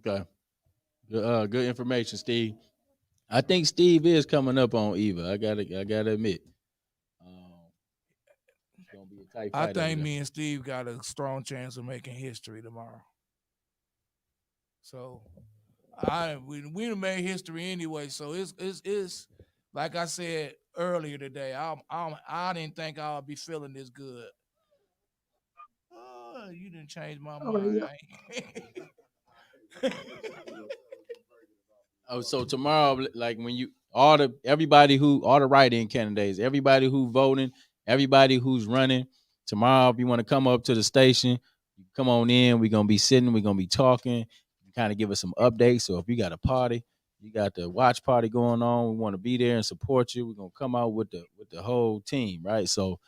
Okay. Good information, Steve. I think Steve is coming up on Eva. I gotta admit. It's gonna be a tight fight. I think me and Steve got a strong chance of making history tomorrow. So we made history anyway. So it's like I said earlier today. I didn't think I would be feeling this good. Oh, you didn't change my mind. Oh, so tomorrow, like when you all the write-in candidates, everybody who voting, everybody who's running, tomorrow, if you want to come up to the station, you come on in. We're gonna be sitting, we're gonna be talking, kind of give us some updates. So if you got a party, you got the watch party going on, we want to be there and support you. We're gonna come out with the whole team, right? So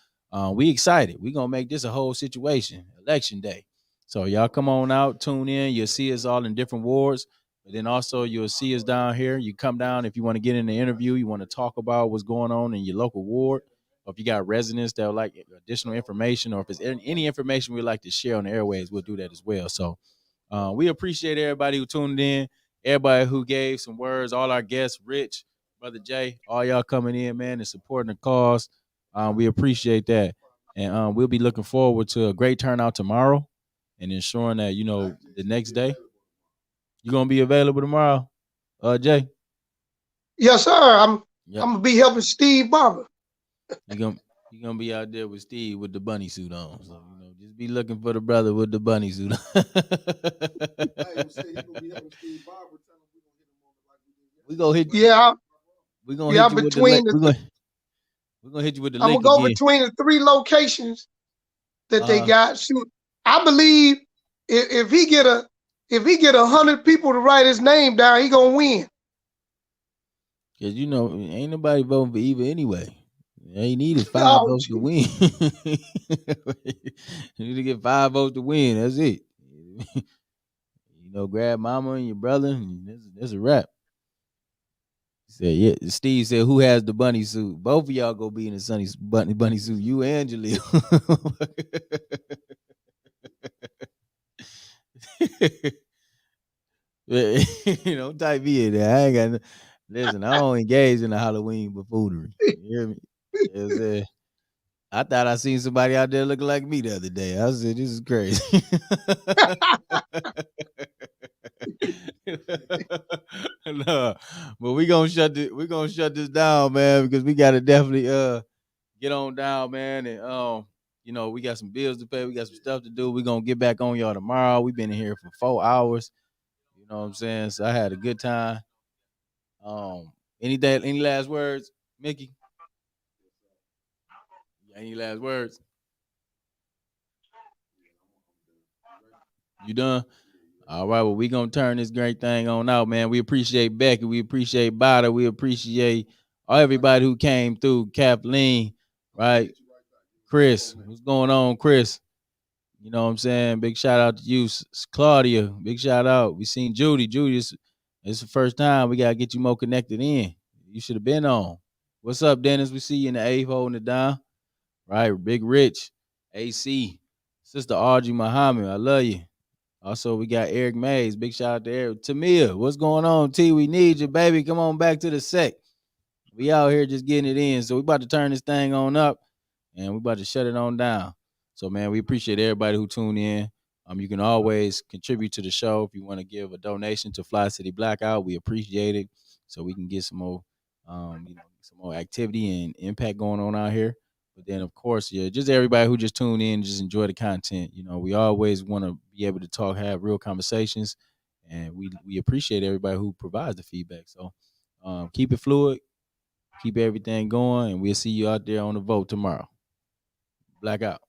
we excited. We're gonna make this a whole situation, election day. So y'all come on out, tune in. You'll see us all in different wards. But then also you'll see us down here. You come down if you want to get in the interview, you want to talk about what's going on in your local ward, or if you got residents that would like additional information, or if there's any information we'd like to share on the airways, we'll do that as well. So we appreciate everybody who tuned in, everybody who gave some words, all our guests, Rich, Brother Jay, all y'all coming in, man, and supporting the cause. We appreciate that. And we'll be looking forward to a great turnout tomorrow and ensuring that, the next day, you gonna be available tomorrow, Jay? Yes, sir. I'm gonna be helping Steve Barber. You gonna be out there with Steve with the bunny suit on. So just be looking for the brother with the bunny suit on. We gonna hit you. Yeah. We gonna hit you with the link. We're gonna hit you with the link. I'm gonna go between the 3 locations that they got. Shoot, I believe if he get 100 people to write his name down, he gonna win. Cause ain't nobody voting for Eva anyway. All you need is 5 votes to win. You need to get 5 votes to win. That's it. Grab mama and your brother, and that's a wrap. Said, yeah. Steve said, "Who has the bunny suit?" Both of y'all go be in the bunny suit. You and Jaleel. Type me in there. I ain't got. Listen, I don't engage in the Halloween buffoonery. You hear me? I thought I seen somebody out there looking like me the other day. I said, "This is crazy." No, but we gonna shut this down, man, because we gotta definitely get on down, man, and we got some bills to pay, we got some stuff to do. We're gonna get back on y'all tomorrow. We've been in here for 4 hours. You know what I'm saying? So I had a good time. Any last words, Mickey? Any last words? You done? All right, well, we gonna turn this great thing on out, man. We appreciate Becky, we appreciate Bada, we appreciate everybody who came through. Kathleen, right? Chris, what's going on, Chris? You know what I'm saying? Big shout out to you, Claudia. Big shout out. We seen Judy. Judy, it's the first time. We gotta get you more connected in. You should have been on. What's up, Dennis? We see you in the 8th holding it down. Right, Big Rich, AC, Sister Audrey Muhammad. I love you. Also, we got Eric Mays. Big shout out to Eric. Tamia, what's going on, T? We need you, baby. Come on back to the set. We out here just getting it in. So we about to turn this thing on up, and we about to shut it on down. So, man, we appreciate everybody who tuned in. You can always contribute to the show if you want to give a donation to Fli-City Blackout. We appreciate it, so we can get some more, some more activity and impact going on out here. But then, of course, yeah, just everybody who just tune in, just enjoy the content. We always want to be able to talk, have real conversations, and we appreciate everybody who provides the feedback. So keep it fluid, keep everything going, and we'll see you out there on the vote tomorrow. Blackout.